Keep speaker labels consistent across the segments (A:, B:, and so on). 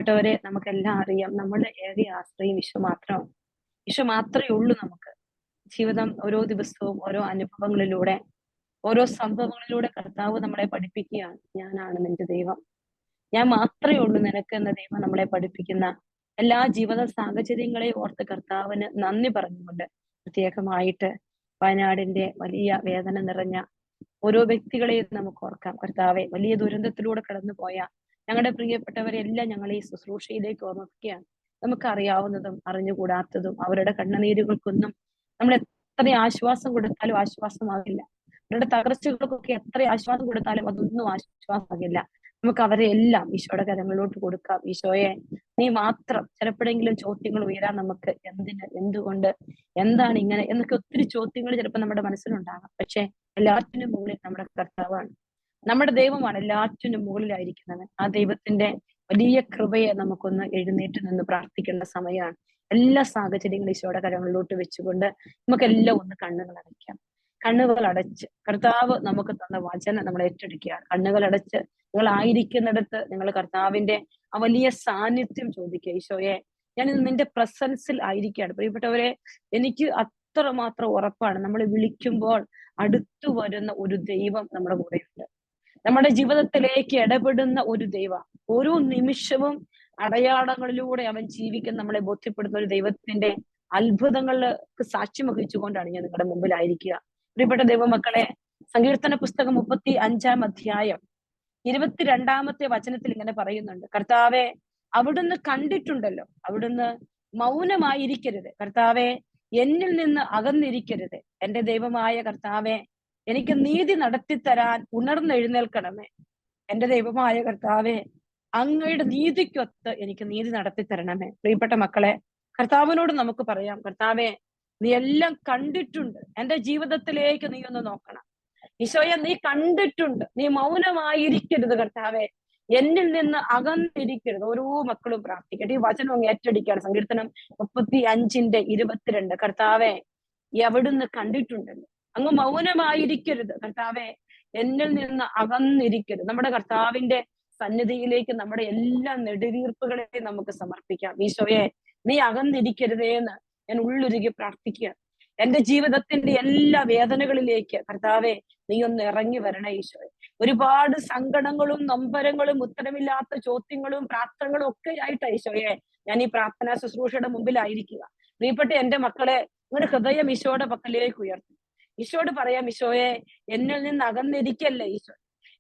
A: പ്പെട്ടവരെ നമുക്കെല്ലാം അറിയാം. നമ്മുടെ ഏക ആശ്രയം ഈശോ മാത്രമാണ്. ഈശോ മാത്രമേ ഉള്ളൂ നമുക്ക്. ജീവിതം ഓരോ ദിവസവും ഓരോ അനുഭവങ്ങളിലൂടെ, ഓരോ സംഭവങ്ങളിലൂടെ കർത്താവ് നമ്മളെ പഠിപ്പിക്കുകയാണ്. ഞാനാണ് നിന്റെ ദൈവം. ഞാൻ മാത്രമേ ഉള്ളൂ നിനക്ക് എന്ന ദൈവം നമ്മളെ പഠിപ്പിക്കുന്ന എല്ലാ ജീവിത സാഹചര്യങ്ങളെയും ഓർത്ത് കർത്താവിന് നന്ദി പറഞ്ഞുകൊണ്ട് പ്രത്യേകമായിട്ട് വയനാടിന്റെ വലിയ വേദന നിറഞ്ഞ ഓരോ വ്യക്തികളെയും നമുക്ക് ഓർക്കാം. കർത്താവെ, വലിയ ദുരന്തത്തിലൂടെ കടന്നുപോയ ഞങ്ങളുടെ പ്രിയപ്പെട്ടവരെല്ലാം ഞങ്ങൾ ഈ ശുശ്രൂഷയിലേക്ക് ഓർമ്മിക്കുകയാണ്. നമുക്കറിയാവുന്നതും അറിഞ്ഞുകൂടാത്തതും അവരുടെ കണ്ണുനീരുകൾക്കൊന്നും നമ്മൾ എത്ര ആശ്വാസം കൊടുത്താലും ആശ്വാസമാകില്ല. അവരുടെ തകർച്ചകൾക്കൊക്കെ എത്ര ആശ്വാസം കൊടുത്താലും അതൊന്നും ആശ്വാസമാകില്ല. നമുക്ക് അവരെ എല്ലാം ഈശോയുടെ കരങ്ങളിലോട്ട് കൊടുക്കാം. ഈശോയെ, നീ മാത്രം. ചിലപ്പോഴെങ്കിലും ചോദ്യങ്ങൾ ഉയരാൻ നമുക്ക്, എന്തിന്, എന്തുകൊണ്ട്, എന്താണ് ഇങ്ങനെ എന്നൊക്കെ ഒത്തിരി ചോദ്യങ്ങൾ ചിലപ്പോൾ നമ്മുടെ മനസ്സിലുണ്ടാകാം. പക്ഷെ എല്ലാറ്റിനും മുകളിൽ നമ്മുടെ കർത്താവാണ്, നമ്മുടെ ദൈവമാണ് എല്ലാറ്റിനും മുകളിലായിരിക്കുന്നത്. ആ ദൈവത്തിന്റെ വലിയ കൃപയെ നമുക്കൊന്ന് എഴുന്നേറ്റ് നിന്ന് പ്രാർത്ഥിക്കേണ്ട സമയമാണ്. എല്ലാ സാഹചര്യങ്ങളും ഈശോയുടെ കരങ്ങളിലോട്ട് വെച്ചുകൊണ്ട് നമുക്കെല്ലാം ഒന്ന് കണ്ണുകൾ അടയ്ക്കാം. കണ്ണുകൾ അടച്ച് കർത്താവ് നമുക്ക് തന്ന വചനം നമ്മൾ ഏറ്റെടുക്കുകയാണ്. കണ്ണുകൾ അടച്ച് നിങ്ങൾ ആയിരിക്കുന്നിടത്ത് നിങ്ങൾ കർത്താവിന്റെ ആ വലിയ സാന്നിധ്യം ചോദിക്കുക. ഈശോയെ, ഞാൻ ഇന്ന് നിന്റെ പ്രസൻസിൽ ആയിരിക്കുകയാണ്. പ്രിയപ്പെട്ടവരെ, എനിക്ക് അത്രമാത്രം ഉറപ്പാണ്, നമ്മൾ വിളിക്കുമ്പോൾ അടുത്തു വരുന്ന ഒരു ദൈവം നമ്മുടെ കൂടെയുണ്ട്. നമ്മുടെ ജീവിതത്തിലേക്ക് ഇടപെടുന്ന ഒരു ദൈവം. ഓരോ നിമിഷവും അടയാളങ്ങളിലൂടെ അവൻ ജീവിക്കുന്ന നമ്മളെ ബോധ്യപ്പെടുന്ന ഒരു ദൈവത്തിന്റെ അത്ഭുതങ്ങൾക്ക് സാക്ഷ്യം വഹിച്ചുകൊണ്ടാണ് ഞാൻ നിങ്ങളുടെ മുമ്പിലായിരിക്കുക. പ്രിയപ്പെട്ട ദൈവമക്കളെ, സങ്കീർത്തന പുസ്തകം 35-ാം അധ്യായം 22-ാമത്തെ വചനത്തിൽ ഇങ്ങനെ പറയുന്നുണ്ട്, കർത്താവെ, അവിടുന്ന് കണ്ടിട്ടുണ്ടല്ലോ, അവിടുന്ന് മൗനമായിരിക്കരുത്. കർത്താവെ, എന്നിൽ നിന്ന് അകന്നിരിക്കരുത്. എന്റെ ദൈവമായ കർത്താവെ, എനിക്ക് നീതി നടത്തിത്തരാൻ ഉണർന്നെഴുന്നേൽക്കണമേ. എന്റെ ദൈവമായ കർത്താവെ, അങ്ങയുടെ നീതിക്കൊത്ത് എനിക്ക് നീതി നടത്തിത്തരണമേ. പ്രിയപ്പെട്ട മക്കളെ, കർത്താവിനോട് നമുക്ക് പറയാം, കർത്താവെ, നീ എല്ലാം കണ്ടിട്ടുണ്ട്. എന്റെ ജീവിതത്തിലേക്ക് നീ ഒന്ന് നോക്കണം. ഈശോയെ, നീ കണ്ടിട്ടുണ്ട്. നീ മൗനമായിരിക്കരുത് കർത്താവെ, എന്നിൽ നിന്ന് അകന്നിരിക്കരുത്. ഓരോ മക്കളും പ്രാർത്ഥിക്കട്ടെ. ഈ വചനം അങ്ങ് ഏറ്റെടുക്കുകയാണ്. സങ്കീർത്തനം 35:22. കർത്താവെ, എവിടുന്ന് കണ്ടിട്ടുണ്ടല്ലോ, അങ്ങ് മൗനമായിരിക്കരുത്. കർത്താവെ, എന്നിൽ നിന്ന് അകന്നിരിക്കരുത്. നമ്മുടെ കർത്താവിന്റെ സന്നിധിയിലേക്ക് നമ്മുടെ എല്ലാ നെടുവീർപ്പുകളെയും നമുക്ക് സമർപ്പിക്കാം. ഈശോയെ, നീ അകന്നിരിക്കരുതേ എന്ന് ഞാൻ ഉള്ളുരുകി പ്രാർത്ഥിക്കുക. എന്റെ ജീവിതത്തിന്റെ എല്ലാ വേദനകളിലേക്ക് കർത്താവെ, നീ ഒന്ന് ഇറങ്ങി വരണേ ഈശോയെ. ഒരുപാട് സങ്കടങ്ങളും നൊമ്പരങ്ങളും ഉത്തരമില്ലാത്ത ചോദ്യങ്ങളും പ്രാർത്ഥനകളും ഒക്കെ ആയിട്ട് ഈശോയെ ഞാൻ ഈ പ്രാർത്ഥനാ ശുശ്രൂഷയുടെ മുമ്പിലായിരിക്കുക. പ്രിയപ്പെട്ട എന്റെ മക്കളെ, നിങ്ങളുടെ ഹൃദയം ഈശോയുടെ പക്കലേക്ക് ഉയർത്തും. ഈശോയോട് പറയാം, ഈശോയെ, എന്നിൽ നിന്ന് അകന്നിരിക്കല്ലേ ഈശോ,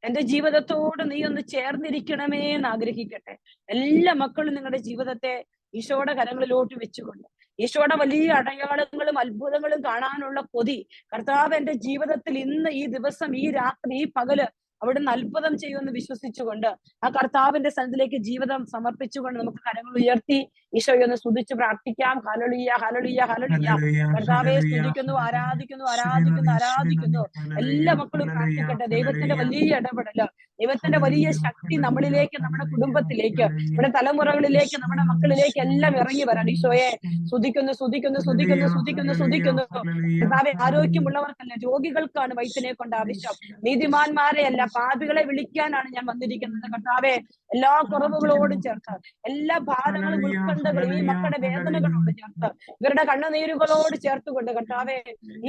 A: എന്റെ ജീവിതത്തോട് നീ ഒന്ന് ചേർന്നിരിക്കണമേ എന്ന് ആഗ്രഹിക്കട്ടെ. എല്ലാ മക്കളും നിങ്ങളുടെ ജീവിതത്തെ ഈശോയുടെ കരങ്ങളിലോട്ട് വെച്ചുകൊണ്ട് ഈശോയുടെ വലിയ അടയാളങ്ങളും അത്ഭുതങ്ങളും കാണാനുള്ള കൊതി കർത്താവ് എന്റെ ജീവിതത്തിൽ ഇന്ന് ഈ ദിവസം ഈ രാത്രി ഈ പകല് അവിടുന്ന് അത്ഭുതം ചെയ്യുമെന്ന് വിശ്വസിച്ചുകൊണ്ട് ആ കർത്താവിന്റെ സന്നിധിയിലേക്ക് ജീവിതം സമർപ്പിച്ചുകൊണ്ട് നമുക്ക് കരങ്ങൾ ഉയർത്തി ഈശോയെ ഒന്ന് സ്തുതിച്ച് പ്രാർത്ഥിക്കാം. Hallelujah, hallelujah, hallelujah. കർത്താവെ സ്തുതിക്കുന്നു, ആരാധിക്കുന്നു, ആരാധിക്കുന്നു, ആരാധിക്കുന്നു. എല്ലാ മക്കളും പ്രാർത്ഥിക്കട്ടെ. ദൈവത്തിന്റെ വലിയ ഇടപെടല്, ദൈവത്തിന്റെ വലിയ ശക്തി നമ്മളിലേക്ക്, നമ്മുടെ കുടുംബത്തിലേക്ക്, നമ്മുടെ തലമുറകളിലേക്ക്, നമ്മുടെ മക്കളിലേക്ക് എല്ലാം ഇറങ്ങി വരാൻ ഈശോയെ സ്തുതിക്കുന്നു, സ്തുതിക്കുന്നു, സ്തുതിക്കുന്നു, സ്തുതിക്കുന്നു, സ്തുതിക്കുന്നു. കർത്താവെ, ആരോഗ്യമുള്ളവർക്കല്ല, രോഗികൾക്കാണ് വൈദ്യനെ കൊണ്ട് ആവശ്യം. നീതിമാന്മാരെ അല്ല, പാപികളെ വിളിക്കാനാണ് ഞാൻ വന്നിരിക്കുന്നത്. കർത്താവെ, എല്ലാ കുറവുകളോടും ചേർത്ത്, എല്ലാ ഭാരങ്ങളും ഉത്കണ്ഠകളും ഈ മക്കളുടെ വേദനകളോട് ചേർത്ത്, ഇവരുടെ കണ്ണുനീരുകളോട് ചേർത്തുകൊണ്ട് കർത്താവെ,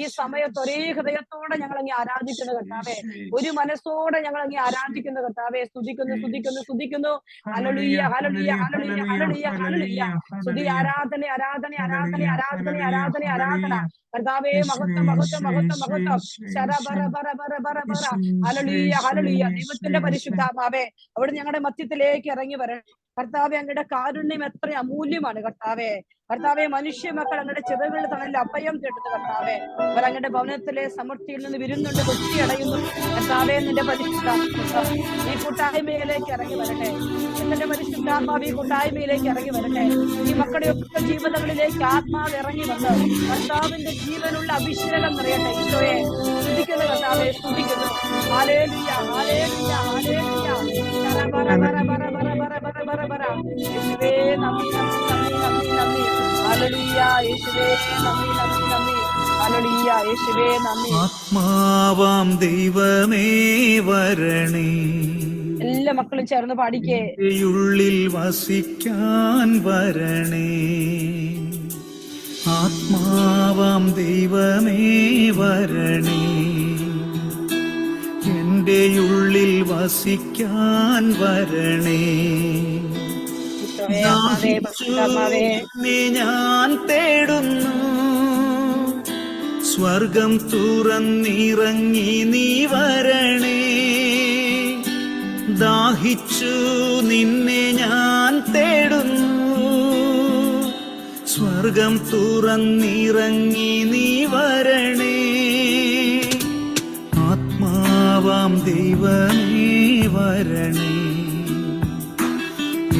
A: ഈ സമയത്ത് ഒരേ ഹൃദയത്തോടെ ഞങ്ങൾ അങ്ങ് ആരാധിക്കുന്നു കർത്താവെ, ഒരു മനസ്സോടെ ഞങ്ങൾ അങ്ങ് ആരാധിക്കുന്നു കർത്താവെ. സ്തുതിക്കുന്നു, സ്തുതിക്കുന്നു, സ്തുതിക്കുന്നു. Hallelujah, hallelujah, hallelujah, hallelujah, hallelujah. സ്തുതി, ആരാധന, ആരാധന, ആരാധന, ആരാധന, ആരാധന, ആരാധന. കർത്താവേ, മഹത്വം, മഹത്വം, മഹത്വം, മഹത്വം. Hallelujah, hallelujah. ദൈവത്തിന്റെ പരിശുദ്ധാത്മാവേ, അവിടെ ഞങ്ങളുടെ മധ്യത്തിലേക്ക് ഇറങ്ങി വരണം കർത്താവെ. അങ്ങയുടെ കാരുണ്യം എത്ര അമൂല്യമാണ് കർത്താവെ. കർത്താവെ, മനുഷ്യ മക്കൾ അങ്ങയുടെ ചിറകുകളുടെ തണലിൽ അഭയം തേടുന്നു കർത്താവെ. അവർ അങ്ങയുടെ ഭവനത്തിലെ സമൃദ്ധിയിൽ നിന്ന് വിരുന്നുണ്ട് കൊത്തി അടയുന്നു കർത്താവെ. നിന്റെ പരിശുദ്ധാത്മാ ഈ കൂട്ടായ്മയിലേക്ക് ഇറങ്ങി വരട്ടെ. എന്റെ പരിശുദ്ധാത്മാവ് ഈ കൂട്ടായ്മയിലേക്ക് ഇറങ്ങി വരട്ടെ. ഈ മക്കളുടെ ഒക്കെ ജീവിതങ്ങളിലേക്ക് ആത്മാവ് ഇറങ്ങി വന്ന് കർത്താവിന്റെ ജീവനുള്ള അഭിഷേകം നിറയട്ടെ. ഈശോയെ സ്തുതിക്കുന്നു കർത്താവെ, സ്തുതിക്കുന്നു. Hallelujah, hallelujah, hallelujah. യേശുവേ നന്ദി, നന്ദി, നന്ദി, നന്ദി. ഹല്ലേലൂയ, യേശുവേ നന്ദി, നന്ദി, നന്ദി. ഹല്ലേലൂയ, യേശുവേ നന്ദി.
B: ആത്മാവാം ദൈവമേ വരണേ.
A: എല്ലാ മക്കളും ചേർന്ന് പാടിക്കേ.
B: ഉള്ളിൽ വസിക്കാൻ വരണേ, ആത്മാവാം ദൈവമേ വരണേ. എന്റെ ഉള്ളിൽ വസിക്കാൻ വരണേ. ദാഹിച്ചുവെന്നെ ഞാൻ തേടുന്നു, സ്വർഗം തുറന്നിറങ്ങി നീ വരണേ. ദാഹിച്ചു നിന്നെ ഞാൻ തേടുന്നു, സ്വർഗം തുറന്നിറങ്ങി നീ വരണേ. ആത്മാവാം ദൈവമേ വരണേ,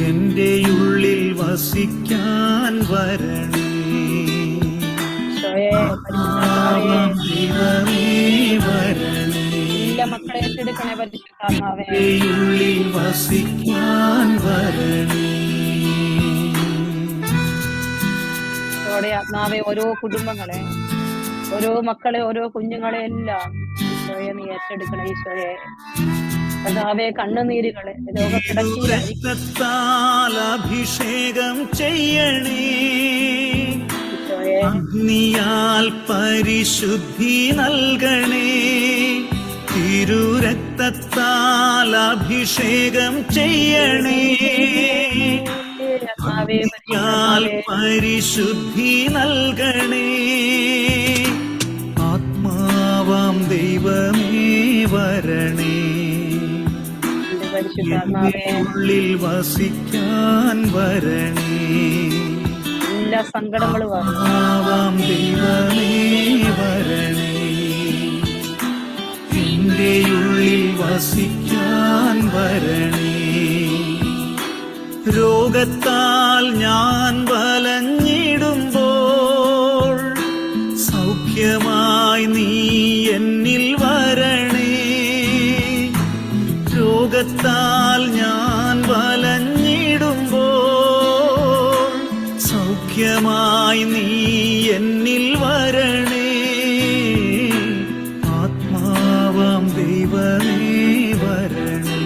B: എന്റെ ഉള്ളിൽ വസിക്കാൻ വരണേ. ആത്മാവാം ദൈവമേ വരണേ,
A: മക്കളെ ഏറ്റെടുക്കണേ പരിശുദ്ധാത്മാവേ.
B: ഉള്ളിൽ വസിക്കാൻ വരണേ.
A: ആത്മാവെ ഓരോ കുടുംബങ്ങളെ, ഓരോ മക്കളെ, ഓരോ കുഞ്ഞുങ്ങളെ എല്ലാം ഈശോയെ നീ ഏറ്റെടുക്കണേ. ഈശോയെ കർത്താവേ, കണ്ണുനീരുകളെ
B: രക്തത്താൽ അഭിഷേകം ചെയ്യണേ, അഗ്നിയാൽ പരിശുദ്ധി നൽകണേ. തിരുരക്തത്താൽ അഭിഷേകം ചെയ്യണേ, അഗ്നിയാൽ പരിശുദ്ധി നൽകണേ. ആത്മാവാം ദൈവമേ വരണേ, ഉള്ളിൽ വസിക്കാൻ വരണേ.
A: എല്ലാ സങ്കടങ്ങളും
B: ആവാം ദൈവമേ വരണേ, എന്റെ ഉള്ളിൽ വസിക്കാൻ വരണേ. രോഗത്താൽ ഞാൻ വലഞ്ഞിടുമ്പോൾ സൗഖ്യമായി നീ എന്നിൽ വരണേ. രോഗത്താൽ ഞാൻ വലഞ്ഞിടുമ്പോൾ സൗഖ്യമായി നീ എന്നിൽ വരണേ. ആത്മാവാം ദൈവമേ വരണേ,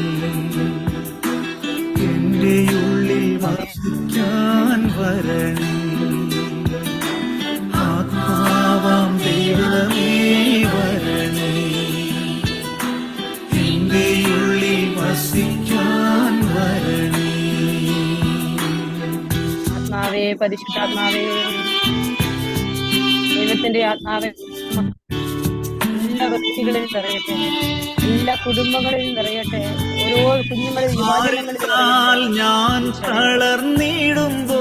B: എന്റെ ഉള്ളിൽ വസിക്കാൻ വരണേ. ആത്മാവാം ദൈവമേ വരണേ, എന്റെ ഉള്ളിൽ വസിക്കാൻ വരണേ.
A: ആത്മാവേ, പരിശുദ്ധാത്മാവേ, ദൈവത്തിന്റെ ആത്മാവേ എല്ലാ വ്യക്തികളിൽ നിറയട്ടെ, എല്ലാ കുടുംബങ്ങളിൽ നിറയട്ടെ, ഓരോ കുഞ്ഞുങ്ങളിൽ
B: ഞാൻ തളർന്നിടുമ്പോൾ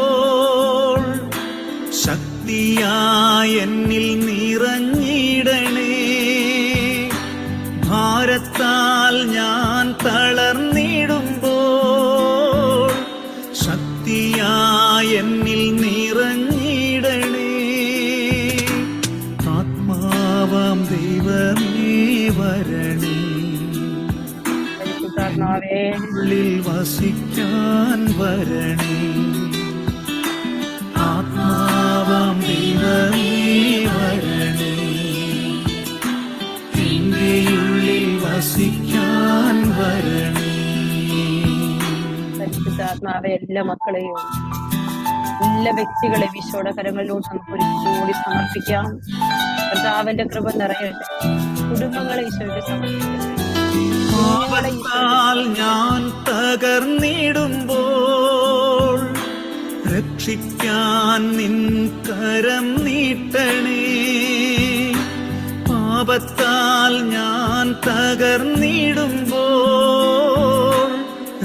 B: ശക്തിയായി എന്നിൽ നിറഞ്ഞിടണേ. ഭാരത്താൽ ഞാൻ തളർന്നിടുമ്പോൾ ശക്തിയായി എന്നിൽ നിറഞ്ഞിടണേ. ആത്മാവാം ദൈവമേ വരണേ, ഉള്ളിൽ വസിക്കാൻ വരണേ. ആത്മാവാം ദൈവമേ വരണേ, എന്റെ ഉള്ളിൽ വസിക്കാൻ വരണേ.
A: പരിശുദ്ധാത്മാവേ, എല്ലാ മക്കളെയും എല്ലാ വ്യക്തികളെ ഈശോയുടെ കരങ്ങളിലോട്ട് നമുക്ക് ഒരിക്കലും സമർപ്പിക്കാം. കർത്താവിന്റെ കൃപ നിറയട്ടെ, കുടുംബങ്ങളെ ഈശോയുടെ സമർപ്പിക്കട്ടെ.
B: പാപത്താൽ ഞാൻ തകർന്നിടുമ്പോൾ രക്ഷിക്കാൻ നിൻ കരം നീട്ടണേ. പാപത്താൽ ഞാൻ തകർന്നിടുമ്പോൾ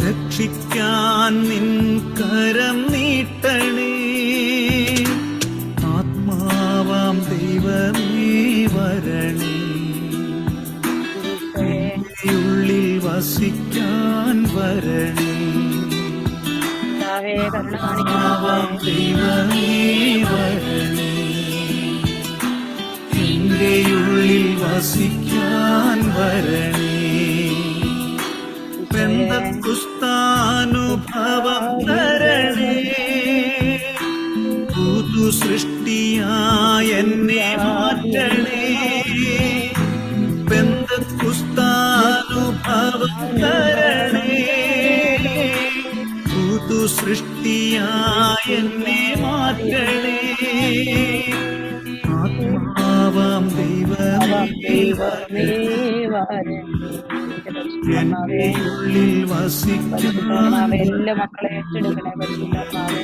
B: രക്ഷിക്കാൻ നിൻ കരം നീട്ടണേ. ആത്മാവാം ദൈവമേ വരണേ, ഉള്ളിൽ വസിക്കാൻ വരണേ. ആത്മാവാം ദൈവമേ വരണേ, എന്റെ ഉള്ളിൽ വസിക്കാൻ വരണേ. പെന്തക്കുസ്താനുഭവം തരണേ, പുതു സൃഷ്ടിയായി എന്നെ മാറ്റണേ. പെന്തക്കുസ്താനുഭവം തരണേ, സൃഷ്ടിയായ എന്നെ മാറ്റണേ ആത്മാവാം ദൈവമേ എന്റെ ഉള്ളിൽ വസിക്കാൻ
A: എല്ലാ മക്കളെ ഏറ്റെടുക്കണേ പരിശുദ്ധാത്മാവേ.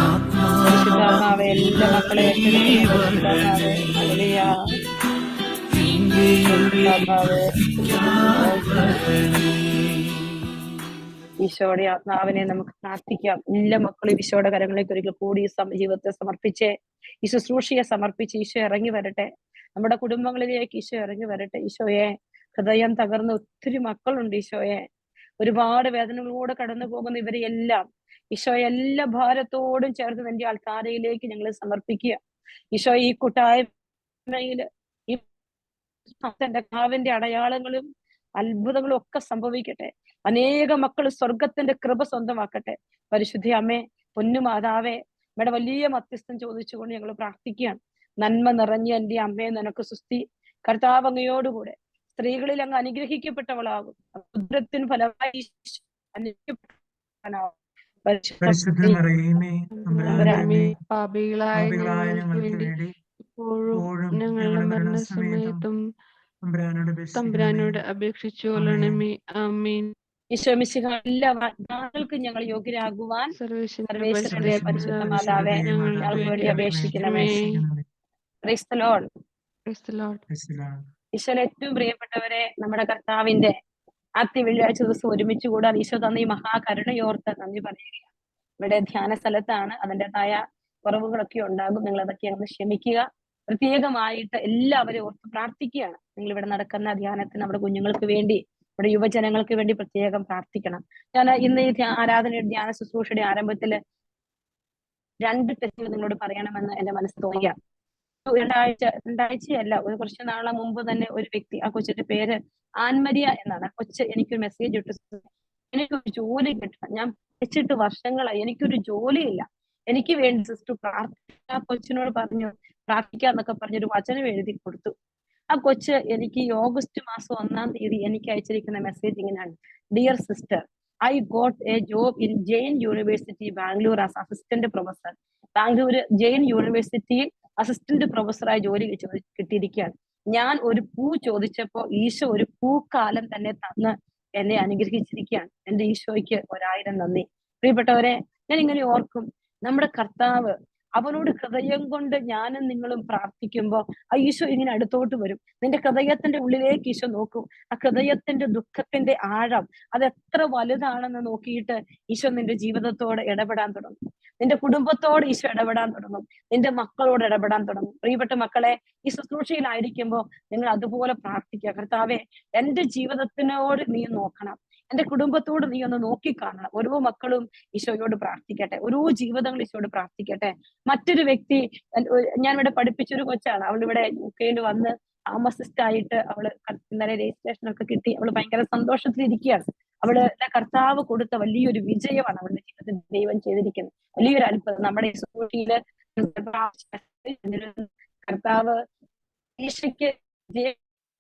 B: ആത്മാവാം
A: പരിശുദ്ധാത്മാവേ എല്ലാ മക്കളെ ഏറ്റെടുക്കണേ പരിശുദ്ധാത്മാവേ. ഹല്ലേലൂയ.
B: എന്റെ ഉള്ളിൽ
A: പരിശുദ്ധാത്മാവേ
B: വരണേ.
A: ഈശോയുടെ ആത്മാവിനെ നമുക്ക് പ്രാർത്ഥിക്കാം. എല്ലാ മക്കളും ഈശോയുടെ കരങ്ങളിലേക്ക് ഒരിക്കൽ കൂടി ജീവിതത്തെ സമർപ്പിച്ച് ഈ ശുശ്രൂഷയെ സമർപ്പിച്ച് ഈശോ ഇറങ്ങി വരട്ടെ. നമ്മുടെ കുടുംബങ്ങളിലേക്ക് ഈശോ ഇറങ്ങി വരട്ടെ. ഈശോയെ, ഹൃദയം തകർന്ന ഒത്തിരി മക്കളുണ്ട് ഈശോയെ. ഒരുപാട് വേദനകളോടെ കടന്നു പോകുന്ന ഇവരെ എല്ലാം ഈശോയെ എല്ലാ ഭാരത്തോടും ചേർത്ത് നിന്റെ ആൾക്കാരയിലേക്ക് ഞങ്ങൾ സമർപ്പിക്കുക. ഈശോ, ഈ കൂട്ടായ്മയില് ഈ തന്റെ കാവിന്റെ അടയാളങ്ങളും അത്ഭുതങ്ങളും ഒക്കെ സംഭവിക്കട്ടെ. അനേക മക്കൾ സ്വർഗത്തിന്റെ കൃപ സ്വന്തമാക്കട്ടെ. പരിശുദ്ധ അമ്മേ, പൊന്നുമാതാവേ, ഇവിടെ വലിയ മധ്യസ്ഥം ചോദിച്ചുകൊണ്ട് ഞങ്ങൾ പ്രാർത്ഥിക്കുകയാണ്. നന്മ നിറഞ്ഞ എന്റെ അമ്മയെ നിനക്ക് സുസ്തി. കർത്താവ് അങ്ങയോടുകൂടെ സ്ത്രീകളിൽ അങ്ങ് അനുഗ്രഹിക്കപ്പെട്ടവളാകും. ഉദരത്തിന് ഫലമായി
C: പാപികളായ ഞങ്ങൾക്ക് വേണ്ടി ഇപ്പോഴും ഞങ്ങളുടെ മരണസമയത്തും തമ്പുരാനോട് അപേക്ഷിച്ചു കൊള്ളണമേ. ആമേൻ.
A: ഈശോമിശിഹ എല്ലാ വാഗ്ദാനങ്ങൾക്കും ഞങ്ങൾ യോഗ്യരാകുവാൻ സർവേശ്വരന്റെ പരിശുദ്ധ മാതാവേ ഞങ്ങൾക്ക് വേണ്ടി അപേക്ഷിക്കണമേ. Price the Lord. ഈശോയുടെ ഏറ്റവും പ്രിയപ്പെട്ടവരെ, നമ്മുടെ കർത്താവിന്റെ ആദ്യ വെള്ളിയാഴ്ച ദിവസം ഒരുമിച്ച് കൂടാൻ ഈശോ തന്ന ഈ മഹാകരുണയോർത്ത് നന്ദി പറയുകയാണ്. ഇവിടെ ധ്യാന സ്ഥലത്താണ്, അതിൻ്റെതായ കുറവുകളൊക്കെ ഉണ്ടാകും. നിങ്ങൾ അതൊക്കെ അങ്ങ് ക്ഷമിക്കുക. പ്രത്യേകമായിട്ട് എല്ലാവരെയും ഓർത്ത് പ്രാർത്ഥിക്കുകയാണ്. നിങ്ങൾ ഇവിടെ നടക്കുന്ന ധ്യാനത്തിന് നമ്മുടെ കുഞ്ഞുങ്ങൾക്ക് വേണ്ടി, നമ്മുടെ യുവജനങ്ങൾക്ക് വേണ്ടി പ്രത്യേകം പ്രാർത്ഥിക്കണം. ഞാൻ ഇന്ന് ഈ ആരാധനയുടെ ധ്യാന ശുശ്രൂഷയുടെ ആരംഭത്തില് 2 ടെസ്റ്റുകൾ നിങ്ങളോട് പറയണമെന്ന് എന്റെ മനസ്സ് തോന്നിയ. രണ്ടാഴ്ചയല്ല, ഒരു കുറച്ച് നാളെ മുമ്പ് തന്നെ ഒരു വ്യക്തി, ആ കൊച്ചിന്റെ പേര് ആൻമരിയ എന്നാണ്. കൊച്ച് എനിക്കൊരു മെസ്സേജ് ഇട്ടു, എനിക്കൊരു ജോലി കിട്ടണം, ഞാൻ പഠിച്ചിട്ട് വർഷങ്ങളായി, എനിക്കൊരു ജോലിയില്ല, എനിക്ക് വേണ്ടി സിസ്റ്റർ പ്രാർത്ഥിക്കാൻ. ആ കൊച്ചിനോട് പറഞ്ഞു പ്രാർത്ഥിക്കാന്നൊക്കെ പറഞ്ഞൊരു വചനം എഴുതി കൊടുത്തു. ആ കൊച്ച് എനിക്ക് ഈ ഓഗസ്റ്റ് മാസം 1-ാം തീയതി എനിക്ക് അയച്ചിരിക്കുന്ന മെസ്സേജ് ഇങ്ങനെയാണ്: dear sister, I got a job in Jain university Bangalore as assistant professor. Bangalore Jain യൂണിവേഴ്സിറ്റിയിൽ അസിസ്റ്റന്റ് പ്രൊഫസറായി ജോലി കിട്ടിയിരിക്കുകയാണ്. ഞാൻ ഒരു പൂ ചോദിച്ചപ്പോ ഈശോ ഒരു പൂക്കാലം തന്നെ തന്ന് എന്നെ അനുഗ്രഹിച്ചിരിക്കുകയാണ്. എന്റെ ഈശോയ്ക്ക് 1000 നന്ദി. പ്രിയപ്പെട്ടവരെ, ഞാൻ ഇങ്ങനെ ഓർക്കും, നമ്മുടെ കർത്താവ്, അവനോട് ഹൃദയം കൊണ്ട് ഞാനും നിങ്ങളും പ്രാർത്ഥിക്കുമ്പോ ആ ഈശോ ഇങ്ങനെ അടുത്തോട്ട് വരും. നിന്റെ ഹൃദയത്തിന്റെ ഉള്ളിലേക്ക് ഈശോ നോക്കും. ആ ഹൃദയത്തിന്റെ ദുഃഖത്തിന്റെ ആഴം അത് എത്ര വലുതാണെന്ന് നോക്കിയിട്ട് ഈശോ നിന്റെ ജീവിതത്തോട് ഇടപെടാൻ തുടങ്ങും. നിന്റെ കുടുംബത്തോട് ഈശോ ഇടപെടാൻ തുടങ്ങും. നിന്റെ മക്കളോട് ഇടപെടാൻ തുടങ്ങും. പ്രിയപ്പെട്ട മക്കളെ, ഈ ശുശ്രൂഷയിലായിരിക്കുമ്പോ നിങ്ങൾ അതുപോലെ പ്രാർത്ഥിക്കുക. കർത്താവെ, എന്റെ ജീവിതത്തിനോട് നീ നോക്കണം, എന്റെ കുടുംബത്തോട് നീ ഒന്ന് നോക്കിക്കാണണം. ഓരോ മക്കളും ഈശോയോട് പ്രാർത്ഥിക്കട്ടെ, ഓരോ ജീവിതങ്ങൾ ഈശോയോട് പ്രാർത്ഥിക്കട്ടെ. മറ്റൊരു വ്യക്തി, ഞാൻ ഇവിടെ പഠിപ്പിച്ചൊരു കൊച്ചാണ്, അവളിവിടെ UK വന്ന് ഫാർമസിസ്റ്റ് ആയിട്ട് അവള് ഇന്നലെ രജിസ്ട്രേഷൻ ഒക്കെ കിട്ടി. അവള് ഭയങ്കര സന്തോഷത്തിലിരിക്കുകയാണ്. അവള് കർത്താവ് കൊടുത്ത വലിയൊരു വിജയമാണ് അവളുടെ ജീവിതത്തിൽ ദൈവം ചെയ്തിരിക്കുന്നത്. വലിയൊരു അത്ഭുതം. നമ്മുടെ ഈ സൊസൈറ്റിയില് കർത്താവ് ഈശോയ്ക്ക്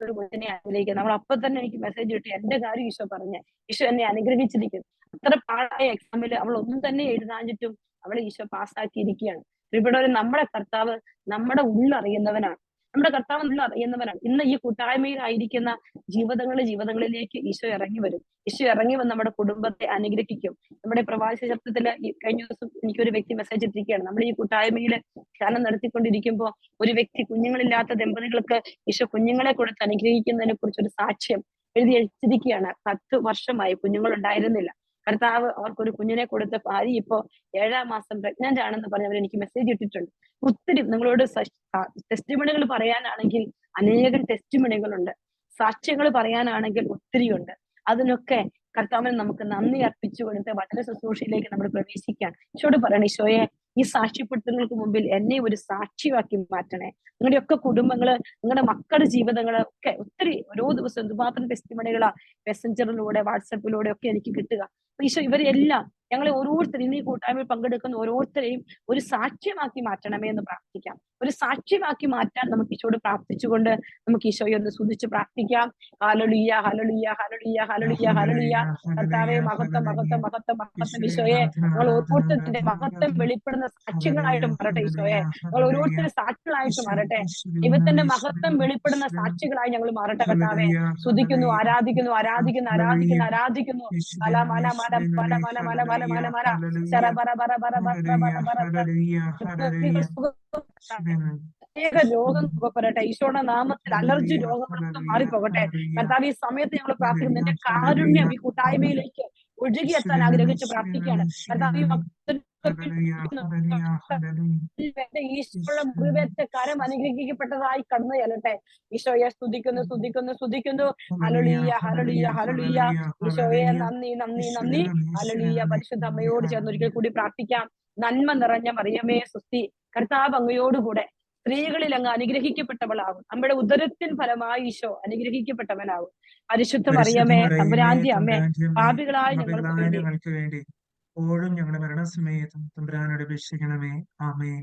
A: ഒരു കൊച്ചിനെ അനുഗ്രഹിക്കുക. നമ്മൾ അപ്പൊ തന്നെ എനിക്ക് മെസ്സേജ് കിട്ടി, എന്റെ കാര്യം ഈശോ പറഞ്ഞ, ഈശോ എന്നെ അനുഗ്രഹിച്ചിരിക്കുന്നു. അത്ര പാടായ എക്സാമില് അവൾ ഒന്നും തന്നെ എഴുതാഞ്ഞിട്ടും അവളെ ഈശോ പാസ്സാക്കിയിരിക്കുകയാണ്. പ്രിയപ്പെട്ടവരെ, നമ്മുടെ കർത്താവ് നമ്മുടെ ഉള്ളറിയുന്നവനാണ്. നമ്മുടെ കർത്താവ് ഉള്ളറിയുന്നവനാണ്. ഇന്ന് ഈ കൂട്ടായ്മയിലായിരിക്കുന്ന ജീവിതങ്ങളിലേക്ക് ഈശോ ഇറങ്ങി വരും. ഈശോ ഇറങ്ങി വന്ന് നമ്മുടെ കുടുംബത്തെ അനുഗ്രഹിക്കും. നമ്മുടെ പ്രവാസി ശബ്ദത്തില് ഈ കഴിഞ്ഞ ദിവസം എനിക്കൊരു വ്യക്തി മെസ്സേജ് ഇട്ടിരിക്കുകയാണ്. നമ്മൾ ഈ കൂട്ടായ്മയില് ധ്യാനം നടത്തിക്കൊണ്ടിരിക്കുമ്പോ ഒരു വ്യക്തി, കുഞ്ഞുങ്ങളില്ലാത്ത ദമ്പതികൾക്ക് ഈശോ കുഞ്ഞുങ്ങളെ കൊടുത്ത് അനുഗ്രഹിക്കുന്നതിനെ കുറിച്ചൊരു സാക്ഷ്യം എഴുതി വെച്ചിരിക്കുകയാണ്. 10 വർഷമായി കുഞ്ഞുങ്ങൾ ഉണ്ടായിരുന്നില്ല. കർത്താവ് അവർക്കൊരു കുഞ്ഞിനെ കൊടുത്ത ഭാര്യ ഇപ്പോ 7-ാം മാസം പ്രഗ്നന്റ് ആണെന്ന് പറഞ്ഞ് അവർ എനിക്ക് മെസ്സേജ് ഇട്ടിട്ടുണ്ട്. ഒത്തിരി നിങ്ങളോട് ടെസ്റ്റിമണികൾ പറയാനാണെങ്കിൽ അനേകം ടെസ്റ്റിമണികളുണ്ട്. സാക്ഷ്യങ്ങൾ പറയാനാണെങ്കിൽ ഒത്തിരിയുണ്ട്. അതിനൊക്കെ കർത്താവിന് നമുക്ക് നന്ദി അർപ്പിച്ചുകൊണ്ട് വചന ശുശ്രൂഷയിലേക്ക് നമ്മൾ പ്രവേശിക്കാൻ ഈശോയോട് പറയണം, ഈശോയെ, ഈ സാക്ഷ്യപ്പെടുത്തലുകൾക്ക് മുമ്പിൽ എന്നെ ഒരു സാക്ഷിയാക്കി മാറ്റണേ. നിങ്ങളുടെയൊക്കെ കുടുംബങ്ങള്, നിങ്ങളുടെ മക്കളുടെ ജീവിതങ്ങള് ഒക്കെ ഒത്തിരി ഓരോ ദിവസം എന്തുമാത്രം ടെസ്റ്റിമണികളാ മെസ്സഞ്ചറിലൂടെ വാട്സപ്പിലൂടെ ഒക്കെ എനിക്ക് കിട്ടുക. ഈശോ ഇവരെല്ലാം ഞങ്ങളെ ഓരോരുത്തരും ഇന്ന് ഈ കൂട്ടായ്മയിൽ പങ്കെടുക്കുന്ന ഓരോരുത്തരെയും ഒരു സാക്ഷ്യമാക്കി മാറ്റണമേ എന്ന് പ്രാർത്ഥിക്കാം. ഒരു സാക്ഷ്യമാക്കി മാറ്റാൻ നമുക്ക് ഈശോയോട് പ്രാർത്ഥിച്ചുകൊണ്ട് നമുക്ക് ഈശോയെ ഒന്ന് സ്തുതിച്ച് പ്രാർത്ഥിക്കാം. Hallelujah, hallelujah, hallelujah, hallelujah, hallelujah. കർത്താവേ, മഹത്വം, മഹത്വം, മഹത്വം, മഹത്വം ഈശോയെ. ഞങ്ങൾ ഓരോരുത്തരുടെ മഹത്വം വെളിപ്പെടുന്ന സാക്ഷ്യങ്ങളായിട്ട് മാറട്ടെ ഈശോയെ. ഞങ്ങൾ ഓരോരുത്തരും സാക്ഷികളായിട്ട് മാറട്ടെ. ദൈവത്തിന്റെ മഹത്വം വെളിപ്പെടുന്ന സാക്ഷികളായി ഞങ്ങൾ മാറട്ടെ കർത്താവേ. സ്തുതിക്കുന്നു, ആരാധിക്കുന്നു, ആരാധിക്കുന്നു, ആരാധിക്കുന്നു, ആരാധിക്കുന്നു. മല മല മല മല മല മല മല മല മല ശര ബര ബര ബര ബര ബര ബര അനേക രോഗം സുഖപ്പെടട്ടെ ഈശോയുടെ നാമത്തിൽ. അലർജി രോഗങ്ങളൊക്കെ മാറിപ്പോകട്ടെ കർത്താവ്. ഈ സമയത്ത് ഞങ്ങൾ പ്രാർത്ഥിക്കുന്നു നിന്റെ കാരുണ്യം ഈ കൂട്ടായ്മയിലേക്ക് ഒഴുകിയെത്താൻ ആഗ്രഹിച്ച് പ്രാർത്ഥിക്കുകയാണ് കർത്താവ്. ഈ ഈശോയുടെ മുറിവേറ്റ കരം അനുഗ്രഹിക്കപ്പെട്ടതായി കടന്നു ചെല്ലട്ടെ. ഈശോയെ സ്തുതിക്കുന്നു, സ്തുതിക്കുന്നു, സ്തുതിക്കുന്നു. Hallelujah, hallelujah, hallelujah. ഈശോയെ നന്ദി, നന്ദി, നന്ദി. ഹല്ലേലൂയ. പരിശുദ്ധ അമ്മയോട് ചേർന്ന് ഒരിക്കൽ കൂടി പ്രാർത്ഥിക്കാം. നന്മ നിറഞ്ഞ മറിയമേ സ്വസ്തി, കർത്താവ് അങ്ങയോടുകൂടെ സ്ത്രീകളിൽ അങ്ങ് അനുഗ്രഹിക്കപ്പെട്ടവളാകും. നമ്മുടെ ഉദരത്തിൻ ഫലമായി ഈശോ അനുഗ്രഹിക്കപ്പെട്ടവനാകും. പരിശുദ്ധ മറിയമേ തമ്പുരാന്റെ അമ്മേ, പാപികളായ ഞങ്ങൾക്ക് വേണ്ടി
D: ഓടും ഞങ്ങളുടെ മരണസമയത്തും തമ്പുരാനോട് അപേക്ഷിക്കണമേ. ആമേൻ.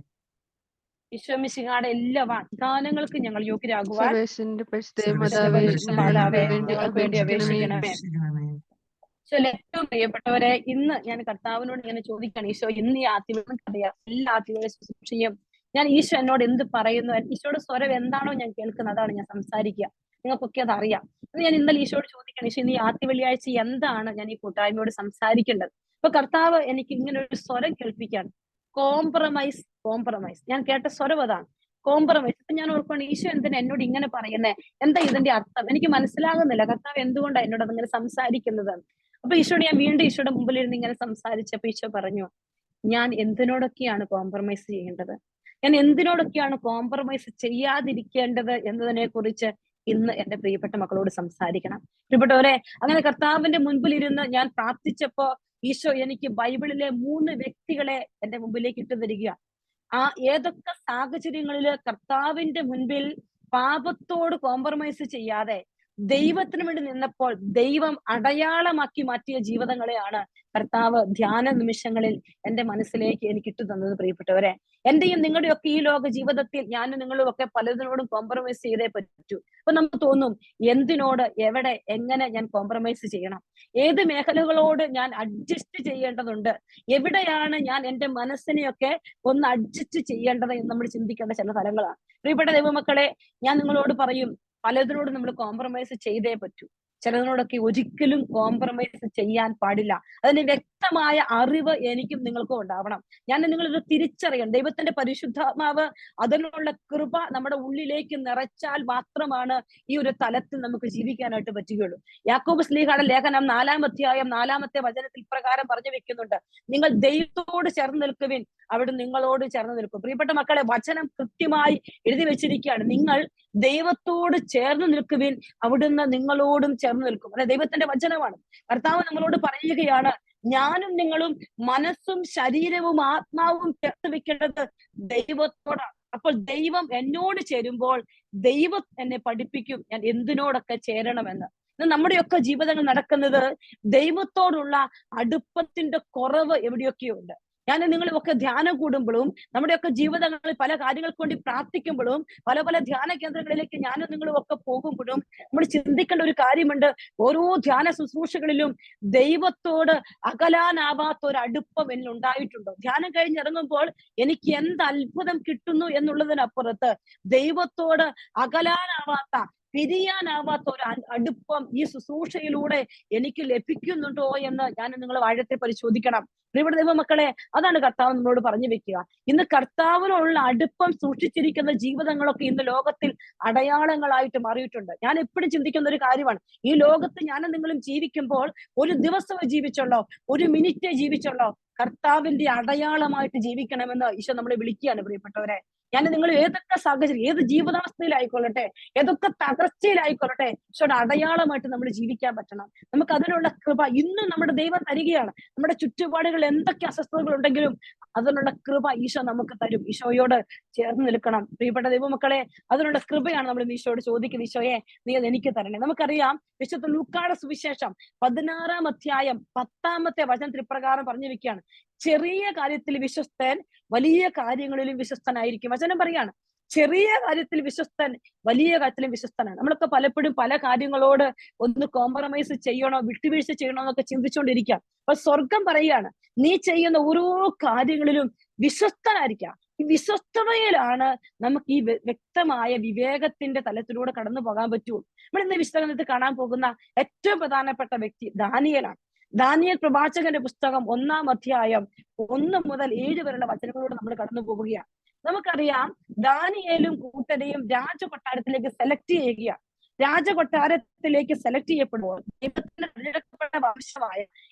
A: ഈശോ മിശിഹായുടെ എല്ലാ വാഗ്ദാനങ്ങൾക്ക് ഞങ്ങൾ യോഗ്യരാകുവാൻ
C: സർവേശ്വരന്റെ പരിശുദ്ധ മാതാവേ, ഞങ്ങൾക്ക് വേണ്ടി അപേക്ഷിക്കണമേ.
A: ഏറ്റവും പ്രിയപ്പെട്ടവരെ, ഇന്ന് ഞാൻ കർത്താവിനോട് ഇങ്ങനെ ചോദിക്കുകയാണ്. ഈശോ ഇന്ന് ഈ അറിയാം എല്ലാ ആത്മീയ ശുശ്രൂഷയും ഞാൻ ഈശോ എന്നോട് എന്ത് പറയുന്നു, ഈശോയുടെ സ്വരം എന്താണോ ഞാൻ കേൾക്കുന്നത് അതാണ് ഞാൻ സംസാരിക്കുക. നിങ്ങൾക്കൊക്കെ അത് അറിയാം. ഞാൻ ഇന്നലെ ഈശോയോട് ചോദിക്കണം, ഈശോ ഇന്ന് ഈ ആദ്യ വെള്ളിയാഴ്ച എന്താണ് ഞാൻ ഈ കൂട്ടായ്മയോട് സംസാരിക്കേണ്ടത്. അപ്പൊ കർത്താവ് എനിക്ക് ഇങ്ങനെ ഒരു സ്വരം കേൾപ്പിക്കാണ്, കോംപ്രമൈസ്, കോംപ്രമൈസ്. ഞാൻ കേട്ട സ്വരം അതാണ്, കോംപ്രമൈസ്. അപ്പൊ ഞാൻ ഓർക്കണം, ഈശോ എന്തിനാ എന്നോട് ഇങ്ങനെ പറയുന്നേ, എന്താ ഇതിന്റെ അർത്ഥം, എനിക്ക് മനസ്സിലാകുന്നില്ല. കർത്താവ് എന്തുകൊണ്ടാണ് എന്നോട് അതിങ്ങനെ സംസാരിക്കുന്നത്. അപ്പൊ ഈശോയോട് ഞാൻ വീണ്ടും ഈശോയുടെ മുമ്പിലിരുന്ന് ഇങ്ങനെ സംസാരിച്ചപ്പോ ഈശോ പറഞ്ഞു, ഞാൻ എന്തിനോടൊക്കെയാണ് കോംപ്രമൈസ് ചെയ്യേണ്ടത്, ഞാൻ എന്തിനോടൊക്കെയാണ് കോംപ്രമൈസ് ചെയ്യാതിരിക്കേണ്ടത് എന്നതിനെ കുറിച്ച് ഇന്ന് എന്റെ പ്രിയപ്പെട്ട മക്കളോട് സംസാരിക്കണം. പ്രിയപ്പെട്ടവരെ, അങ്ങനെ കർത്താവിന്റെ മുൻപിലിരുന്ന് ഞാൻ പ്രാർത്ഥിച്ചപ്പോ ഈശോ എനിക്ക് ബൈബിളിലെ 3 വ്യക്തികളെ എന്റെ മുമ്പിലേക്ക് ഇട്ടു തരിക. ഏതൊക്കെ സാഹചര്യങ്ങളില് കർത്താവിന്റെ മുൻപിൽ പാപത്തോട് കോംപ്രമൈസ് ചെയ്യാതെ ദൈവത്തിന് വേണ്ടി നിന്നപ്പോൾ ദൈവം അടയാളമാക്കി മാറ്റിയ ജീവിതങ്ങളെയാണ് കർത്താവ് ധ്യാന നിമിഷങ്ങളിൽ എന്റെ മനസ്സിലേക്ക് എനിക്ക് ഇട്ടു തന്നത്. പ്രിയപ്പെട്ടവരെ, എന്റെയും നിങ്ങളുടെയൊക്കെ ഈ ലോക ജീവിതത്തിൽ ഞാനും നിങ്ങളും ഒക്കെ പലതിനോടും കോംപ്രമൈസ് ചെയ്തേ പറ്റൂ. അപ്പൊ നമുക്ക് തോന്നും, എന്തിനോട്, എവിടെ, എങ്ങനെ ഞാൻ കോംപ്രമൈസ് ചെയ്യണം, ഏത് മേഖലകളോട് ഞാൻ അഡ്ജസ്റ്റ് ചെയ്യേണ്ടതുണ്ട്, എവിടെയാണ് ഞാൻ എന്റെ മനസ്സിനെയൊക്കെ ഒന്ന് അഡ്ജസ്റ്റ് ചെയ്യേണ്ടത് എന്ന് നമ്മൾ ചിന്തിക്കേണ്ട ചില സ്ഥലങ്ങളാണ്. പ്രിയപ്പെട്ട ദൈവമക്കളെ, ഞാൻ നിങ്ങളോട് പറയും, പലതിനോടും നമ്മൾ കോംപ്രമൈസ് ചെയ്തേ പറ്റൂ. ചിലതിനോടൊക്കെ ഒരിക്കലും കോംപ്രമൈസ് ചെയ്യാൻ പാടില്ല. അതിന് വ്യക്തമായ അറിവ് എനിക്കും നിങ്ങൾക്കും ഉണ്ടാവണം. ഞാൻ നിങ്ങളിത് തിരിച്ചറിയണം. ദൈവത്തിന്റെ പരിശുദ്ധാത്മാവ് അതിനുള്ള കൃപ നമ്മുടെ ഉള്ളിലേക്ക് നിറച്ചാൽ മാത്രമാണ് ഈ ഒരു തലത്തിൽ നമുക്ക് ജീവിക്കാനായിട്ട് പറ്റുകയുള്ളൂ. യാക്കോബ് ശ്ലീഹയുടെ ലേഖനം 4-ാം അധ്യായം 4-ാമത്തെ വചനത്തിൽ പ്രകാരം പറഞ്ഞു വെക്കുന്നുണ്ട്, നിങ്ങൾ ദൈവത്തോട് ചേർന്ന് നിൽക്കുവിൻ, അവിടെ നിങ്ങളോട് ചേർന്ന് നിൽക്കും. പ്രിയപ്പെട്ട മക്കളെ, വചനം കൃത്യമായി എഴുതി വെച്ചിരിക്കുകയാണ്, നിങ്ങൾ ദൈവത്തോട് ചേർന്ന് നിൽക്കുവിൻ, അവിടുന്ന് നിങ്ങളോടും ചേർന്ന് നിൽക്കും. അല്ലെ, ദൈവത്തിന്റെ വചനമാണ്. കർത്താവ് നമ്മളോട് പറയുകയാണ്, ഞാനും നിങ്ങളും മനസ്സും ശരീരവും ആത്മാവും ചേർത്ത് വെക്കേണ്ടത് ദൈവത്തോടാണ്. അപ്പോൾ ദൈവം എന്നോട് ചേരുമ്പോൾ ദൈവം എന്നെ പഠിപ്പിക്കും ഞാൻ എന്തിനോടൊക്കെ ചേരണമെന്ന്. നമ്മുടെയൊക്കെ ജീവിതങ്ങൾ നടക്കുന്നത് ദൈവത്തോടുള്ള അടുപ്പത്തിന്റെ കുറവ് എവിടെയൊക്കെയോ ഉണ്ട്. ഞാൻ നിങ്ങളും ഒക്കെ ധ്യാനം കൂടുമ്പോഴും നമ്മുടെയൊക്കെ ജീവിതങ്ങളിൽ പല കാര്യങ്ങൾക്ക് വേണ്ടി പ്രാർത്ഥിക്കുമ്പോഴും പല പല ധ്യാന കേന്ദ്രങ്ങളിലേക്ക് ഞാനും നിങ്ങളും ഒക്കെ പോകുമ്പോഴും നമ്മൾ ചിന്തിക്കേണ്ട ഒരു കാര്യമുണ്ട്, ഓരോ ധ്യാന ശുശ്രൂഷകളിലും ദൈവത്തോട് അകലാനാവാത്ത ഒരു അടുപ്പം എന്നിൽ ഉണ്ടായിട്ടുണ്ടോ? ധ്യാനം കഴിഞ്ഞിറങ്ങുമ്പോൾ എനിക്ക് എന്ത് അത്ഭുതം കിട്ടുന്നു എന്നുള്ളതിനപ്പുറത്ത് ദൈവത്തോട് അകലാനാവാത്ത, പിരിയാനാവാത്ത ഒരു അടുപ്പം ഈ ശുശ്രൂഷയിലൂടെ എനിക്ക് ലഭിക്കുന്നുണ്ടോ എന്ന് ഞാൻ നിങ്ങൾ ആഴത്തിൽ പരിശോധിക്കണം. പ്രിയപ്പെട്ട ദൈവമക്കളെ, അതാണ് കർത്താവ് നമ്മളോട് പറഞ്ഞു വെക്കുക. ഇന്ന് കർത്താവിനുള്ള അടുപ്പം സൂക്ഷിച്ചിരിക്കുന്ന ജീവിതങ്ങളൊക്കെ ഇന്ന് ലോകത്തിൽ അടയാളങ്ങളായിട്ട് മാറിയിട്ടുണ്ട്. ഞാൻ എപ്പോഴും ചിന്തിക്കുന്ന ഒരു കാര്യമാണ്, ഈ ലോകത്ത് ഞാനും നിങ്ങളും ജീവിക്കുമ്പോൾ ഒരു ദിവസമേ ജീവിച്ചുള്ളോ, ഒരു മിനിറ്റേ ജീവിച്ചുള്ളോ, കർത്താവിന്റെ അടയാളമായിട്ട് ജീവിക്കണമെന്ന് ഈശോ നമ്മളെ വിളിക്കുകയാണ്. പ്രിയപ്പെട്ടവരെ, ഞാൻ നിങ്ങൾ ഏതൊക്കെ സാഹചര്യം, ഏത് ജീവിതാവസ്ഥയിലായിക്കൊള്ളട്ടെ, ഏതൊക്കെ തകർച്ചയിലായിക്കൊള്ളട്ടെ, ഈശോയുടെ അടയാളമായിട്ട് നമ്മൾ ജീവിക്കാൻ പറ്റണം. നമുക്ക് അതിനുള്ള കൃപ ഇന്നും നമ്മുടെ ദൈവം തരികയാണ്. നമ്മുടെ ചുറ്റുപാടുകൾ എന്തൊക്കെ അസ്വസ്ഥതകൾ ഉണ്ടെങ്കിലും അതിനുള്ള കൃപ ഈശോ നമുക്ക് തരും. ഈശോയോട് ചേർന്ന് നിൽക്കണം പ്രിയപ്പെട്ട ദൈവമക്കളെ. അതിനുള്ള കൃപയാണ് നമ്മൾ ഈശോയോട് ചോദിക്കുന്നത്. ഈശോയെ നീ അത് എനിക്ക് തരണേ. നമുക്കറിയാം വിശുദ്ധ ലൂക്കായുടെ സുവിശേഷം 16-ാം അധ്യായം 10-ാമത്തെ വചനത്തിൽ ഇപ്രകാരം പറഞ്ഞു വെക്കുകയാണ്, ചെറിയ കാര്യത്തിൽ വിശ്വസ്തൻ വലിയ കാര്യങ്ങളിലും വിശ്വസ്തനായിരിക്കും. വചനം പറയാണ്, ചെറിയ കാര്യത്തിൽ വിശ്വസ്തൻ വലിയ കാര്യത്തിലും വിശ്വസ്തനാണ്. നമ്മളൊക്കെ പലപ്പോഴും പല കാര്യങ്ങളോട് ഒന്ന് കോംപ്രമൈസ് ചെയ്യണോ, വിട്ടുവീഴ്ച ചെയ്യണോ എന്നൊക്കെ ചിന്തിച്ചുകൊണ്ടിരിക്കുക. അപ്പൊ സ്വർഗം പറയുകയാണ്, നീ ചെയ്യുന്ന ഓരോ കാര്യങ്ങളിലും വിശ്വസ്തനായിരിക്കാം. ഈ വിശ്വസ്തതയിലാണ് നമുക്ക് ഈ വ്യക്തമായ വിവേകത്തിന്റെ തലത്തിലൂടെ കടന്നു പോകാൻ പറ്റൂ. നമ്മൾ ഇന്ന് വിശുദ്ധഗ്രന്ഥത്തിൽ കാണാൻ പോകുന്ന ഏറ്റവും പ്രധാനപ്പെട്ട വ്യക്തി ദാനിയേലാണ്. ദാനിയേൽ പ്രവാചകന്റെ പുസ്തകം 1-ാം അധ്യായം 1 മുതൽ 7 വരെയുള്ള വചനങ്ങളിലൂടെ നമ്മൾ കടന്നു പോവുകയാണ്. നമുക്കറിയാം ദാനിയേലും കൂട്ടരെയും രാജകൊട്ടാരത്തിലേക്ക് സെലക്ട് ചെയ്യുകയാണ്. രാജകൊട്ടാരത്തിലേക്ക് സെലക്ട് ചെയ്യപ്പെടുമ്പോൾ ദൈവത്തിന് തിരഞ്ഞെടുക്കപ്പെട്ട വംശമായ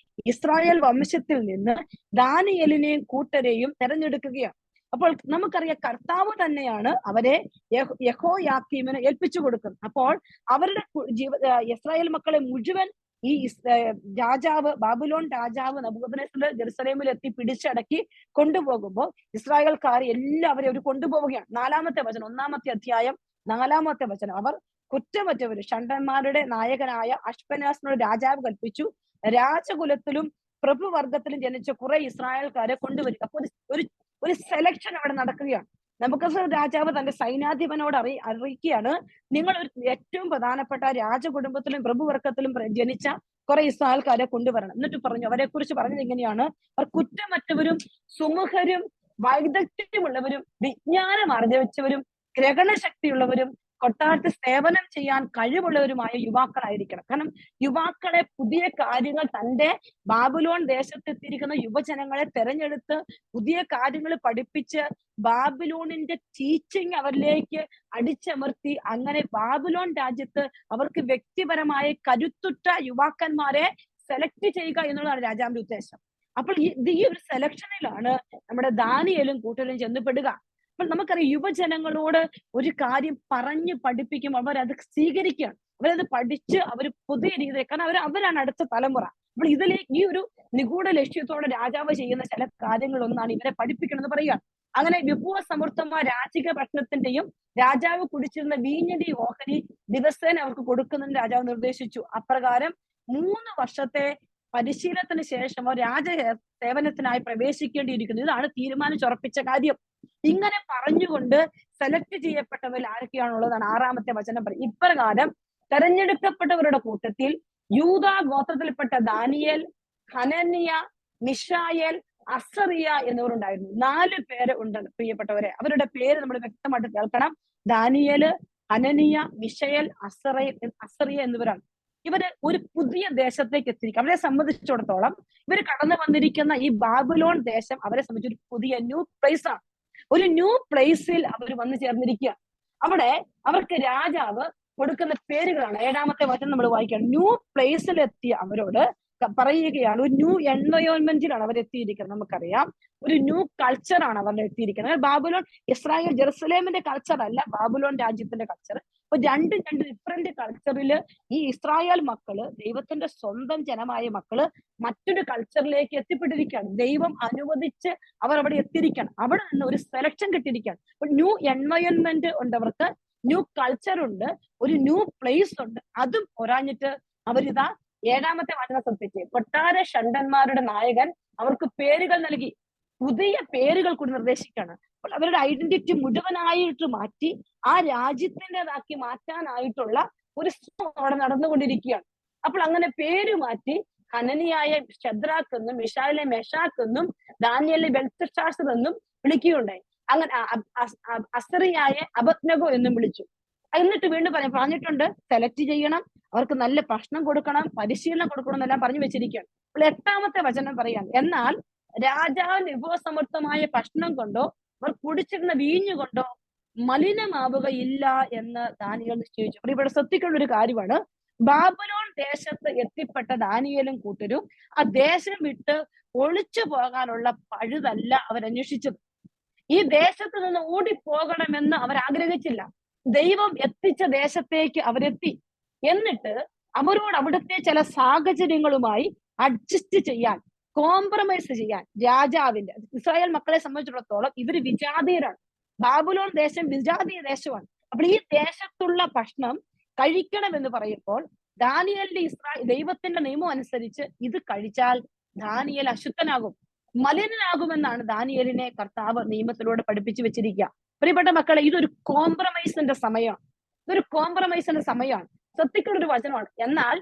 A: ഇസ്രായേൽ വംശത്തിൽ നിന്ന് ദാനിയേലിനെയും കൂട്ടരെയും തെരഞ്ഞെടുക്കുകയാണ്. അപ്പോൾ നമുക്കറിയാം കർത്താവ് തന്നെയാണ് അവരെ യെഹോയാക്കീമിന് ഏൽപ്പിച്ചു കൊടുക്കുന്നത്. അപ്പോൾ അവരുടെ ഇസ്രായേൽ മക്കളെ മുഴുവൻ ഈ രാജാവ്, ബാബിലോൺ രാജാവ് നബൂഖദ്നേസർ ജെറുസലേമിൽ എത്തി പിടിച്ചടക്കി കൊണ്ടുപോകുമ്പോൾ ഇസ്രായേൽക്കാർ എല്ലാവരെയും അവർ കൊണ്ടുപോവുകയാണ്. 4-ാമത്തെ വചനം, 1-ാമത്തെ അധ്യായം 4-ാമത്തെ വചനം, അവർ കുറ്റമറ്റവര് ഷണ്ഡന്മാരുടെ നായകനായ അശ്പനാസിനോട് രാജാവ് കൽപ്പിച്ചു, രാജകുലത്തിലും പ്രഭുവർഗത്തിലും ജനിച്ച കുറെ ഇസ്രായേൽക്കാരെ കൊണ്ടുവരിക. അപ്പൊ ഒരു സെലക്ഷൻ അവിടെ നടക്കുകയാണ്. നബൂഖദ്നേസർ രാജാവ് തന്റെ സൈന്യാധിപനോട് അറിയിക്കുകയാണ്, നിങ്ങൾ ഒരു ഏറ്റവും പ്രധാനപ്പെട്ട രാജകുടുംബത്തിലും പ്രഭുവർഗത്തിലും ജനിച്ച കുറെ ഇസ്രായേൽക്കാരെ കൊണ്ടുവരണം. എന്നിട്ട് പറഞ്ഞു, അവരെ കുറിച്ച് പറഞ്ഞത് എങ്ങനെയാണ്, അവർ കുറ്റമറ്റവരും സുമുഖരും വൈദഗ്ധ്യമുള്ളവരും വിജ്ഞാനം ആർജിച്ചവരും ഗ്രഹണശക്തിയുള്ളവരും കൊട്ടാരത്തിൽ സേവനം ചെയ്യാൻ കഴിവുള്ളവരുമായ യുവാക്കളായിരിക്കണം. കാരണം യുവാക്കളെ, പുതിയ കാര്യങ്ങൾ, തന്റെ ബാബിലോൺ ദേശത്തെത്തിയിരിക്കുന്ന യുവജനങ്ങളെ തെരഞ്ഞെടുത്ത് പുതിയ കാര്യങ്ങൾ പഠിപ്പിച്ച് ബാബിലോണിന്റെ ടീച്ചിങ് അവരിലേക്ക് അടിച്ചമർത്തി അങ്ങനെ ബാബിലോൺ രാജ്യത്ത് അവർക്ക് വ്യക്തിപരമായ കരുത്തുറ്റ യുവാക്കന്മാരെ സെലക്ട് ചെയ്യുക എന്നുള്ളതാണ് രാജാവിന്റെ ഉദ്ദേശം. അപ്പോൾ ഈ ഒരു സെലക്ഷനിലാണ് നമ്മുടെ ദാനിയേലും കൂട്ടരും ചെന്നപ്പെടുക. അപ്പോൾ നമുക്കറിയാം യുവജനങ്ങളോട് ഒരു കാര്യം പറഞ്ഞ് പഠിപ്പിക്കുമ്പോൾ അവരത് സ്വീകരിക്കുകയാണ്. അവരത് പഠിച്ച് അവർ പുതിയ രീതിയിൽ, കാരണം അവരാണ് അടുത്ത തലമുറ. അപ്പോൾ ഇതിലേക്ക് ഈ ഒരു നിഗൂഢ ലക്ഷ്യത്തോടെ രാജാവ് ചെയ്യുന്ന ചില കാര്യങ്ങളൊന്നാണ് ഇവരെ പഠിപ്പിക്കണം എന്ന് പറയുകയാണ്. അങ്ങനെ വിഭവസമൃദ്ധമായ രാജകീയ ഭക്ഷണത്തിന്റെയും രാജാവ് കുടിച്ചിരുന്ന വീഞ്ഞിന്റെയും ഓഹരി ദിവസേന അവർക്ക് കൊടുക്കുന്നതിന് രാജാവ് നിർദ്ദേശിച്ചു. അപ്രകാരം 3 വർഷത്തെ പരിശീലനത്തിന് ശേഷം അവർ രാജ സേവനത്തിനായി പ്രവേശിക്കേണ്ടിയിരിക്കുന്നു. ഇതാണ് തീരുമാനിച്ചുറപ്പിച്ച കാര്യം. ഇങ്ങനെ പറഞ്ഞുകൊണ്ട് സെലക്ട് ചെയ്യപ്പെട്ടവരിൽ ആരൊക്കെയാണുള്ളതാണ് 6-ാമത്തെ വചനം പറയും. ഇപ്രകാരം തെരഞ്ഞെടുക്കപ്പെട്ടവരുടെ കൂട്ടത്തിൽ യൂദാ ഗോത്രത്തിൽപ്പെട്ട ദാനിയേൽ, ഹനന്യ, മിശായേൽ, അസറിയ എന്നിവർ ഉണ്ടായിരുന്നു. 4 പേര് ഉണ്ട് പ്രിയപ്പെട്ടവരെ. അവരുടെ പേര് നമ്മൾ വ്യക്തമായിട്ട് കേൾക്കണം. ദാനിയേല്, ഹനനിയ, മിശയേൽ, അസറിയ എന്നിവരാണ്. ഇവര് ഒരു പുതിയ ദേശത്തേക്ക് എത്തിയിരിക്കും. അവരെ സംബന്ധിച്ചിടത്തോളം ഇവർ കടന്നു വന്നിരിക്കുന്ന ഈ ബാബിലോൺ ദേശം അവരെ സംബന്ധിച്ച് ഒരു പുതിയ ന്യൂ പ്ലേസ് ആണ്. ഒരു ന്യൂ പ്ലേസിൽ അവർ വന്നു ചേർന്നിരിക്കുക. അവിടെ അവർക്ക് രാജാവ് കൊടുക്കുന്ന പേരുകളാണ്. 7-ാമത്തെ വചനം നമ്മൾ വായിക്കുകയാണ്. ന്യൂ പ്ലേസിൽ എത്തിയ അവരോട് പറയുകയാണ്, ഒരു ന്യൂ എൻവയോൺമെന്റിലാണ് അവർ എത്തിയിരിക്കുന്നത്. നമുക്കറിയാം ഒരു ന്യൂ കൾച്ചറാണ് അവരുടെ എത്തിയിരിക്കുന്നത്. ബാബിലോൺ, ഇസ്രായേൽ ജെറുസലേമിന്റെ കൾച്ചർ അല്ല, ബാബിലോൺ രാജ്യത്തിന്റെ കൾച്ചർ. അപ്പൊ രണ്ട് ഡിഫറെന്റ് കൾച്ചറിൽ ഈ ഇസ്രായേൽ മക്കള്, ദൈവത്തിന്റെ സ്വന്തം ജനമായ മക്കള് മറ്റൊരു കൾച്ചറിലേക്ക് എത്തിപ്പെട്ടിരിക്കുകയാണ്. ദൈവം അനുവദിച്ച് അവർ അവിടെ എത്തിയിരിക്കണം. അവിടെ നിന്ന് ഒരു സെലക്ഷൻ കിട്ടിയിരിക്കുകയാണ്. അപ്പൊ ന്യൂ എൻവയോൺമെന്റ് ഉണ്ട്, അവർക്ക് ന്യൂ കൾച്ചർ ഉണ്ട്, ഒരു ന്യൂ പ്ലേസ് ഉണ്ട്. അതും പോരാഞ്ഞിട്ട് അവരിതാ 7-ാമത്തെ വചനം ശ്രദ്ധിച്ച്, കൊട്ടാര ഷണ്ഡന്മാരുടെ നായകൻ അവർക്ക് പേരുകൾ നൽകി. പുതിയ പേരുകൾ കൂടി നിർദ്ദേശിക്കുകയാണ്. അപ്പോൾ അവരുടെ ഐഡന്റിറ്റി മുഴുവനായിട്ട് മാറ്റി ആ രാജ്യത്തിൻ്റെതാക്കി മാറ്റാനായിട്ടുള്ള ഒരു ശ്രമം അവിടെ നടന്നുകൊണ്ടിരിക്കുകയാണ്. അപ്പോൾ അങ്ങനെ പേര് മാറ്റി ഹനനിയായ ശദ്രാക്ക് എന്നും മിശായിലെ മെഷാക്ക് എന്നും ദാനിയേലിനെ ബെൽത്ശാസർ എന്നും വിളിക്കുകയുണ്ടായി. അങ്ങനെ അസറിയായ അബദ്നഗോ എന്നും വിളിച്ചു. എന്നിട്ട് വീണ്ടും പറഞ്ഞിട്ടുണ്ട് സെലക്ട് ചെയ്യണം, അവർക്ക് നല്ല ഭക്ഷണം കൊടുക്കണം, പരിശീലനം കൊടുക്കണം എന്നെല്ലാം പറഞ്ഞു വെച്ചിരിക്കുകയാണ്. അപ്പോൾ 8-ാമത്തെ വചനം പറയാം, എന്നാൽ രാജാവിന് വിഭവസമൃദ്ധമായ ഭക്ഷണം കൊണ്ടോ അവർ കുടിച്ചിരുന്ന വീഞ്ഞു കൊണ്ടോ മലിനമാവുകയില്ല എന്ന് ദാനിയേൽ നിശ്ചയിച്ചു. അപ്പോൾ ഇവിടെ ശ്രദ്ധിക്കേണ്ട ഒരു കാര്യമാണ്, ബാബിലോൺ ദേശത്ത് എത്തിപ്പെട്ട ദാനിയേലും കൂട്ടരും ആ ദേശം വിട്ട് ഒളിച്ചു പോകാനുള്ള പഴുതല്ല അവരന്വേഷിച്ചത്. ഈ ദേശത്ത് നിന്ന് ഓടിപ്പോകണമെന്ന് അവർ ആഗ്രഹിച്ചില്ല. ദൈവം എത്തിച്ച ദേശത്തേക്ക് അവരെത്തി. എന്നിട്ട് അവരോട് അവിടുത്തെ ചില സാഹചര്യങ്ങളുമായി അഡ്ജസ്റ്റ് ചെയ്യാൻ, കോംപ്രമൈസ് ചെയ്യാൻ രാജാവിന്റെ, ഇസ്രായേൽ മക്കളെ സംബന്ധിച്ചിടത്തോളം ഇവര് വിജാതീയരാണ്. ബാബുലോൺ ദേശം വിജാതീയ ദേശമാണ്. അപ്പോൾ ഈ ദേശത്തുള്ള ഭക്ഷണം കഴിക്കണം എന്ന് പറയുമ്പോൾ ദാനിയേലിന്റെ ദൈവത്തിന്റെ നിയമം അനുസരിച്ച് ഇത് കഴിച്ചാൽ ദാനിയേൽ അശുദ്ധനാകും, മലിനനാകുമെന്നാണ് ദാനിയേലിനെ കർത്താവ് നിയമത്തിലൂടെ പഠിപ്പിച്ചു വെച്ചിരിക്കുക. പ്രിയപ്പെട്ട മക്കളെ, ഇതൊരു കോംപ്രമൈസിന്റെ സമയമാണ്. ഇതൊരു കോംപ്രമൈസിന്റെ സമയമാണ്. ശ്രദ്ധിക്കേണ്ട ഒരു വചനമാണ്. എന്നാൽ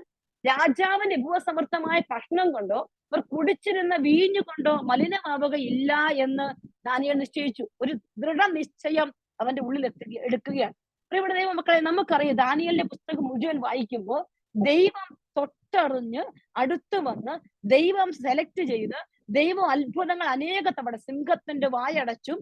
A: രാജാവിന്റെ ഉപസമൃദ്ധമായ ഭക്ഷണം കൊണ്ടോ അവർ കുടിച്ചിരുന്ന വീഞ്ഞു കൊണ്ടോ മലിനമാവുകയില്ല എന്ന് ദാനിയേൽ നിശ്ചയിച്ചു. ഒരു ദൃഢനിശ്ചയം അവന്റെ ഉള്ളിൽ എടുക്കുകയാണ്. പ്രിയപ്പെട്ട ദൈവ മക്കളെ, നമുക്കറിയാം ദാനിയേലിന്റെ പുസ്തകം മുഴുവൻ വായിക്കുമ്പോൾ ദൈവം തൊട്ടറിഞ്ഞ് അടുത്ത് വന്ന് ദൈവം സെലക്ട് ചെയ്ത് ദൈവം അത്ഭുതങ്ങൾ അനേക തവണ സിംഹത്തിന്റെ വായടച്ചും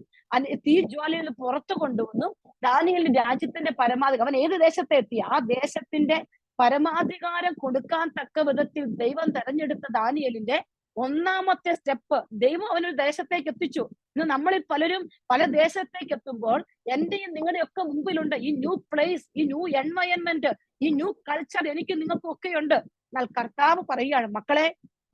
A: തീജ്വാലയിൽ നിന്ന് പുറത്തു കൊണ്ടുവന്നു ദാനിയേലിന്റെ രാജ്യത്തിന്റെ പരമാധികാരം, അവൻ ഏത് ദേശത്തെ എത്തി ആ ദേശത്തിന്റെ പരമാധികാരം കൊടുക്കാൻ തക്ക വിധത്തിൽ ദൈവം തെരഞ്ഞെടുത്ത ദാനിയേലിന്റെ ഒന്നാമത്തെ സ്റ്റെപ്പ് ദൈവം അവനൊരു ദേശത്തേക്ക് എത്തിച്ചു. ഇന്ന് നമ്മളിൽ പലരും പല ദേശത്തേക്ക് എത്തുമ്പോൾ എന്റെയും നിങ്ങളുടെയൊക്കെ മുമ്പിലുണ്ട് ഈ ന്യൂ പ്ലേസ്, ഈ ന്യൂ എൻവയൺമെന്റ്, ഈ ന്യൂ കൾച്ചർ എനിക്കും നിങ്ങൾക്കും ഒക്കെ ഉണ്ട്. എന്നാൽ കർത്താവ് പറയുകയാണ്, മക്കളെ,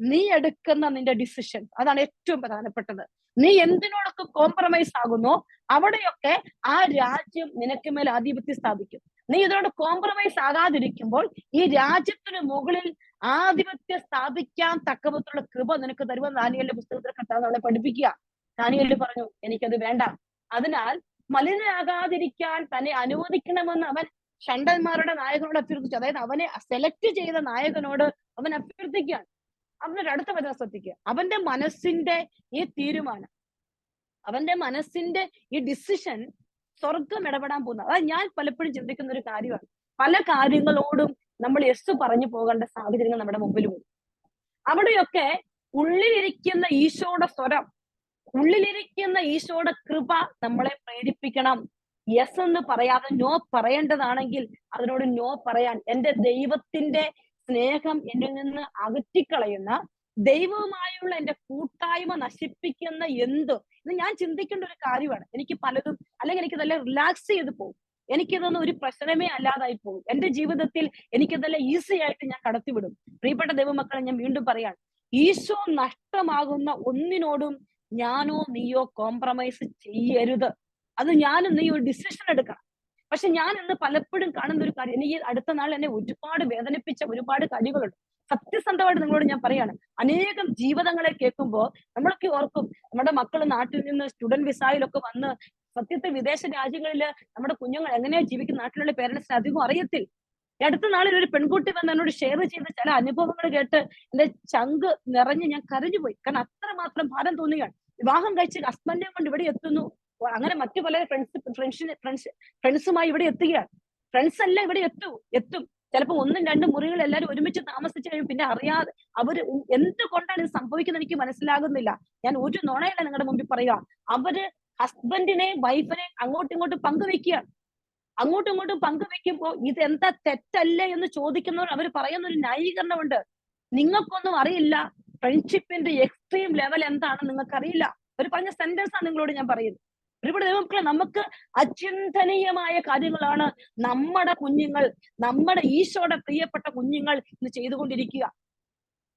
A: നീ എടുക്കുന്ന നിന്റെ ഡിസിഷൻ അതാണ് ഏറ്റവും പ്രധാനപ്പെട്ടത്. നീ എന്തിനോടൊക്കെ കോംപ്രമൈസ് ആകുന്നോ അവിടെയൊക്കെ ആ രാജ്യം നിനക്ക് മേൽ ആധിപത്യം സ്ഥാപിക്കും. നീ ഇതിനോട് കോംപ്രമൈസ് ആകാതിരിക്കുമ്പോൾ ഈ രാജ്യത്തിന് മുകളിൽ ആധിപത്യം സ്ഥാപിക്കാൻ തക്കവിധത്തിലുള്ള കൃപ നിനക്ക് തരുമെന്ന് ദാനിയേലിന്റെ പുസ്തകത്തിൽ കർത്താവ് നമ്മളെ പഠിപ്പിക്കുക. ദാനിയേൽ പറഞ്ഞു, എനിക്കത് വേണ്ട. അതിനാൽ മലിനനാകാതിരിക്കാൻ തന്നെ അനുവദിക്കണമെന്ന് അവൻ ഷണ്ടന്മാരുടെ നായകനോട് അഭ്യർത്ഥിച്ചു. അതായത് അവനെ സെലക്ട് ചെയ്ത നായകനോട് അവൻ അഭ്യർത്ഥിക്കുകയാണ്. അവനൊരു അടുത്ത വചനം ശ്രദ്ധിക്കുക. അവന്റെ മനസ്സിന്റെ ഈ തീരുമാനം, അവന്റെ മനസ്സിന്റെ ഈ ഡിസിഷൻ സ്വർഗം ഇടപെടാൻ പോകുന്നത്. അതായത് ഞാൻ പലപ്പോഴും ചിന്തിക്കുന്ന ഒരു കാര്യമാണ്, പല കാര്യങ്ങളോടും നമ്മൾ യെസ് പറഞ്ഞു പോകേണ്ട സാഹചര്യങ്ങൾ നമ്മുടെ മുമ്പിലുണ്ട്. അവിടെയൊക്കെ ഉള്ളിലിരിക്കുന്ന ഈശോയുടെ സ്വരം, ഉള്ളിലിരിക്കുന്ന ഈശോയുടെ കൃപ നമ്മളെ പ്രേരിപ്പിക്കണം. യെസ് എന്ന് പറയാതെ നോ പറയേണ്ടതാണെങ്കിൽ അതിനോട് നോ പറയാൻ, എന്റെ ദൈവത്തിന്റെ സ്നേഹം എന്നിൽ നിന്ന് അകറ്റിക്കളയുന്ന, ദൈവവുമായുള്ള എന്റെ കൂട്ടായ്മ നശിപ്പിക്കുന്ന എന്ത്, ഇത് ഞാൻ ചിന്തിക്കേണ്ട ഒരു കാര്യമാണ്. എനിക്ക് പലതും അല്ലെങ്കിൽ എനിക്ക് നല്ല റിലാക്സ് ചെയ്ത് പോകും, എനിക്കിതൊന്നും ഒരു പ്രശ്നമേ അല്ലാതായി പോകും. എന്റെ ജീവിതത്തിൽ എനിക്കിതെല്ലാം ഈസി ആയിട്ട് ഞാൻ കടത്തിവിടും. പ്രിയപ്പെട്ട ദൈവമക്കളെ, ഞാൻ വീണ്ടും പറയാണ്, ഈശോ നഷ്ടമാകുന്ന ഒന്നിനോടും ഞാനോ നീയോ കോംപ്രമൈസ് ചെയ്യരുത്. അത് ഞാനും നീ ഒരു ഡിസിഷൻ എടുക്കണം. പക്ഷെ ഞാൻ ഇന്ന് പലപ്പോഴും കാണുന്ന ഒരു കാര്യം, എനിക്ക് അടുത്ത നാൾ എന്നെ ഒരുപാട് വേദനിപ്പിച്ച ഒരുപാട് കാര്യങ്ങളുണ്ട്. സത്യസന്ധമായിട്ട് നിങ്ങളോട് ഞാൻ പറയാണ്, അനേകം ജീവിതങ്ങളെ കേൾക്കുമ്പോൾ നമ്മളൊക്കെ ഓർക്കും, നമ്മുടെ മക്കൾ നാട്ടിൽ നിന്ന് സ്റ്റുഡന്റ് വിസയിലൊക്കെ വന്ന് സത്യത്തിൽ വിദേശ രാജ്യങ്ങളിൽ നമ്മുടെ കുഞ്ഞുങ്ങൾ എങ്ങനെയാ ജീവിക്കുന്ന നാട്ടിലുള്ള പേരൻസിന് അധികം അറിയത്തില്ല. അടുത്ത നാളിൽ ഒരു പെൺകുട്ടി വന്ന് എന്നോട് ഷെയർ ചെയ്ത ചില അനുഭവങ്ങൾ കേട്ട് എന്റെ ചങ്ക് നിറഞ്ഞ് ഞാൻ കരഞ്ഞുപോയി. കാരണം അത്രമാത്രം ഭാരം തോന്നുകയാണ്. വിവാഹം കഴിച്ച് ഹസ്ബൻഡിനെ കൊണ്ട് ഇവിടെ എത്തുന്നു, അങ്ങനെ മറ്റു പല ഫ്രണ്ട്സുമായി ഇവിടെ എത്തുകയാണ്. ഫ്രണ്ട്സ് എല്ലാം ഇവിടെ എത്തും ചിലപ്പോൾ 1, 2 മുറികൾ എല്ലാവരും ഒരുമിച്ച് താമസിച്ചു കഴിയും. പിന്നെ അറിയാതെ അവര് എന്തുകൊണ്ടാണ് ഇത് സംഭവിക്കുന്നത് എനിക്ക് മനസ്സിലാകുന്നില്ല. ഞാൻ ഒരു നുണയല്ല നിങ്ങളുടെ മുമ്പിൽ പറയുക. അവര് ഹസ്ബൻഡിനെ വൈഫിനെ അങ്ങോട്ടും ഇങ്ങോട്ടും പങ്കുവെക്കുമ്പോൾ ഇതെന്താ തെറ്റല്ലേ എന്ന് ചോദിക്കുന്നവർ അവർ പറയുന്ന ഒരു ന്യായീകരണമുണ്ട്. നിങ്ങൾക്കൊന്നും അറിയില്ല ഫ്രണ്ട്ഷിപ്പിന്റെ എക്സ്ട്രീം ലെവൽ എന്താണെന്ന് നിങ്ങൾക്ക് അറിയില്ല. അവർ പറഞ്ഞ സെന്റൻസ് ആണ് നിങ്ങളോട് ഞാൻ പറയുന്നത്. ഒരുപാട് ദൈവമക്കളെ, നമുക്ക് അചിന്തനീയമായ കാര്യങ്ങളാണ് നമ്മുടെ കുഞ്ഞുങ്ങൾ, നമ്മുടെ ഈശോയുടെ പ്രിയപ്പെട്ട കുഞ്ഞുങ്ങൾ ഇന്ന് ചെയ്തുകൊണ്ടിരിക്കുക.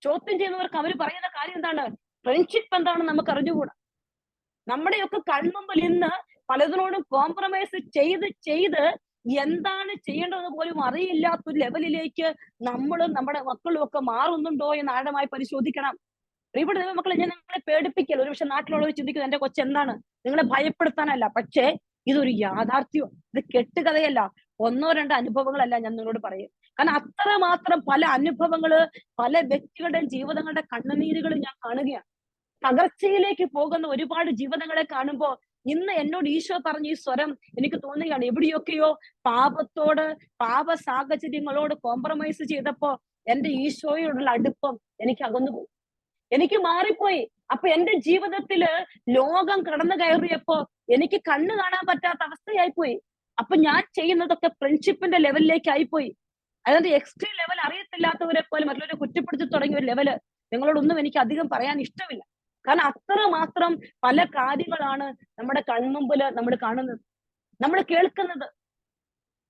A: ചോദ്യം ചെയ്യുന്നവർക്ക് അവർ പറയുന്ന കാര്യം എന്താണ്? ഫ്രണ്ട്ഷിപ്പ് എന്താണെന്ന് നമുക്ക് അറിഞ്ഞുകൂടാ. നമ്മുടെയൊക്കെ കൺമുമ്പിൽ ഇന്ന് പലതിനോടും കോംപ്രമൈസ് ചെയ്ത് എന്താണ് ചെയ്യേണ്ടതെന്ന് പോലും അറിയില്ലാത്തൊരു ലെവലിലേക്ക് നമ്മളും നമ്മുടെ മക്കളും ഒക്കെ മാറുന്നുണ്ടോ എന്ന് ആഴമായി പരിശോധിക്കണം. ഇവിടെ മക്കളെ, ഞാൻ നിങ്ങളെ പേടിപ്പിക്കൽ, ഒരുപക്ഷെ നാട്ടിലുള്ളവർ ചിന്തിക്കുന്നത് എന്റെ കൊച്ചെന്താണ്, നിങ്ങളെ ഭയപ്പെടുത്താനല്ല. പക്ഷേ ഇതൊരു യാഥാർത്ഥ്യം, ഇത് കെട്ടുകഥയല്ല, 1, 2 അനുഭവങ്ങളല്ല ഞാൻ നിങ്ങളോട് പറയും. കാരണം അത്രമാത്രം പല അനുഭവങ്ങള്, പല വ്യക്തികളുടെയും ജീവിതങ്ങളുടെ കണ്ണുനീരുകൾ ഞാൻ കാണുകയാണ്. തകർച്ചയിലേക്ക് പോകുന്ന ഒരുപാട് ജീവിതങ്ങളെ കാണുമ്പോൾ ഇന്ന് എന്നോട് ഈശോ പറഞ്ഞ ഈ സ്വരം എനിക്ക് തോന്നുകയാണ്, എവിടെയൊക്കെയോ പാപ സാഹചര്യങ്ങളോട് കോംപ്രമൈസ് ചെയ്തപ്പോ എന്റെ ഈശോയോടുള്ള അടുപ്പം എനിക്ക് അകന്നുപോയി, എനിക്ക് മാറിപ്പോയി. അപ്പൊ എന്റെ ജീവിതത്തില് ലോകം കടന്നു കയറിയപ്പോ എനിക്ക് കണ്ണ് കാണാൻ പറ്റാത്ത അവസ്ഥയായിപ്പോയി. അപ്പൊ ഞാൻ ചെയ്യുന്നതൊക്കെ ഫ്രണ്ട്ഷിപ്പിന്റെ ലെവലിലേക്ക് ആയിപ്പോയി. അതായത് എക്സ്ട്രീം ലെവൽ അറിയത്തില്ലാത്തവരെ പോലെ മറ്റുള്ളവരെ കുറ്റപ്പെടുത്തി തുടങ്ങിയ ഒരു ലെവല് നിങ്ങളോടൊന്നും എനിക്ക് അധികം പറയാൻ ഇഷ്ടമില്ല. കാരണം അത്രമാത്രം പല കാര്യങ്ങളാണ് നമ്മുടെ കൺമുമ്പില് നമ്മൾ കാണുന്നത്, നമ്മൾ കേൾക്കുന്നത്.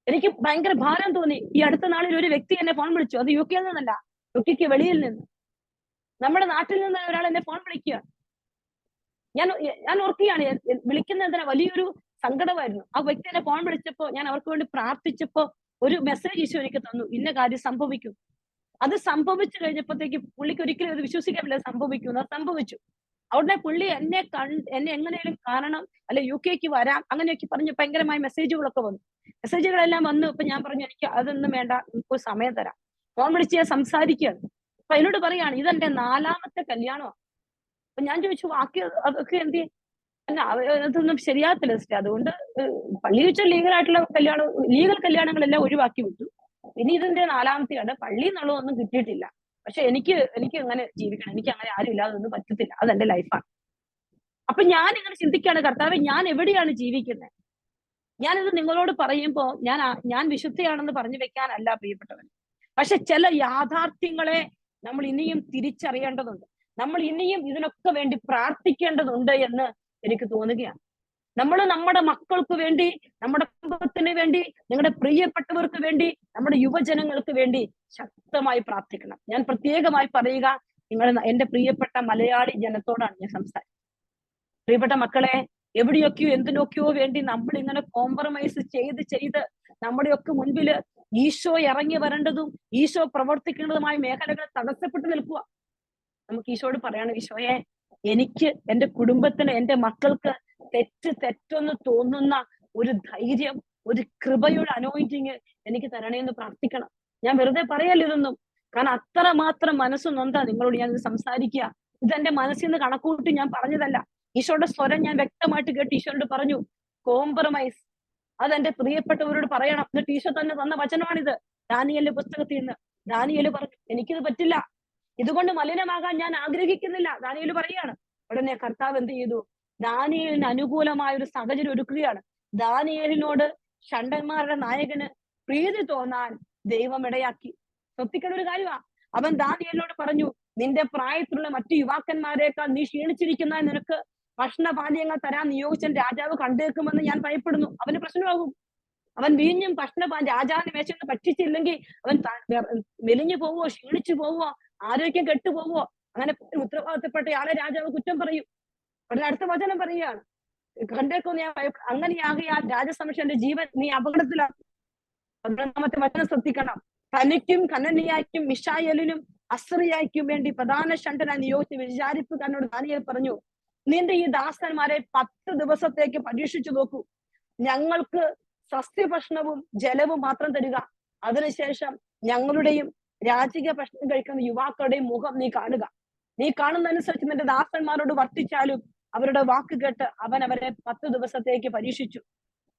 A: എനിക്ക് ഭയങ്കര ഭാരം തോന്നി. ഈ അടുത്ത നാളിൽ ഒരു വ്യക്തി എന്നെ ഫോൺ വിളിച്ചു. അത് UK യിൽ നിന്നല്ല, UK വെളിയിൽ നിന്ന്, നമ്മുടെ നാട്ടിൽ നിന്ന് ഒരാൾ എന്നെ ഫോൺ വിളിക്കുക. ഞാൻ ഓർക്കുകയാണ്, വിളിക്കുന്നതിന് വലിയൊരു സങ്കടമായിരുന്നു. ആ വ്യക്തി എന്നെ ഫോൺ വിളിച്ചപ്പോ ഞാൻ അവർക്ക് വേണ്ടി പ്രാർത്ഥിച്ചപ്പോ ഒരു മെസ്സേജ് ഈശോ എനിക്ക് തന്നു, ഇന്ന കാര്യം സംഭവിക്കും. അത് സംഭവിച്ചു കഴിഞ്ഞപ്പോഴത്തേക്ക് പുള്ളിക്ക് ഒരിക്കലും അത് വിശ്വസിക്കാൻ പറ്റില്ല, സംഭവിക്കും. അത് സംഭവിച്ചു. അവിടെ പുള്ളി എന്നെ എങ്ങനെയും കാണണം, അല്ലെ UK ക്ക് വരാം, അങ്ങനെയൊക്കെ പറഞ്ഞ് ഭയങ്കരമായ മെസ്സേജുകളൊക്കെ വന്നു. മെസ്സേജുകളെല്ലാം വന്നു. ഇപ്പൊ ഞാൻ പറഞ്ഞു, എനിക്ക് അതൊന്നും വേണ്ട, നമുക്ക് സമയം തരാം. ഫോൺ വിളിച്ച് ഞാൻ സംസാരിക്കുകയാണ്. അപ്പൊ എന്നോട് പറയാണ്, ഇതെന്റെ 4ാമത്തെ കല്യാണമാണ്. അപ്പൊ ഞാൻ ചോദിച്ചു, ബാക്കി അതൊക്കെ എന്ത്? അല്ല, അതൊന്നും ശരിയാകത്തില്ല സിസ്റ്റർ. അതുകൊണ്ട് പള്ളി വെച്ച ലീഗൽ കല്യാണങ്ങളെല്ലാം ഒഴിവാക്കി വിട്ടു. ഇനി ഇതിന്റെ 4ാമത്തെയാണ്. പള്ളി എന്നുള്ളതൊന്നും കിട്ടിയിട്ടില്ല. പക്ഷെ എനിക്ക് അങ്ങനെ ജീവിക്കണം, എനിക്ക് അങ്ങനെ ആരും ഇല്ലാതൊന്നും പറ്റത്തില്ല, അതെന്റെ ലൈഫാണ്. അപ്പൊ ഞാൻ ഇങ്ങനെ ചിന്തിക്കുകയാണ്, കർത്താവേ, ഞാൻ എവിടെയാണ് ജീവിക്കുന്നത്? ഞാനിത് നിങ്ങളോട് പറയുമ്പോ ഞാൻ വിശുദ്ധയാണെന്ന് പറഞ്ഞു വെക്കാനല്ല പ്രിയപ്പെട്ടവൻ. പക്ഷെ ചില യാഥാർത്ഥ്യങ്ങളെ നമ്മൾ ഇനിയും തിരിച്ചറിയേണ്ടതുണ്ട്. നമ്മൾ ഇനിയും ഇതിനൊക്കെ വേണ്ടി പ്രാർത്ഥിക്കേണ്ടതുണ്ട് എന്ന് എനിക്ക് തോന്നുകയാണ്. നമ്മൾ നമ്മുടെ മക്കൾക്ക് വേണ്ടി, നമ്മുടെ കുടുംബത്തിന് വേണ്ടി, നിങ്ങളുടെ പ്രിയപ്പെട്ടവർക്ക് വേണ്ടി, നമ്മുടെ യുവജനങ്ങൾക്ക് വേണ്ടി ശക്തമായി പ്രാർത്ഥിക്കണം. ഞാൻ പ്രത്യേകമായി പറയുക, എന്റെ പ്രിയപ്പെട്ട മലയാളി ജനത്തോടാണ് ഞാൻ സംസാരിക്കുന്നത്. പ്രിയപ്പെട്ട മക്കളെ, എവിടെയൊക്കെയോ എന്തിനൊക്കെയോ വേണ്ടി നമ്മൾ ഇങ്ങനെ കോംപ്രമൈസ് ചെയ്ത് നമ്മുടെയൊക്കെ മുൻപിൽ ഈശോ ഇറങ്ങി വരേണ്ടതും ഈശോ പ്രവർത്തിക്കേണ്ടതുമായ മേഖലകൾ തടസ്സപ്പെട്ടു നിൽക്കുക. നമുക്ക് ഈശോയോട് പറയണം, ഈശോയെ, എനിക്ക്, എന്റെ കുടുംബത്തിന്, എന്റെ മക്കൾക്ക് തെറ്റെന്ന് തോന്നുന്ന ഒരു ധൈര്യം, ഒരു കൃപയുടെ അനോയിന്റിങ് എനിക്ക് തരണേന്ന് പ്രാർത്ഥിക്കണം. ഞാൻ വെറുതെ പറയല്ല ഇതൊന്നും, കാരണം അത്രമാത്രം മനസ്സ് നൊന്താ നിങ്ങളോട് ഞാൻ സംസാരിക്കുക. ഇതെന്റെ മനസ്സിൽ നിന്ന് കണക്കൂട്ടി ഞാൻ പറഞ്ഞതല്ല. ഈശോയുടെ സ്വരം ഞാൻ വ്യക്തമായിട്ട് കേട്ട് ഈശോയോട് പറഞ്ഞു, കോംപ്രമൈസ്. അതെന്റെ പ്രിയപ്പെട്ടവരോട് പറയണം. എന്നിട്ട് ഈശോ തന്നെ തന്ന വചനമാണിത്, ദാനിയേലിന്റെ പുസ്തകത്തിൽ നിന്ന്. ദാനിയേൽ പറഞ്ഞു, എനിക്കിത് പറ്റില്ല, ഇതുകൊണ്ട് മലിനമാകാൻ ഞാൻ ആഗ്രഹിക്കുന്നില്ല. ദാനിയേൽ പറയാണ്. ഉടനെ കർത്താവ് എന്ത് ചെയ്തു? ദാനിയേലിന് അനുകൂലമായ ഒരു സാഹചര്യം ഒരുക്കുകയാണ്. ദാനിയേലിനോട് ഷണ്ടന്മാരുടെ നായകന് പ്രീതി തോന്നാൻ ദൈവം ഇടയാക്കി. ശ്രദ്ധിക്കേണ്ട ഒരു കാര്യമാണ്. അവൻ ദാനിയേലിനോട് പറഞ്ഞു, നിന്റെ പ്രായത്തിലുള്ള മറ്റു യുവാക്കന്മാരെക്കാൾ നീ ക്ഷീണിച്ചിരിക്കുന്ന നിനക്ക് ഭക്ഷണപാനീയങ്ങൾ തരാൻ നിയോഗിച്ച രാജാവ് കണ്ടേക്കുമെന്ന് ഞാൻ ഭയപ്പെടുന്നു. അവന് പ്രശ്നമാകും. അവൻ വീഞ്ഞും രാജാവിന്റെ മേശന്ന് ഭക്ഷിച്ചില്ലെങ്കിൽ അവൻ മെലിഞ്ഞു പോവോ, ക്ഷീണിച്ചു പോവോ, ആരോഗ്യം കെട്ടുപോവോ? അങ്ങനെ ഉത്തരവാദിത്തപ്പെട്ട ആളെ രാജാവ് കുറ്റം പറയും. ഉടനെ അടുത്ത വചനം പറയുകയാണ്, കണ്ടേക്കും ഞാൻ അങ്ങനെയാകിയാൽ രാജസംശന്റെ ജീവൻ നീ അപകടത്തിലാക്കും. 11ാമത്തെ വചനം ശ്രദ്ധിക്കണം. തനിക്കും കനനിയായ്ക്കും മിഷായേലിനും അസ്രിയായ്ക്കും വേണ്ടി പ്രധാന ഷണ്ടനായി നിയോഗിച്ച് വിചാരിപ്പുകാരനോട് ദാനിയേൽ പറഞ്ഞു, നിന്റെ ഈ ദാസന്മാരെ 10 ദിവസത്തേക്ക് പരീക്ഷിച്ചു നോക്കൂ. ഞങ്ങൾക്ക് സസ്യഭക്ഷണവും ജലവും മാത്രം തരിക. അതിനുശേഷം ഞങ്ങളുടെയും രാജകീയ ഭക്ഷണം കഴിക്കുന്ന യുവാക്കളുടെയും മുഖം നീ കാണുക. നീ കാണുന്നതനുസരിച്ച് നിന്റെ ദാസന്മാരോട് വർത്തിച്ചാലും അവരുടെ വാക്ക് കേട്ട് അവൻ അവരെ 10 ദിവസത്തേക്ക് പരീക്ഷിച്ചു.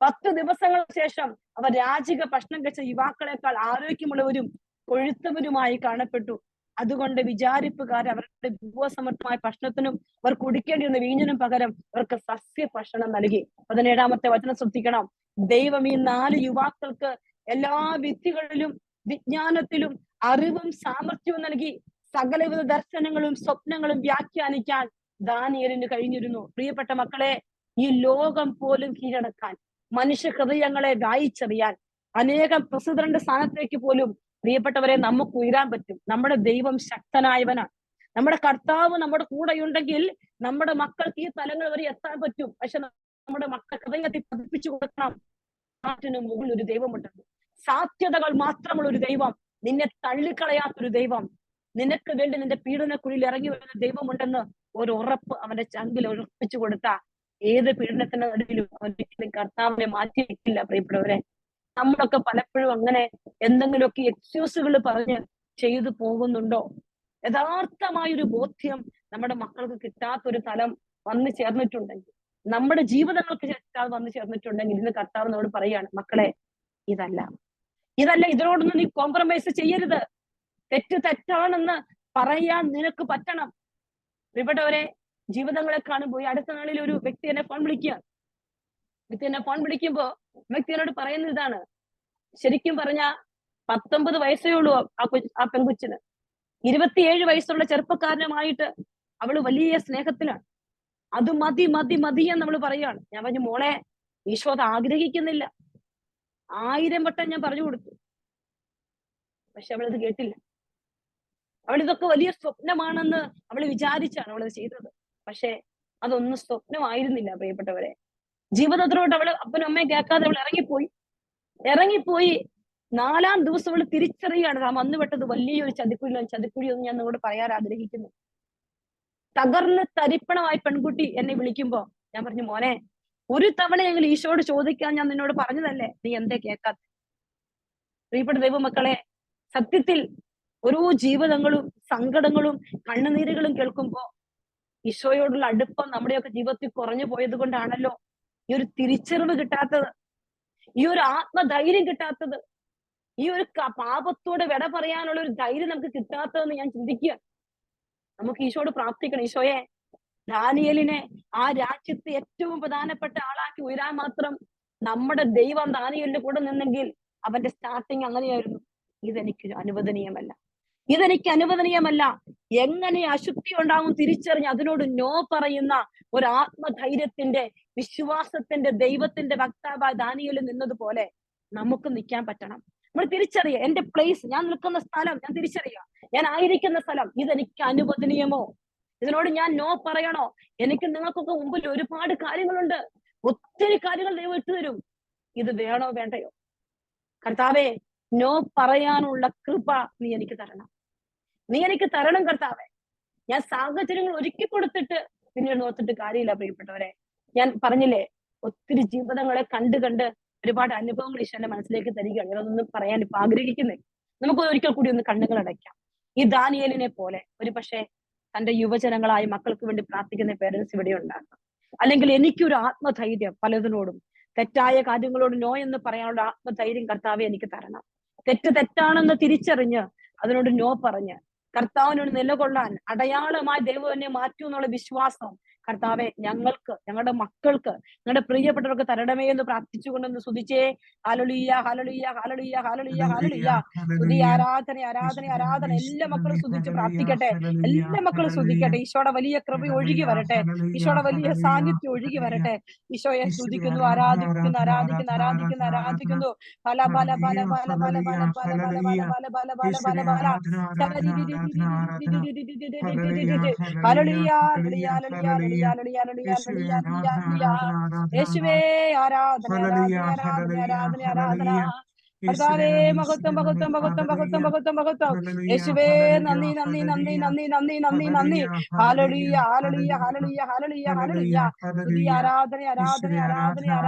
A: 10 ദിവസങ്ങൾക്ക് ശേഷം അവർ രാജകീയ ഭക്ഷണം കഴിച്ച യുവാക്കളെക്കാൾ ആരോഗ്യമുള്ളവരും കൊഴുത്തവരുമായി കാണപ്പെട്ടു. അതുകൊണ്ട് വിചാരിപ്പുകാർ അവരുടെ വിഭവസമൃദ്ധമായ ഭക്ഷണത്തിനും അവർ കുടിക്കേണ്ടിരുന്ന വീഞ്ഞിനും പകരം അവർക്ക് സസ്യഭക്ഷണം നൽകി. 17ാമത്തെ വചനം ശ്രദ്ധിക്കണം. ദൈവം ഈ 4 യുവാക്കൾക്ക് എല്ലാ വിദ്യകളിലും വിജ്ഞാനത്തിലും അറിവും സാമർഥ്യവും നൽകി സകലവിധ ദർശനങ്ങളും സ്വപ്നങ്ങളും വ്യാഖ്യാനിക്കാൻ ദാനിയേലിന് കഴിഞ്ഞിരുന്നു. പ്രിയപ്പെട്ട മക്കളെ, ഈ ലോകം പോലും കീഴടക്കാൻ, മനുഷ്യ ഹൃദയങ്ങളെ വായിച്ചറിയാൻ, അനേകം പ്രസിഡന്റ് സ്ഥാനത്തേക്ക് പോലും പ്രിയപ്പെട്ടവരെ നമുക്ക് ഉയരാൻ പറ്റും. നമ്മുടെ ദൈവം ശക്തനായവനാണ്. നമ്മുടെ കർത്താവ് നമ്മുടെ കൂടെയുണ്ടെങ്കിൽ നമ്മുടെ മക്കൾക്ക് ഈ തലങ്ങൾ വരെ എത്താൻ പറ്റും. പക്ഷെ നമ്മുടെ മക്കൾ ഹൃദയത്തിൽ പതിപ്പിച്ചു കൊടുക്കണം, കാറ്റിന് മുകളിൽ ഒരു ദൈവമുണ്ടെന്ന്. സാധ്യതകൾ മാത്രമുള്ള ഒരു ദൈവം, നിന്നെ തള്ളിക്കളയാത്തൊരു ദൈവം, നിനക്ക് വേണ്ടി നിന്റെ പീഡനക്കുഴിയിൽ ഇറങ്ങി വരുന്ന ദൈവമുണ്ടെന്ന് ഒരു ഉറപ്പ് അവന്റെ ചങ്കിൽ ഉറപ്പിച്ചു കൊടുത്ത ഏത് പീഡനത്തിന്റെ നടുവിലും അവൻ ഒരിക്കലും കർത്താവിനെ മാറ്റി വെക്കില്ല. പ്രിയപ്പെട്ടവരെ, നമ്മളൊക്കെ പലപ്പോഴും അങ്ങനെ എന്തെങ്കിലുമൊക്കെ എക്സ്ക്യൂസുകൾ പറഞ്ഞ് ചെയ്തു പോകുന്നുണ്ടോ? യഥാർത്ഥമായൊരു ബോധ്യം നമ്മുടെ മക്കൾക്ക് കിട്ടാത്തൊരു തലം വന്നു ചേർന്നിട്ടുണ്ടെങ്കിൽ, നമ്മുടെ ജീവിതങ്ങൾക്ക് വന്നു ചേർന്നിട്ടുണ്ടെങ്കിൽ, ഇന്ന് കർത്താവ് നമ്മോട് പറയാണ്, മക്കളെ, ഇതല്ല, ഇതിനോടൊന്നും നീ കോംപ്രമൈസ് ചെയ്യരുത്. തെറ്റാണെന്ന് പറയാൻ നിനക്ക് പറ്റണം. പ്രിയപ്പെട്ടവരെ, ജീവിതങ്ങളെ കാണുമ്പോൾ അടുത്ത നാളിൽ ഒരു വ്യക്തി എന്നെ ഫോൺ വിളിക്കുമ്പോ വ്യക്തി എന്നോട് പറയുന്നത് ഇതാണ്. ശരിക്കും പറഞ്ഞ 19 വയസ്സേ ഉള്ളൂ ആ പെൺകുച്ചിന്. 27 വയസ്സുള്ള ചെറുപ്പക്കാരനുമായിട്ട് അവള് വലിയ സ്നേഹത്തിലാണ്. അത് മതി മതി മതി എന്ന് നമ്മൾ പറയാണ്. ഞാൻ പറഞ്ഞു, മോളെ, ഈശോ അത് ആഗ്രഹിക്കുന്നില്ല. 1000 വട്ടം ഞാൻ പറഞ്ഞു കൊടുത്തു, പക്ഷെ അവളത് കേട്ടില്ല. അവൾ ഇതൊക്കെ വലിയ സ്വപ്നമാണെന്ന് അവൾ വിചാരിച്ചാണ് അവളത് ചെയ്തത്. പക്ഷെ അതൊന്നും സ്വപ്നമായിരുന്നില്ല പ്രിയപ്പെട്ടവരെ. ജീവിതത്തിലോട്ട് അവള് അപ്പനും അമ്മയും കേൾക്കാതെ അവൾ ഇറങ്ങിപ്പോയി. 4-ാം ദിവസം അവള് തിരിച്ചറിയാണ് താൻ വന്നുപെട്ടത് വലിയൊരു ചതിക്കുഴി ഒന്നും ഞാൻ നിങ്ങളോട് പറയാൻ ആഗ്രഹിക്കുന്നു. തകർന്ന് തരിപ്പണമായി പെൺകുട്ടി എന്നെ വിളിക്കുമ്പോ ഞാൻ പറഞ്ഞു, മോനെ, ഒരു തവണയെങ്കിലും ഈശോയോട് ചോദിക്കാൻ ഞാൻ നിന്നോട് പറഞ്ഞതല്ലേ, നീ എന്തേ കേൾക്കാത്ത? പ്രിയപ്പെട്ട ദൈവമക്കളെ, സത്യത്തിൽ ഓരോ ജീവിതങ്ങളും സങ്കടങ്ങളും കണ്ണുനീരുകളും കേൾക്കുമ്പോ ഈശോയോടുള്ള അടുപ്പം നമ്മുടെയൊക്കെ ജീവിതത്തിൽ കുറഞ്ഞു പോയത് കൊണ്ടാണല്ലോ ഈ ഒരു തിരിച്ചറിവ് കിട്ടാത്തത്, ഈ ഒരു ആത്മധൈര്യം കിട്ടാത്തത്, ഈ ഒരു പാപത്തോട് വിട പറയാനുള്ള ഒരു ധൈര്യം നമുക്ക് കിട്ടാത്തതെന്ന് ഞാൻ ചിന്തിക്കുക. നമുക്ക് ഈശോയോട് പ്രാർത്ഥിക്കണം, ഈശോയെ, ദാനിയേലിനെ ആ രാജ്യത്ത് ഏറ്റവും പ്രധാനപ്പെട്ട ആളാക്കി ഉയരാൻ മാത്രം നമ്മുടെ ദൈവം ദാനിയേലിന്റെ കൂടെ നിന്നെങ്കിൽ അവന്റെ സ്റ്റാർട്ടിങ് അങ്ങനെയായിരുന്നു. ഇതെനിക്ക് അനുവദനീയമല്ല. എങ്ങനെ അശുദ്ധി ഉണ്ടാവും തിരിച്ചറിഞ്ഞ് അതിനോട് നോ പറയുന്ന ഒരു ആത്മധൈര്യത്തിന്റെ, വിശ്വാസത്തിന്റെ, ദൈവത്തിന്റെ വക്താവായ ദാനിയേൽ നിന്നതുപോലെ നമുക്ക് നിൽക്കാൻ പറ്റണം. നമ്മൾ തിരിച്ചറിയുക, എന്റെ പ്ലേസ്, ഞാൻ നിൽക്കുന്ന സ്ഥലം ഞാൻ തിരിച്ചറിയുക, ഞാൻ ആയിരിക്കുന്ന സ്ഥലം ഇതെനിക്ക് അനുവദനീയമോ, ഇതിനോട് ഞാൻ നോ പറയണോ? എനിക്ക് നിങ്ങൾക്കൊക്കെ മുമ്പിൽ ഒരുപാട് കാര്യങ്ങളുണ്ട്, ഒത്തിരി കാര്യങ്ങൾ ദൈവം ഇട്ടു തരും. ഇത് വേണോ വേണ്ടയോ? കർത്താവേ, നോ പറയാനുള്ള കൃപ നീ എനിക്ക് തരണം കർത്താവേ. ഞാൻ സാഹചര്യങ്ങൾ ഒരുക്കി കൊടുത്തിട്ട് പിന്നീട് നോത്തിട്ട് കാര്യമില്ല പ്രിയപ്പെട്ടവരെ. ഞാൻ പറഞ്ഞില്ലേ, ഒത്തിരി ജീവിതങ്ങളെ കണ്ട് ഒരുപാട് അനുഭവങ്ങൾ ഈശോന്റെ മനസ്സിലേക്ക് തരികയാണ്. ഞാനൊന്നും പറയാൻ ഇപ്പൊ ആഗ്രഹിക്കുന്നില്ല. നമുക്ക് ഒരിക്കൽ കൂടി ഒന്ന് കണ്ണുകൾ അടയ്ക്കാം. ഈ ദാനിയേലിനെ പോലെ ഒരു പക്ഷേ തന്റെ യുവജനങ്ങളായ മക്കൾക്ക് വേണ്ടി പ്രാർത്ഥിക്കുന്ന പേരൻസ് ഇവിടെ ഉണ്ടാക്കാം. അല്ലെങ്കിൽ എനിക്കൊരു ആത്മധൈര്യം, പലതിനോടും തെറ്റായ കാര്യങ്ങളോട് നോ എന്ന് പറയാനുള്ള ആത്മധൈര്യം കർത്താവെ എനിക്ക് തരണം. തെറ്റാണെന്ന് തിരിച്ചറിഞ്ഞ് അതിനോട് നോ പറഞ്ഞ് കർത്താവിനോട് നിലകൊള്ളാൻ അടയാളമായി ദൈവം എന്നെ മാറ്റൂ എന്നുള്ള വിശ്വാസം കർത്താവെ ഞങ്ങൾക്ക്, ഞങ്ങളുടെ മക്കൾക്ക്, ഞങ്ങളുടെ പ്രിയപ്പെട്ടവർക്ക് തരണമേ എന്ന് പ്രാർത്ഥിച്ചുകൊണ്ടൊന്ന് സ്തുതിച്ചേ. Hallelujah, hallelujah, hallelujah, hallelujah, hallelujah. സ്തുതി, ആരാധന. എല്ലാ മക്കളും സ്തുതിച്ച് പ്രാർത്ഥിക്കട്ടെ. എല്ലാ മക്കളും സ്തുതിക്കട്ടെ. ഈശോയുടെ വലിയ കൃപ ഒഴുകി വരട്ടെ. ഈശോയുടെ വലിയ സാന്നിധ്യം ഒഴുകി വരട്ടെ. ഈശോയെ സ്തുതിക്കുന്നു, ആരാധിക്കുന്നു. പല പല പല പല പല പല പല പല പല പല പല പല പല ഹല്ലേലൂയ, ഹല്ലേലൂയ, യേശുവേ ആരാധന. കർത്താവേ മഹത്വം. യേശുവേ നന്ദി. Hallelujah, hallelujah, hallelujah, hallelujah, hallelujah. സ്തുതി, ആരാധന.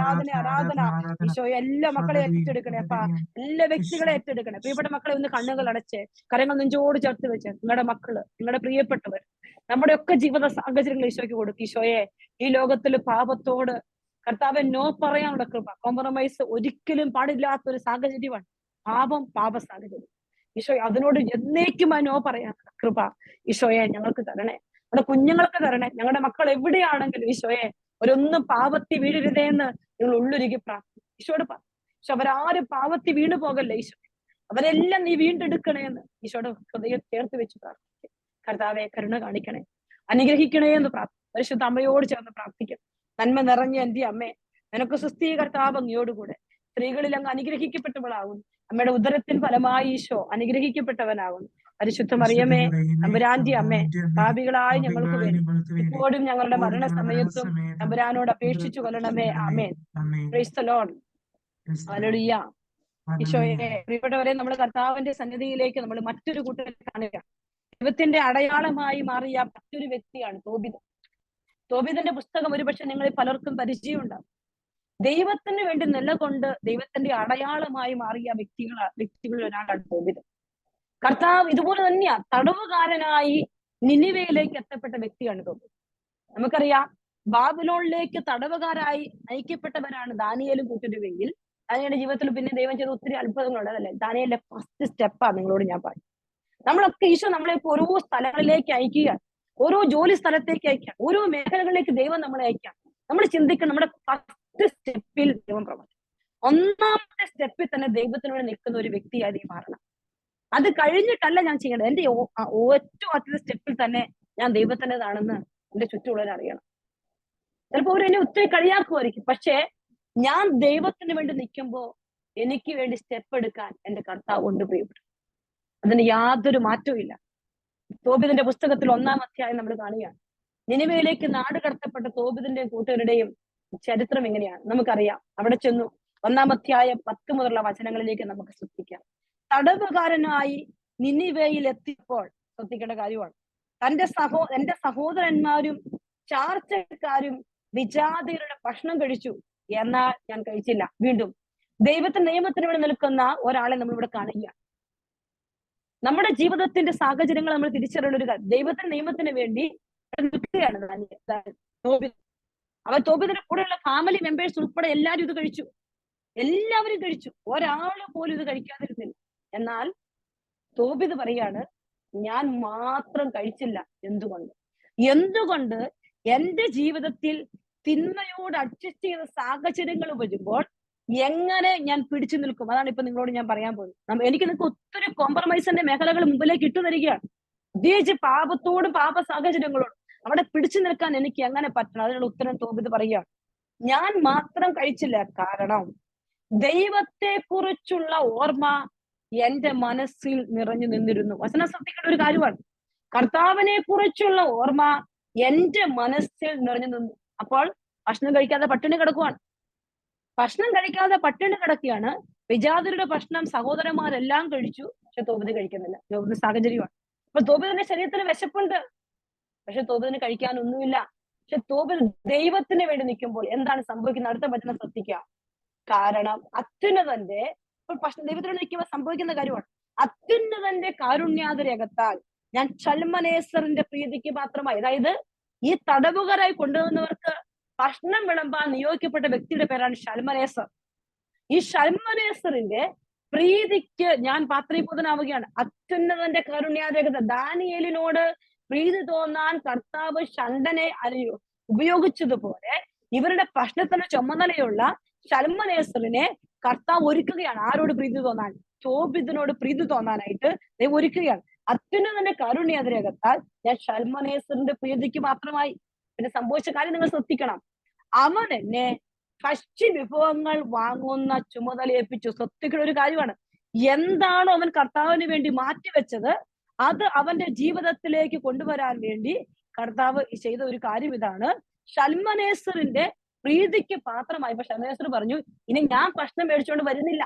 A: ഈശോ എല്ലാ മക്കളെ ഏറ്റെടുക്കണേ അപ്പാ, എല്ലാ വ്യക്തികളെ ഏറ്റെടുക്കണേ. പ്രിയപ്പെട്ട മക്കളെ ഒന്ന് കണ്ണുകൾ അടച്ച് കരങ്ങൾ നെഞ്ചോട് ചേർത്ത് വെച്ച് നിങ്ങളുടെ മക്കള്, നിങ്ങളുടെ പ്രിയപ്പെട്ടവർ, നമ്മുടെ ഒക്കെ ജീവിത സാഹചര്യങ്ങൾ ഈശോയ്ക്ക് കൊടുക്കും. ഈശോയെ, ഈ ലോകത്തിൽ പാപത്തോട് കർത്താവെ നോ പറയാനുള്ള കൃപ, കോംപ്രമൈസ് ഒരിക്കലും പാടില്ലാത്തൊരു സാഹചര്യമാണ് പാപ സാഹചര്യം. ഈശോയെ, അതിനോട് എന്നേക്കുമായി നോ പറയാനുള്ള കൃപ ഈശോയെ ഞങ്ങൾക്ക് തരണേ, നമ്മുടെ കുഞ്ഞുങ്ങൾക്ക് തരണേ. ഞങ്ങളുടെ മക്കൾ എവിടെയാണെങ്കിലും ഈശോയെ, ഒരൊന്നും പാപത്തി വീഴരുതേ എന്ന് നിങ്ങൾ ഉള്ളൊരുക്കി പ്രാർത്ഥിക്കും. ഈശോയോട് പറഞ്ഞു, പക്ഷെ അവരാരും പാപത്തി വീണു പോകല്ലേ ഈശോ, അവരെല്ലാം നീ വീണ്ടെടുക്കണേ എന്ന് ഈശോയുടെ ഹൃദയം ചേർത്ത് വെച്ച് പ്രാർത്ഥിക്കും. കർത്താവെ കരുണ കാണിക്കണേ, അനുഗ്രഹിക്കണേ എന്ന് പരിശുദ്ധ അമ്മയോട് ചേർന്ന് പ്രാർത്ഥിക്കും. നന്മ നിറഞ്ഞ എന്റെ അമ്മേ, നിനക്ക് സുസ്ഥീ കർത്താവ് അങ്ങയോടുകൂടെ സ്ത്രീകളിൽ അങ്ങ് അനുഗ്രഹിക്കപ്പെട്ടവളാകുന്നു. അമ്മയുടെ ഉദരത്തിൻ ഫലമായി ഈശോ അനുഗ്രഹിക്കപ്പെട്ടവനാകുന്നു. പരിശുദ്ധ മറിയമേ, തമ്പുരാന്റെ അമ്മേ, പാപികളായ ഞങ്ങൾക്ക് വേണ്ടി ഇപ്പോഴും ഞങ്ങളുടെ മരണസമയത്തും തമ്പുരാനോട് അപേക്ഷിച്ചു കൊല്ലണമേ. Amen. Praise the lord. Hallelujah. ഈശോയെ, പ്രിയപ്പെട്ടവരെ, നമ്മൾ കർത്താവിന്റെ സന്നിധിയിലേക്ക് നമ്മൾ മറ്റൊരു കൂട്ടരെ കാണുക. ദൈവത്തിന്റെ അടയാളമായി മാറിയ മറ്റൊരു വ്യക്തിയാണ് തോബിതന്റെ പുസ്തകം ഒരുപക്ഷെ നിങ്ങളിൽ പലർക്കും പരിചയമുണ്ടാകും. ദൈവത്തിന് വേണ്ടി നിലകൊണ്ട് ദൈവത്തിന്റെ അടയാളമായി മാറിയ വ്യക്തികളിൽ ഒരാളാണ് തോബിതൻ. കർത്താവ് ഇതുപോലെ തന്നെയാ തടവുകാരനായി നിനിവയിലേക്ക് എത്തപ്പെട്ട വ്യക്തിയാണ് തോബിതൻ. നമുക്കറിയാം, ബാബിലോണിലേക്ക് തടവുകാരായി നയിക്കപ്പെട്ടവരാണ് ദാനിയേലും കൂട്ടരുവെങ്കിൽ ദാനിയേലിന്റെ ജീവിതത്തിൽ പിന്നെ ദൈവം ചെയ്ത ഒത്തിരി അത്ഭുതങ്ങളുണ്ട്. അതല്ലേ ദാനിയേലിന്റെ ഫസ്റ്റ് സ്റ്റെപ്പാണ് നിങ്ങളോട് ഞാൻ പറഞ്ഞു. നമ്മളൊക്കെ ഈശോ നമ്മളെ ഓരോ സ്ഥലങ്ങളിലേക്ക് അയക്കുക, ഓരോ ജോലി സ്ഥലത്തേക്ക് അയക്കാം, ഓരോ മേഖലകളിലേക്ക് ദൈവം നമ്മളെ അയക്കാം. നമ്മൾ ചിന്തിക്കണം, നമ്മുടെ ഫസ്റ്റ് സ്റ്റെപ്പിൽ ദൈവം പ്രവർത്തിക്കും. ഒന്നാമത്തെ സ്റ്റെപ്പിൽ തന്നെ ദൈവത്തിനോട് നിൽക്കുന്ന ഒരു വ്യക്തിയായി നീ മാറണം. അത് കഴിഞ്ഞിട്ടല്ല ഞാൻ ചെയ്യേണ്ടത്. എന്റെ ഏറ്റവും ആദ്യത്തെ സ്റ്റെപ്പിൽ തന്നെ ഞാൻ ദൈവത്തിൻ്റെതാണെന്ന് എന്റെ ചുറ്റുമുള്ളവരറിയണം. ചിലപ്പോൾ അവർ എന്നെ ഒത്തിരി കളിയാക്കുമായിരിക്കും. പക്ഷേ ഞാൻ ദൈവത്തിന് വേണ്ടി നിൽക്കുമ്പോൾ എനിക്ക് വേണ്ടി സ്റ്റെപ്പ് എടുക്കാൻ എന്റെ കർത്താവ് ഉണ്ട് പ്രിയപ്പെട്ടു. അതിന് യാതൊരു മാറ്റവും ഇല്ല. തോബിതിന്റെ പുസ്തകത്തിൽ 1-ാം അധ്യായം നമ്മൾ കാണുകയാണ്. നിനിവയിലേക്ക് നാട് കടത്തപ്പെട്ട തോബിതിന്റെയും കൂട്ടുകാരുടെയും ചരിത്രം എങ്ങനെയാണ് നമുക്കറിയാം. അവിടെ ചെന്നു 1-ാം അധ്യായം 10 മുതലുള്ള വചനങ്ങളിലേക്ക് നമുക്ക് ശ്രദ്ധിക്കാം. തടവുകാരനായി നിനിവയിൽ എത്തിയപ്പോൾ ശ്രദ്ധിക്കേണ്ട കാര്യമാണ്. എന്റെ സഹോദരന്മാരും ചാർച്ചക്കാരും വിജാതിയരുടെ ഭക്ഷണം കഴിച്ചു, എന്നാൽ ഞാൻ കഴിച്ചില്ല. വീണ്ടും ദൈവത്തിന്റെ നിയമത്തിന് വേണ്ടി നിൽക്കുന്ന ഒരാളെ നമ്മൾ ഇവിടെ കാണുകയാണ്. നമ്മുടെ ജീവിതത്തിന്റെ സാഹചര്യങ്ങൾ നമ്മൾ തിരിച്ചറിയേണ്ട ഒരു കാര്യം, ദൈവത്തിന്റെ നിയമത്തിന് വേണ്ടി നിൽക്കുകയാണ് തോബിത്. അവൻ തോബിതിന്റെ കൂടെയുള്ള ഫാമിലി മെമ്പേഴ്സ് ഉൾപ്പെടെ എല്ലാവരും ഇത് കഴിച്ചു. എല്ലാവരും കഴിച്ചു, ഒരാള് പോലും ഇത് കഴിക്കാതിരുന്നില്ല. എന്നാൽ തോബിത് പറയാണ്, ഞാൻ മാത്രം കഴിച്ചില്ല. എന്തുകൊണ്ട് എന്റെ ജീവിതത്തിൽ തിന്മയോട് അഡ്ജസ്റ്റ് ചെയ്ത സാഹചര്യങ്ങൾ വരുമ്പോൾ എങ്ങനെ ഞാൻ പിടിച്ചു നിൽക്കും? അതാണ് ഇപ്പൊ നിങ്ങളോട് ഞാൻ പറയാൻ പോകുന്നത്. എനിക്ക് നിങ്ങൾക്ക് ഒത്തിരി കോംപ്രമൈസിന്റെ മേഖലകൾ മുമ്പിലേക്ക് ഇട്ടു തരികയാണ്. പ്രത്യേകിച്ച് പാപത്തോടും പാപ സാഹചര്യങ്ങളോടും അവിടെ പിടിച്ചു നിൽക്കാൻ എനിക്ക് എങ്ങനെ പറ്റണം? അതിനുള്ള ഉത്തരം തോബിത് പറയുകയാണ്. ഞാൻ മാത്രം കഴിച്ചില്ല, കാരണം ദൈവത്തെ കുറിച്ചുള്ള ഓർമ്മ എന്റെ മനസ്സിൽ നിറഞ്ഞു നിന്നിരുന്നു. വചനം ശ്രദ്ധിക്കേണ്ട ഒരു കാര്യമാണ്. കർത്താവിനെ കുറിച്ചുള്ള ഓർമ്മ എന്റെ മനസ്സിൽ നിറഞ്ഞു നിന്നു. അപ്പോൾ ഭക്ഷണം കഴിക്കാതെ പട്ടിണി കിടക്കുകയാണ്. വിജാതിരുടെ ഭക്ഷണം സഹോദരന്മാരെല്ലാം കഴിച്ചു, പക്ഷെ തോബിത് കഴിക്കുന്നില്ല. തോബിത് സാഹചര്യമാണ്. അപ്പൊ തോബിതിന്റെ ശരീരത്തിന് വിശപ്പുണ്ട്, പക്ഷെ തോബിതിന് കഴിക്കാനൊന്നുമില്ല. പക്ഷെ തോബിത് ദൈവത്തിന് വേണ്ടി നിൽക്കുമ്പോൾ എന്താണ് സംഭവിക്കുന്നത്? അടുത്ത വചനം ശ്രദ്ധിക്കുക. കാരണം അത്യുന്നതന്റെ ദൈവത്തിന് നിൽക്കുമ്പോൾ സംഭവിക്കുന്ന കാര്യമാണ്. അത്യുന്നതന്റെ കാരുണ്യാതിരകത്താൽ ഞാൻ ഷൽമനേസറിന്റെ പ്രീതിക്ക് മാത്രമായി, അതായത് ഈ തടവുകാരായി കൊണ്ടുവന്നവർക്ക് ഭക്ഷണം വിളമ്പാൻ നിയോഗിക്കപ്പെട്ട വ്യക്തിയുടെ പേരാണ് ഷൽമനേസർ. ഈ ഷൽമനേസറിന്റെ പ്രീതിക്ക് ഞാൻ പാത്രീഭൂതനാവുകയാണ്. അത്യുന്നതന്റെ കാരുണ്യാതിരകത, ദാനിയേലിനോട് പ്രീതി തോന്നാൻ കർത്താവ് ഷണ്ടനെ ഉപയോഗിച്ചതുപോലെ ഇവരുടെ ഭക്ഷണത്തിന് ചുമതലയുള്ള ഷൽമനേസറിനെ കർത്താവ് ഒരുക്കുകയാണ്. ആരോട് പ്രീതി തോന്നാൻ? തോബിതിനോട് പ്രീതി തോന്നാനായിട്ട് ദൈവം ഒരുക്കുകയാണ്. അത്യുന്നതന്റെ കാരുണ്യാതിരകത്താൽ ഞാൻ ഷൽമനേസറിന്റെ പ്രീതിക്ക് മാത്രമായി. പിന്നെ സംഭവിച്ച കാര്യം നിങ്ങൾ ശ്രദ്ധിക്കണം. അവൻ എന്നെ ഭക്ഷ്യ വിഭവങ്ങൾ വാങ്ങുന്ന ചുമതല ഏൽപ്പിച്ചു. ശ്രദ്ധിക്കുന്ന ഒരു കാര്യമാണ്. എന്താണോ അവൻ കർത്താവിന് വേണ്ടി മാറ്റിവെച്ചത് അത് അവന്റെ ജീവിതത്തിലേക്ക് കൊണ്ടുവരാൻ വേണ്ടി കർത്താവ് ചെയ്ത ഒരു കാര്യം ഇതാണ്. ഷൽമനേസറിന്റെ പ്രീതിക്ക് പാത്രമായി. അപ്പൊ ഷൽമനേസർ പറഞ്ഞു, ഇനി ഞാൻ ഭക്ഷണം മേടിച്ചുകൊണ്ട് വരുന്നില്ല,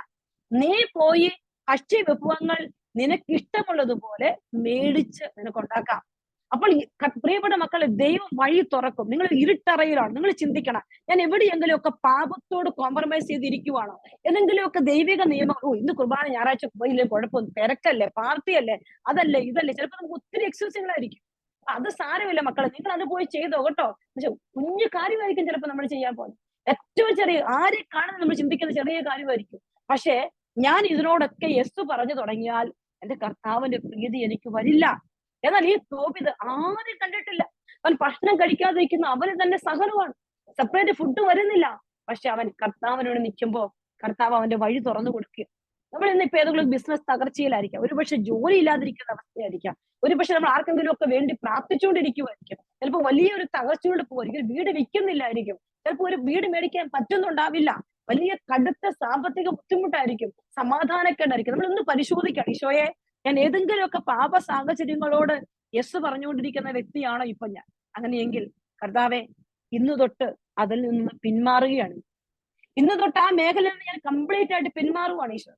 A: നീ പോയി ഭക്ഷ്യ വിഭവങ്ങൾ നിനക്കിഷ്ടമുള്ളതുപോലെ മേടിച്ച് നിനക്കുണ്ടാക്കാം. അപ്പോൾ പ്രിയപ്പെട്ട മക്കളെ, ദൈവം വഴി തുറക്കും. നിങ്ങൾ ഇരുട്ടറയിലാണ്. നിങ്ങൾ ചിന്തിക്കണം, ഞാൻ എവിടെയെങ്കിലും ഒക്കെ പാപത്തോട് കോംപ്രമൈസ് ചെയ്തിരിക്കുവാണോ? എന്തെങ്കിലുമൊക്കെ ദൈവിക നിയമം, ഇന്ന് കുർബാന ഞായറാഴ്ച പോയില്ലേ, കുഴപ്പം, തിരക്കല്ലേ, പാർട്ടിയല്ലേ, അതല്ലേ ഇതല്ലേ, ചിലപ്പോൾ നമുക്ക് ഒത്തിരി എക്സ്ക്യൂസുകളായിരിക്കും. അത് സാരമില്ല മക്കളെ, നിങ്ങൾ അത് പോയി ചെയ്തോ കേട്ടോ. കുഞ്ഞു കാര്യമായിരിക്കും ചിലപ്പോൾ നമ്മൾ ചെയ്യാൻ പോകുന്നത്. ഏറ്റവും ചെറിയ, ആരെ കാണുന്ന നമ്മൾ ചിന്തിക്കുന്ന ചെറിയ കാര്യമായിരിക്കും. പക്ഷേ ഞാൻ ഇതിനോടൊക്കെ യെസ് പറഞ്ഞു തുടങ്ങിയാൽ എന്റെ കർത്താവിന്റെ പ്രീതി എനിക്ക് വരില്ല. എന്നാൽ ഈ തോബിത് ആരും കണ്ടിട്ടില്ല. അവൻ ഭക്ഷണം കഴിക്കാതിരിക്കുന്ന അവന് തന്നെ സഹനമാണ്. സെപ്പറേറ്റ് ഫുഡ് വരുന്നില്ല. പക്ഷെ അവൻ കർത്താവിനോട് നിൽക്കുമ്പോൾ കർത്താവ് അവന്റെ വഴി തുറന്നു കൊടുക്കുക. നമ്മൾ ഇന്നിപ്പോ ഏതെങ്കിലും ബിസിനസ് തകർച്ചയിലായിരിക്കാം, ഒരുപക്ഷെ ജോലി ഇല്ലാതിരിക്കുന്ന അവസ്ഥയായിരിക്കാം, ഒരുപക്ഷെ നമ്മൾ ആർക്കെങ്കിലും ഒക്കെ വേണ്ടി പ്രാർത്ഥിച്ചുകൊണ്ടിരിക്കുമായിരിക്കും. ചിലപ്പോൾ വലിയൊരു തകർച്ചയോട് പോകുമായിരിക്കും, വീട് വിൽക്കുന്നില്ലായിരിക്കും, ചിലപ്പോൾ ഒരു വീട് മേടിക്കാൻ പറ്റുന്നുണ്ടാവില്ല, വലിയ കടുത്ത സാമ്പത്തിക ബുദ്ധിമുട്ടായിരിക്കും, സമാധാനക്കേടായിരിക്കും. നമ്മൾ ഒന്ന് പരിശോധിക്കാം, ഈശോയെ ഞാൻ ഏതെങ്കിലുമൊക്കെ പാപ സാഹചര്യങ്ങളോട് യെസ് പറഞ്ഞുകൊണ്ടിരിക്കുന്ന വ്യക്തിയാണോ ഇപ്പൊ ഞാൻ? അങ്ങനെയെങ്കിൽ കർത്താവെ, ഇന്ന് തൊട്ട് അതിൽ നിന്ന് പിന്മാറുകയാണ്. ഇന്ന് തൊട്ട് ആ മേഖലയിൽ നിന്ന് ഞാൻ കംപ്ലീറ്റ് ആയിട്ട് പിന്മാറുകയാണ്. ഈശോ,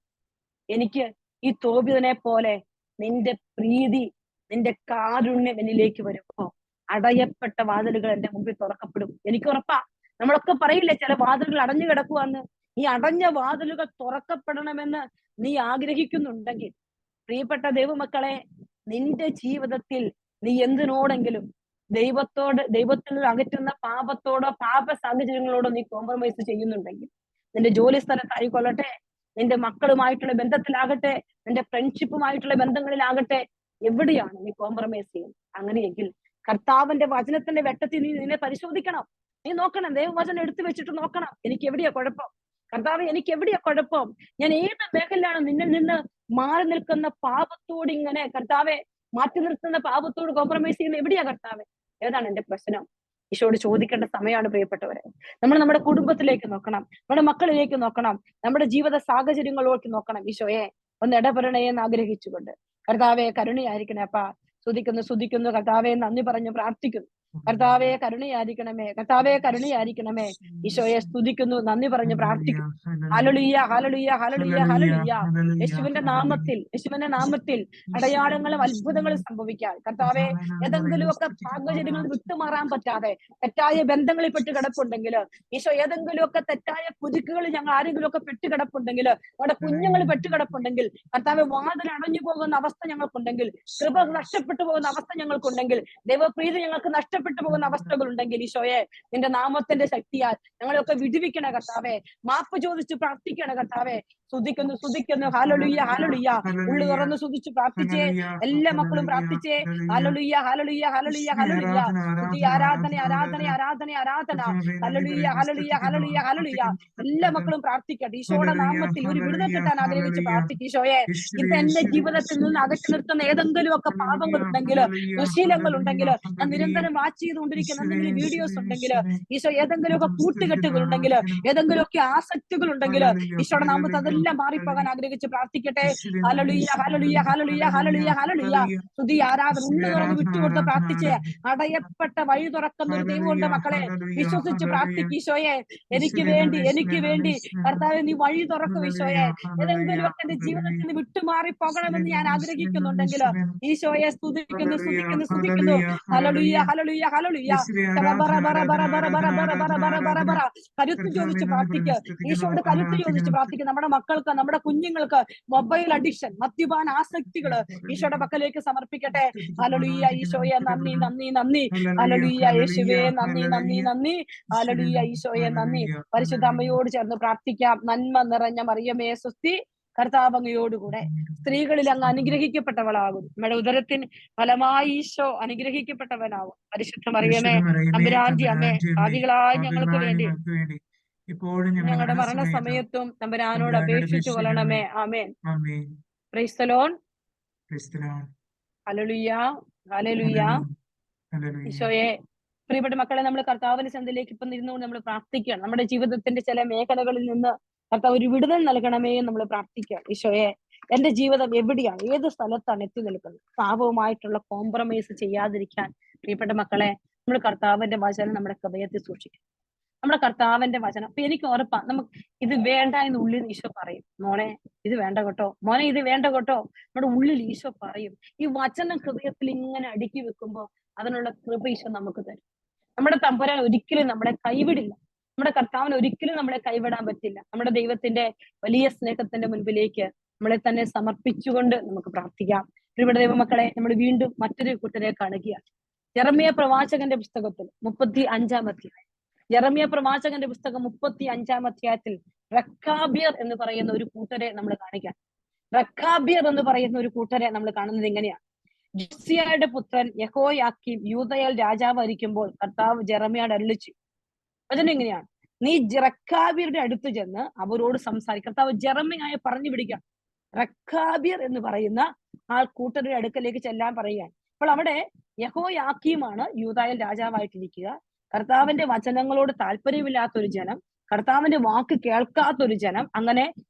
A: എനിക്ക് ഈ തോബിതിനെ പോലെ നിന്റെ പ്രീതി, നിന്റെ കാരുണ്യം എന്നിലേക്ക് വരുമ്പോ അടയപ്പെട്ട വാതിലുകൾ എന്റെ മുമ്പിൽ തുറക്കപ്പെടും. എനിക്ക് ഉറപ്പാ. നമ്മളൊക്കെ പറയില്ലേ, ചില വാതിലുകൾ അടഞ്ഞു കിടക്കുവാന്ന്. ഈ അടഞ്ഞ വാതിലുകൾ തുറക്കപ്പെടണമെന്ന് നീ ആഗ്രഹിക്കുന്നുണ്ടെങ്കിൽ, പ്രിയപ്പെട്ട ദൈവമക്കളെ, നിന്റെ ജീവിതത്തിൽ നീ എന്തിനോടെങ്കിലും ദൈവത്തിൽ അകറ്റുന്ന പാപത്തോടോ പാപ സാഹചര്യങ്ങളോടോ നീ കോംപ്രമൈസ് ചെയ്യുന്നുണ്ടെങ്കിൽ, നിന്റെ ജോലി സ്ഥലത്തായിക്കൊള്ളട്ടെ, നിന്റെ മക്കളുമായിട്ടുള്ള ബന്ധത്തിലാകട്ടെ, നിന്റെ ഫ്രണ്ട്ഷിപ്പുമായിട്ടുള്ള ബന്ധങ്ങളിലാകട്ടെ, എവിടെയാണ് നീ കോംപ്രമൈസ് ചെയ്യുന്നത്? അങ്ങനെയെങ്കിൽ കർത്താവിന്റെ വചനത്തിന്റെ വെട്ടത്തിൽ നീ നിന്നെ പരിശോധിക്കണം. നീ നോക്കണം, ദൈവവചനം എടുത്തു വെച്ചിട്ട് നോക്കണം, എനിക്ക് എവിടെയാ കുഴപ്പം? കർത്താവ്, എനിക്ക് എവിടെയാ കുഴപ്പം? ഞാൻ ഏത് മേഖലയിലാണ് നിന്നിൽ നിന്ന് മാറി നിൽക്കുന്ന പാപത്തോട് ഇങ്ങനെ കർത്താവെ മാറ്റി നിർത്തുന്ന, പാപത്തോട് കോംപ്രമൈസ് ചെയ്യുന്ന എവിടെയാ കർത്താവേ? ഏതാണ് എന്റെ പ്രശ്നം? ഈശോയോട് ചോദിക്കേണ്ട സമയമാണ് പ്രിയപ്പെട്ടവരെ. നമ്മൾ നമ്മുടെ കുടുംബത്തിലേക്ക് നോക്കണം, നമ്മുടെ മക്കളിലേക്ക് നോക്കണം, നമ്മുടെ ജീവിത സാഹചര്യങ്ങളോട്ട് നോക്കണം. ഈശോയെ ഒന്ന് ഇടപെടണേ എന്ന് ആഗ്രഹിച്ചുകൊണ്ട് കർത്താവെ കരുണയായിരിക്കണേ അപ്പാ. സ്തുതിക്കുന്നു കർത്താവെ, നന്ദി പറഞ്ഞു പ്രാർത്ഥിക്കുന്നു. കർത്താവെ കരുണയായിരിക്കണമേ, കർത്താവെ കരുണയായിരിക്കണമേ. ഈശോയെ സ്തുതിക്കുന്നു, നന്ദി പറഞ്ഞു പ്രാർത്ഥിക്കുന്നു. Hallelujah, hallelujah, hallelujah, hallelujah. യേശുവിന്റെ നാമത്തിൽ അടയാളങ്ങളും അത്ഭുതങ്ങളും സംഭവിക്കാൻ കർത്താവെ. ഏതെങ്കിലുമൊക്കെ സാഹചര്യങ്ങൾ വിട്ടുമാറാൻ പറ്റാതെ തെറ്റായ ബന്ധങ്ങളിൽ പെട്ട് കിടപ്പുണ്ടെങ്കിൽ ഈശോ, ഏതെങ്കിലുമൊക്കെ തെറ്റായ കുരുക്കുകളിൽ ഞങ്ങൾ ആരെങ്കിലുമൊക്കെ പെട്ട് കിടപ്പുണ്ടെങ്കിൽ, നമ്മുടെ കുഞ്ഞുങ്ങൾ പെട്ട് കിടപ്പുണ്ടെങ്കിൽ കർത്താവെ, വാതിൽ അടഞ്ഞു പോകുന്ന അവസ്ഥ ഞങ്ങൾക്കുണ്ടെങ്കിൽ, കൃപ നഷ്ടപ്പെട്ടു പോകുന്ന അവസ്ഥ ഞങ്ങൾക്കുണ്ടെങ്കിൽ, ദൈവപ്രീതി ഞങ്ങൾക്ക് നഷ്ടപ്പെട്ടു പോകുന്ന അവസ്ഥകൾ ഉണ്ടെങ്കിൽ ഈശോയെ, നിന്റെ നാമത്തിന്റെ ശക്തിയാൽ ഞങ്ങളെയൊക്കെ വിടുവിക്കണ കർത്താവെ. മാപ്പ് ചോദിച്ച് പ്രാർത്ഥിക്കണ കർത്താവെ. സ്തുതിക്കുന്നു. Hallelujah, hallelujah. ഉള്ളു തുറന്ന് സ്തുതിച്ച് പ്രാർത്ഥിച്ചേ, എല്ലാ മക്കളും പ്രാർത്ഥിച്ചേ. Hallelujah, hallelujah, hallelujah, hallelujah. സ്തുതി, ആരാധന. Hallelujah, hallelujah, hallelujah, hallelujah. എല്ലാ മക്കളും പ്രാർത്ഥിക്കട്ടെ. ഈശോയുടെ നാമത്തിൽ ഒരു വിടുതൽ കിട്ടാൻ ആഗ്രഹിച്ച് പ്രാർത്ഥിക്കും. ഈശോയെ, ഇത് എന്റെ ജീവിതത്തിൽ നിന്ന് അകറ്റി നിർത്തുന്ന ഏതെങ്കിലുമൊക്കെ പാപങ്ങൾ ഉണ്ടെങ്കിൽ, ദുശീലങ്ങൾ ഉണ്ടെങ്കിൽ, ഞാൻ നിരന്തരം വാച്ച് ചെയ്തുകൊണ്ടിരിക്കുന്ന എന്തെങ്കിലും വീഡിയോസ് ഉണ്ടെങ്കിൽ, ഈശോ, ഏതെങ്കിലുമൊക്കെ കൂട്ടുകെട്ടുകൾ ഉണ്ടെങ്കിൽ, ഏതെങ്കിലുമൊക്കെ ആസക്തികൾ ഉണ്ടെങ്കിൽ, ഈശോയുടെ നാമത്തിൽ അതെല്ലാം മാറിപ്പോകാൻ ആഗ്രഹിച്ച് പ്രാർത്ഥിക്കട്ടെ. Hallelujah, hallelujah, hallelujah, hallelujah, hallelujah. സ്തുതി, ആരാധന. ഉള്ളു തുറന്ന് വിട്ടുകൊടുത്ത് പ്രാർത്ഥിച്ചേ. അടയപ്പെട്ട വഴി തുറക്കുന്ന ഒരു ദൈവമുണ്ട് മക്കളെ. വിശ്വസിച്ച് പ്രാർത്ഥിക്കും. ഈശോയെ, എനിക്ക് വേണ്ടി കർത്താവേ, നീ വഴി തുറക്കും. ഈശോയെ, ഏതെങ്കിലുമൊക്കെ എന്റെ ജീവിതത്തിൽ നിന്ന് വിട്ടുമാറി പോകണമെന്ന് ഞാൻ ആഗ്രഹിക്കുന്നുണ്ടെങ്കിൽ ഈശോയെ സ്തുതിക്കുന്നു. Hallelujah, hallelujah, hallelujah. കരുത്ത് ചോദിച്ച് പ്രാർത്ഥിക്കുക. ഈശോയുടെ കരുത്ത് ചോദിച്ച് പ്രാർത്ഥിക്കുക. നമ്മുടെ മക്കൾക്ക്, നമ്മുടെ കുഞ്ഞുങ്ങൾക്ക് മൊബൈൽ അഡിക്ഷൻ, മദ്യപാന ആസക്തികള് ഈശോയുടെ പക്കലേക്ക് സമർപ്പിക്കട്ടെ. ഹല്ലേലൂയ, ഈശോയെ നന്ദി. ഹല്ലേലൂയ, യേശുവേ നന്ദി. ഹല്ലേലൂയ, ഈശോയെ നന്ദി. പരിശുദ്ധ അമ്മയോട് ചേർന്ന് പ്രാർത്ഥിക്കാം. നന്മ നിറഞ്ഞ മറിയമേ സ്വസ്തി, കർത്താവ് അങ്ങയോടുകൂടെ സ്ത്രീകളിൽ അങ്ങ് അനുഗ്രഹിക്കപ്പെട്ടവളാകും. നമ്മുടെ ഉദരത്തിന് ഫലമായി ഈശോ അനുഗ്രഹിക്കപ്പെട്ടവനാവും. പരിശുദ്ധ മറിയമേ തമ്പുരാന്റെ അമ്മേ, പാപികളായ ഞങ്ങൾക്ക് വേണ്ടി
D: ഇപ്പോഴും
A: ഞങ്ങളുടെ മരണസമയത്തും തമ്പുരാനോട് അപേക്ഷിച്ചു കൊള്ളണമേ. Amen. Praise the lord. Hallelujah, hallelujah. ഈശോയെ, പ്രിയപ്പെട്ട മക്കളെ, നമ്മൾ കർത്താവിന്റെ സന്നിധിയിലേക്ക് ഇപ്പം ഇരുന്നുകൊണ്ട് നമ്മൾ പ്രാർത്ഥിക്കുകയാണ്. നമ്മുടെ ജീവിതത്തിന്റെ ചില മേഖലകളിൽ നിന്ന് കർത്താവ് ഒരു വിടുതൽ നൽകണമേ എന്ന് നമ്മൾ പ്രാർത്ഥിക്കുക. ഈശോയെ, എന്റെ ജീവിതം എവിടെയാണ്, ഏത് സ്ഥലത്താണ് എത്തി നിൽക്കുന്നത്? പാപവുമായിട്ടുള്ള കോംപ്രമൈസ് ചെയ്യാതിരിക്കാൻ പ്രിയപ്പെട്ട മക്കളെ, നമ്മൾ കർത്താവിന്റെ വചനം നമ്മുടെ ഹൃദയത്തിൽ സൂക്ഷിക്കും. നമ്മുടെ കർത്താവിന്റെ വചനം. അപ്പൊ എനിക്ക് ഉറപ്പാ, നമുക്ക് ഇത് വേണ്ട എന്ന് ഉള്ളിൽ ഈശോ പറയും. മോനെ ഇത് വേണ്ട കേട്ടോ, മോനെ ഇത് വേണ്ട കേട്ടോ. നമ്മുടെ ഉള്ളിൽ ഈശോ പറയും. ഈ വചനം ഹൃദയത്തിൽ ഇങ്ങനെ അടുക്കി വെക്കുമ്പോ അതിനുള്ള കൃപ ഈശോ നമുക്ക് തരും. നമ്മുടെ തമ്പുരാൻ ഒരിക്കലും നമ്മളെ കൈവിടില്ല. നമ്മുടെ കർത്താവിന് ഒരിക്കലും നമ്മളെ കൈവിടാൻ പറ്റില്ല. നമ്മുടെ ദൈവത്തിന്റെ വലിയ സ്നേഹത്തിന്റെ മുൻപിലേക്ക് നമ്മളെ തന്നെ സമർപ്പിച്ചുകൊണ്ട് നമുക്ക് പ്രാർത്ഥിക്കാം. പ്രിയപ്പെട്ട ദൈവമക്കളെ, നമ്മൾ വീണ്ടും മറ്റൊരു കൂട്ടരെ കാണുകയാണ്. യെരമ്യാ പ്രവാചകന്റെ പുസ്തകത്തിൽ 35-ാം അധ്യായം. യെരമ്യാ പ്രവാചകന്റെ പുസ്തകം 35-ാം അധ്യായത്തിൽ റക്കാബ്യർ എന്ന് പറയുന്ന ഒരു കൂട്ടരെ നമ്മൾ കാണിക്കാം. റക്കാബ്യർ എന്ന് പറയുന്ന ഒരു കൂട്ടരെ നമ്മൾ കാണുന്നത് എങ്ങനെയാണ്? ജോസിയായുടെ പുത്രൻ യെഹോയാക്കീം യൂദയിൽ രാജാവായിരിക്കുമ്പോൾ കർത്താവ് യെരമ്യായോട് അരുളിച്ചു. അതിനെങ്ങനെയാണ്? നീ റക്കാബ്യരുടെ അടുത്ത് ചെന്ന് അവരോട് സംസാരിക്കും. കർത്താവ് യെരമ്യായെ പറഞ്ഞു പിടിക്കാം. റക്കാബ്യർ എന്ന് പറയുന്ന ആ കൂട്ടരുടെ അടുക്കലേക്ക് ചെല്ലാൻ പറയുകയാണ്. അപ്പോൾ അവിടെ യെഹോയാക്കീമാണ് യൂദയിൽ രാജാവായിട്ടിരിക്കുക. കർത്താവിന്റെ വചനങ്ങളോട് താല്പര്യമില്ലാത്തൊരു ജനം, കർത്താവിന്റെ വാക്ക് കേൾക്കാത്തൊരു ജനം. അങ്ങനെ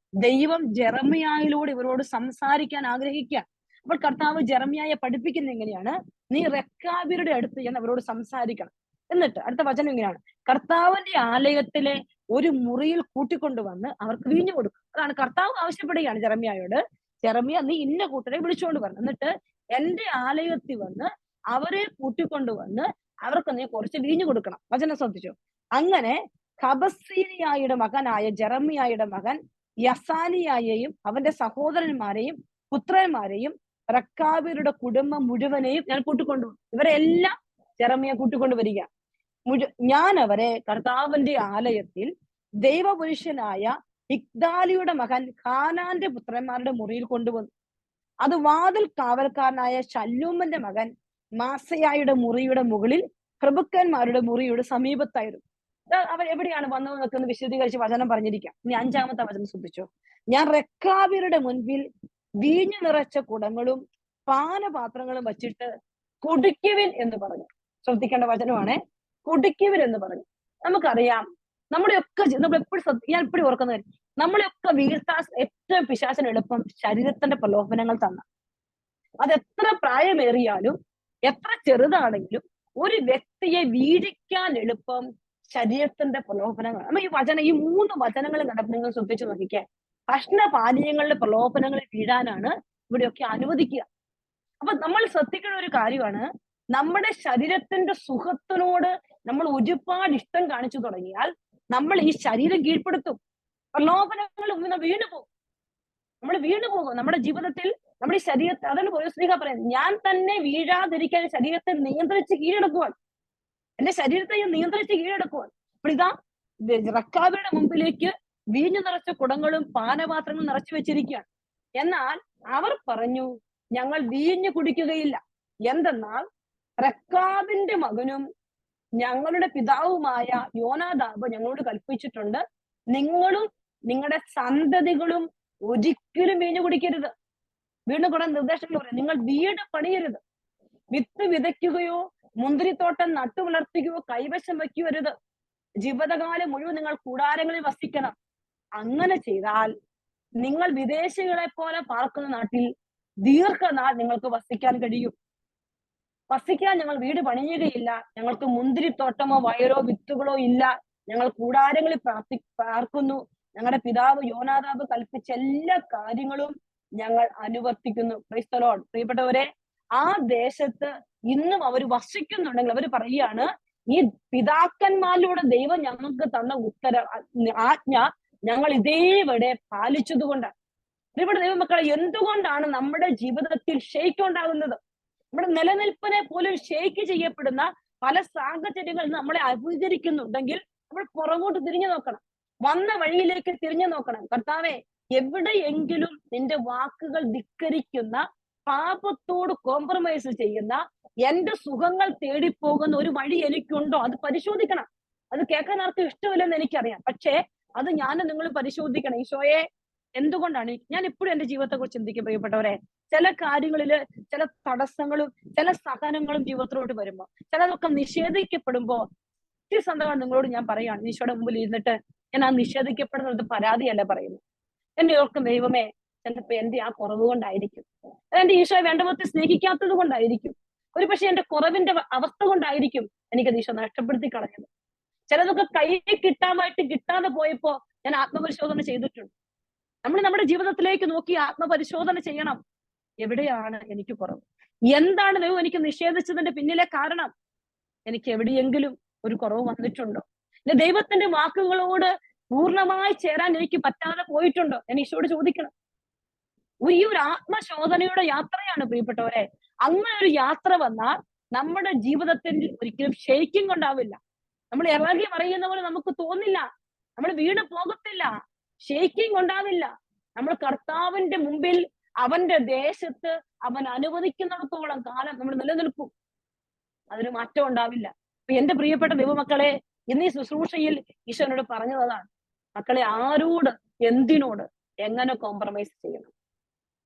A: ദൈവം യെരമ്യായിലൂടെ ഇവരോട് സംസാരിക്കാൻ ആഗ്രഹിക്കുക. അപ്പോൾ കർത്താവ് യെരമ്യായെ പഠിപ്പിക്കുന്നത് എങ്ങനെയാണ്? നീ റക്കാബ്യരുടെ അടുത്ത് ചെന്ന് അവരോട് സംസാരിക്കണം. എന്നിട്ട് അടുത്ത വചനം ഇങ്ങനെയാണ്: കർത്താവിന്റെ ആലയത്തിലെ ഒരു മുറിയിൽ കൂട്ടിക്കൊണ്ടുവന്ന് അവർക്ക് വീഞ്ഞു കൊടുക്കും. അതാണ് കർത്താവ് ആവശ്യപ്പെടുകയാണ് യെരമ്യായോട്. യെരമ്യാ, നീ ഇന്ന കൂട്ടരെ വിളിച്ചുകൊണ്ട് വരണം. എന്നിട്ട് എന്റെ ആലയത്തിൽ വന്ന് അവരെ കൂട്ടിക്കൊണ്ടുവന്ന് അവർക്ക് നീ കുറച്ച് വീഞ്ഞു കൊടുക്കണം. വചനം ശ്രദ്ധിച്ചു. അങ്ങനെ ഹബസീനിയായുടെ മകനായ യെരമ്യായുടെ മകൻ യസാനിയായെയും അവന്റെ സഹോദരന്മാരെയും പുത്രന്മാരെയും റക്കാബ്യരുടെ കുടുംബം മുഴുവനെയും ഞാൻ കൂട്ടിക്കൊണ്ടുവന്നു. ഇവരെല്ലാം യെരമ്യാ കൂട്ടിക്കൊണ്ടുവരിക. ഞാൻ അവരെ കർത്താവിന്റെ ആലയത്തിൽ ദൈവപുരുഷനായ ഇഗ്ദാലിയുടെ മകൻ ഹാനാന്റെ പുത്രന്മാരുടെ മുറിയിൽ കൊണ്ടുവന്നു. അത് വാതിൽ കാവൽക്കാരനായ ശല്ലൂമിന്റെ മകൻ മാസയായുടെ മുറിയുടെ മുകളിൽ പ്രഭുക്കന്മാരുടെ മുറിയുടെ സമീപത്തായിരുന്നു. അവർ എവിടെയാണ് വന്നതെന്നൊക്കെ ഒന്ന് വിശദീകരിച്ച് വചനം പറഞ്ഞിരിക്കാം. ഇനി 5-ാമത്തെ വചനം ശ്രദ്ധിച്ചോ. ഞാൻ റക്കാബ്യരുടെ മുൻപിൽ വീഞ്ഞു നിറച്ച കുടങ്ങളും പാനപാത്രങ്ങളും വച്ചിട്ട് കുടിക്കുവിൻ എന്ന് പറഞ്ഞു. ശ്രദ്ധിക്കേണ്ട വചനമാണ്, കുടിക്കുവിൻ എന്ന് പറഞ്ഞു. നമുക്കറിയാം നമ്മുടെയൊക്കെ നമ്മൾ എപ്പോഴും ഞാൻ എപ്പോഴും ഓർക്കുന്നത്, നമ്മളെയൊക്കെ വീഴ്ത്താൻ ഏറ്റവും പിശാചിന് എളുപ്പം ശരീരത്തിന്റെ പ്രലോഭനങ്ങൾ തന്ന. അത് എത്ര പ്രായമേറിയാലും എത്ര ചെറുതാണെങ്കിലും ഒരു വ്യക്തിയെ വീഴിക്കാൻ എളുപ്പം ശരീരത്തിന്റെ പ്രലോഭനങ്ങൾ. നമ്മൾ ഈ 3 വചനങ്ങൾ കണ്ടപ്പോൾ നിങ്ങൾ ശ്രദ്ധിച്ചു നോക്കിക്കേ. ഭക്ഷണപാനീയങ്ങളുടെ പ്രലോഭനങ്ങളിൽ വീഴാനാണ് ഇവിടെയൊക്കെ അനുവദിക്കുക. അപ്പൊ നമ്മൾ ശ്രദ്ധിക്കുന്ന ഒരു കാര്യമാണ്, നമ്മുടെ ശരീരത്തിന്റെ സുഖത്തിനോട് നമ്മൾ ഒരുപാട് ഇഷ്ടം കാണിച്ചു തുടങ്ങിയാൽ നമ്മൾ ഈ ശരീരം കീഴ്പ്പെടുത്തും. പ്രലോഭനങ്ങൾ വീണു പോകും, നമ്മൾ വീണു പോകും. നമ്മുടെ ജീവിതത്തിൽ നമ്മുടെ ഈ ശരീരത്തെ, അതാണ് പൗലോസ് പറയുന്നത്, ഞാൻ തന്നെ വീഴാതിരിക്കാൻ ശരീരത്തെ നിയന്ത്രിച്ച് കീഴടക്കുവാൻ, എന്റെ ശരീരത്തെ ഞാൻ നിയന്ത്രിച്ച് കീഴടക്കുവാൻ. അപ്പോൾ ഇതാ റക്കാബിയുടെ മുമ്പിലേക്ക് വീഞ്ഞു നിറച്ച കുടങ്ങളും പാനപാത്രങ്ങളും നിറച്ചു വെച്ചിരിക്കുകയാണ്. എന്നാൽ അവർ പറഞ്ഞു, ഞങ്ങൾ വീഞ്ഞു കുടിക്കുകയില്ല. എന്തെന്നാൽ റക്കാബിന്റെ മകനും ഞങ്ങളുടെ പിതാവുമായ യോനാദാബ് ഞങ്ങളോട് കൽപ്പിച്ചിട്ടുണ്ട്, നിങ്ങളും നിങ്ങളുടെ സന്തതികളും ഒരിക്കലും വീഞ്ഞു കുടിക്കരുത്. വീണ്ടും കുറെ നിർദ്ദേശങ്ങൾ പറയും. നിങ്ങൾ വീട് പണിയരുത്, വിത്ത് വിതയ്ക്കുകയോ മുന്തിരിത്തോട്ടം നട്ടു വളർത്തുകയോ കൈവശം വയ്ക്കരുത്. ജീവിതകാലം മുഴുവൻ നിങ്ങൾ കൂടാരങ്ങളിൽ വസിക്കണം. അങ്ങനെ ചെയ്താൽ നിങ്ങൾ വിദേശികളെ പോലെ പാർക്കുന്ന നാട്ടിൽ ദീർഘനാൾ നിങ്ങൾക്ക് വസിക്കാൻ കഴിയും. വസിക്കാൻ ഞങ്ങൾ വീട് പണിയുകയില്ല, ഞങ്ങൾക്ക് മുന്തിരിത്തോട്ടമോ വയലോ വിത്തുകളോ ഇല്ല, ഞങ്ങൾ കൂടാരങ്ങളിൽ പാർക്കുന്നു, ഞങ്ങളുടെ പിതാവ് യോനാദാബ് കൽപ്പിച്ച എല്ലാ കാര്യങ്ങളും ഞങ്ങൾ അനുവർത്തിക്കുന്നു. Price the Lord. പ്രിയപ്പെട്ടവരെ, ആ ദേശത്ത് ഇന്നും അവർ വസിക്കുന്നുണ്ടെങ്കിൽ അവർ പറയുകയാണ്, ഈ പിതാക്കന്മാരിലൂടെ ദൈവം ഞങ്ങൾക്ക് തന്ന ആജ്ഞ ഞങ്ങൾ ഇതേവിടെ പാലിച്ചതുകൊണ്ടാണ്. പ്രിയപ്പെട്ട ദൈവമക്കളെ, എന്തുകൊണ്ടാണ് നമ്മുടെ ജീവിതത്തിൽ ഷെയ്ക്ക് ഉണ്ടാകുന്നത്? നമ്മുടെ നിലനിൽപ്പിനെ പോലും ഷെയ്ക്ക് ചെയ്യപ്പെടുന്ന പല സാഹചര്യങ്ങളിൽ നമ്മളെ അഭിചരിക്കുന്നുണ്ടെങ്കിൽ നമ്മൾ പുറകോട്ട് തിരിഞ്ഞു നോക്കണം, വന്ന വഴിയിലേക്ക് തിരിഞ്ഞു നോക്കണം. കർത്താവെ, എവിടെയെങ്കിലും നിന്റെ വാക്കുകൾ ധിക്കരിക്കുന്ന, പാപത്തോട് കോംപ്രമൈസ് ചെയ്യുന്ന, എന്റെ സുഖങ്ങൾ തേടിപ്പോകുന്ന ഒരു വഴി എനിക്കുണ്ടോ? അത് പരിശോധിക്കണം. അത് കേൾക്കാൻ ആർക്കും ഇഷ്ടമില്ലെന്ന് എനിക്കറിയാം, പക്ഷേ അത് ഞാൻ നിങ്ങൾ പരിശോധിക്കണം. ഈശോയെ, എന്തുകൊണ്ടാണ് ഞാൻ ഇപ്പോഴും എന്റെ ജീവിതത്തെ കുറിച്ച് ചിന്തിക്കും. പ്രിയപ്പെട്ടവരെ, ചില കാര്യങ്ങളില് ചില തടസ്സങ്ങളും ചില സഹനങ്ങളും ജീവിതത്തിലോട്ട് വരുമ്പോ, ചിലതൊക്കെ നിഷേധിക്കപ്പെടുമ്പോ, സത്യസന്ധമാണ് നിങ്ങളോട് ഞാൻ പറയാണ്, ഈശോയുടെ മുമ്പിൽ ഇരുന്നിട്ട് ഞാൻ ആ നിഷേധിക്കപ്പെടുന്നത് പരാതിയല്ല പറയുന്നു. എന്റെ ഓർക്കും, ദൈവമേ, ചിലപ്പോ എന്റെ ആ കുറവ് കൊണ്ടായിരിക്കും, എന്റെ ഈശോയെ വേണ്ട വിധത്തിൽ സ്നേഹിക്കാത്തത് കൊണ്ടായിരിക്കും, ഒരു പക്ഷെ എന്റെ കുറവിന്റെ അവസ്ഥ കൊണ്ടായിരിക്കും എനിക്കത് ഈശോ നഷ്ടപ്പെടുത്തി കളഞ്ഞത്. ചിലതൊക്കെ കയ്യിൽ കിട്ടാതെ പോയപ്പോ ഞാൻ ആത്മപരിശോധന ചെയ്തിട്ടുണ്ട്. നമ്മൾ നമ്മുടെ ജീവിതത്തിലേക്ക് നോക്കി ആത്മപരിശോധന ചെയ്യണം. എവിടെയാണ് എനിക്ക് കുറവ്? എന്താണ് ദൈവം എനിക്ക് നിഷേധിച്ചതിന്റെ പിന്നിലെ കാരണം? എനിക്ക് എവിടെയെങ്കിലും ഒരു കുറവ് വന്നിട്ടുണ്ടോ? ദൈവത്തിന്റെ വാക്കുകളോട് പൂർണ്ണമായി ചേരാൻ എനിക്ക് പറ്റാതെ പോയിട്ടുണ്ടോ? ഞാൻ ഈശോയോട് ചോദിക്കണം. ഈ ഒരു ആത്മശോധനയുടെ യാത്രയാണ് പ്രിയപ്പെട്ടവരെ. അങ്ങനെ ഒരു യാത്ര വന്നാൽ നമ്മുടെ ജീവിതത്തിൽ ഒരിക്കലും ഷെയ്ക്കിംഗ് ഉണ്ടാവില്ല. നമ്മൾ ഇറങ്ങി മറിയുന്ന പോലെ നമുക്ക് തോന്നില്ല, നമ്മൾ വീണ് പോകത്തില്ല, ഷെയ്ക്കിംഗ് ഉണ്ടാവില്ല. നമ്മൾ കർത്താവിന്റെ മുമ്പിൽ, അവന്റെ ദേശത്ത് അവൻ അനുവദിക്കുന്നിടത്തോളം കാലം നമ്മൾ നിലനിൽക്കും. അതിന് മാറ്റം ഉണ്ടാവില്ല. അപ്പൊ എന്റെ പ്രിയപ്പെട്ട ദൈവമക്കളെ, ഇന്ന് ഈ ശുശ്രൂഷയിൽ ഈശോനോട് പറഞ്ഞതാണ്, മക്കളെ, ആരോട്, എന്തിനോട്, എങ്ങനെ കോംപ്രമൈസ് ചെയ്യണം?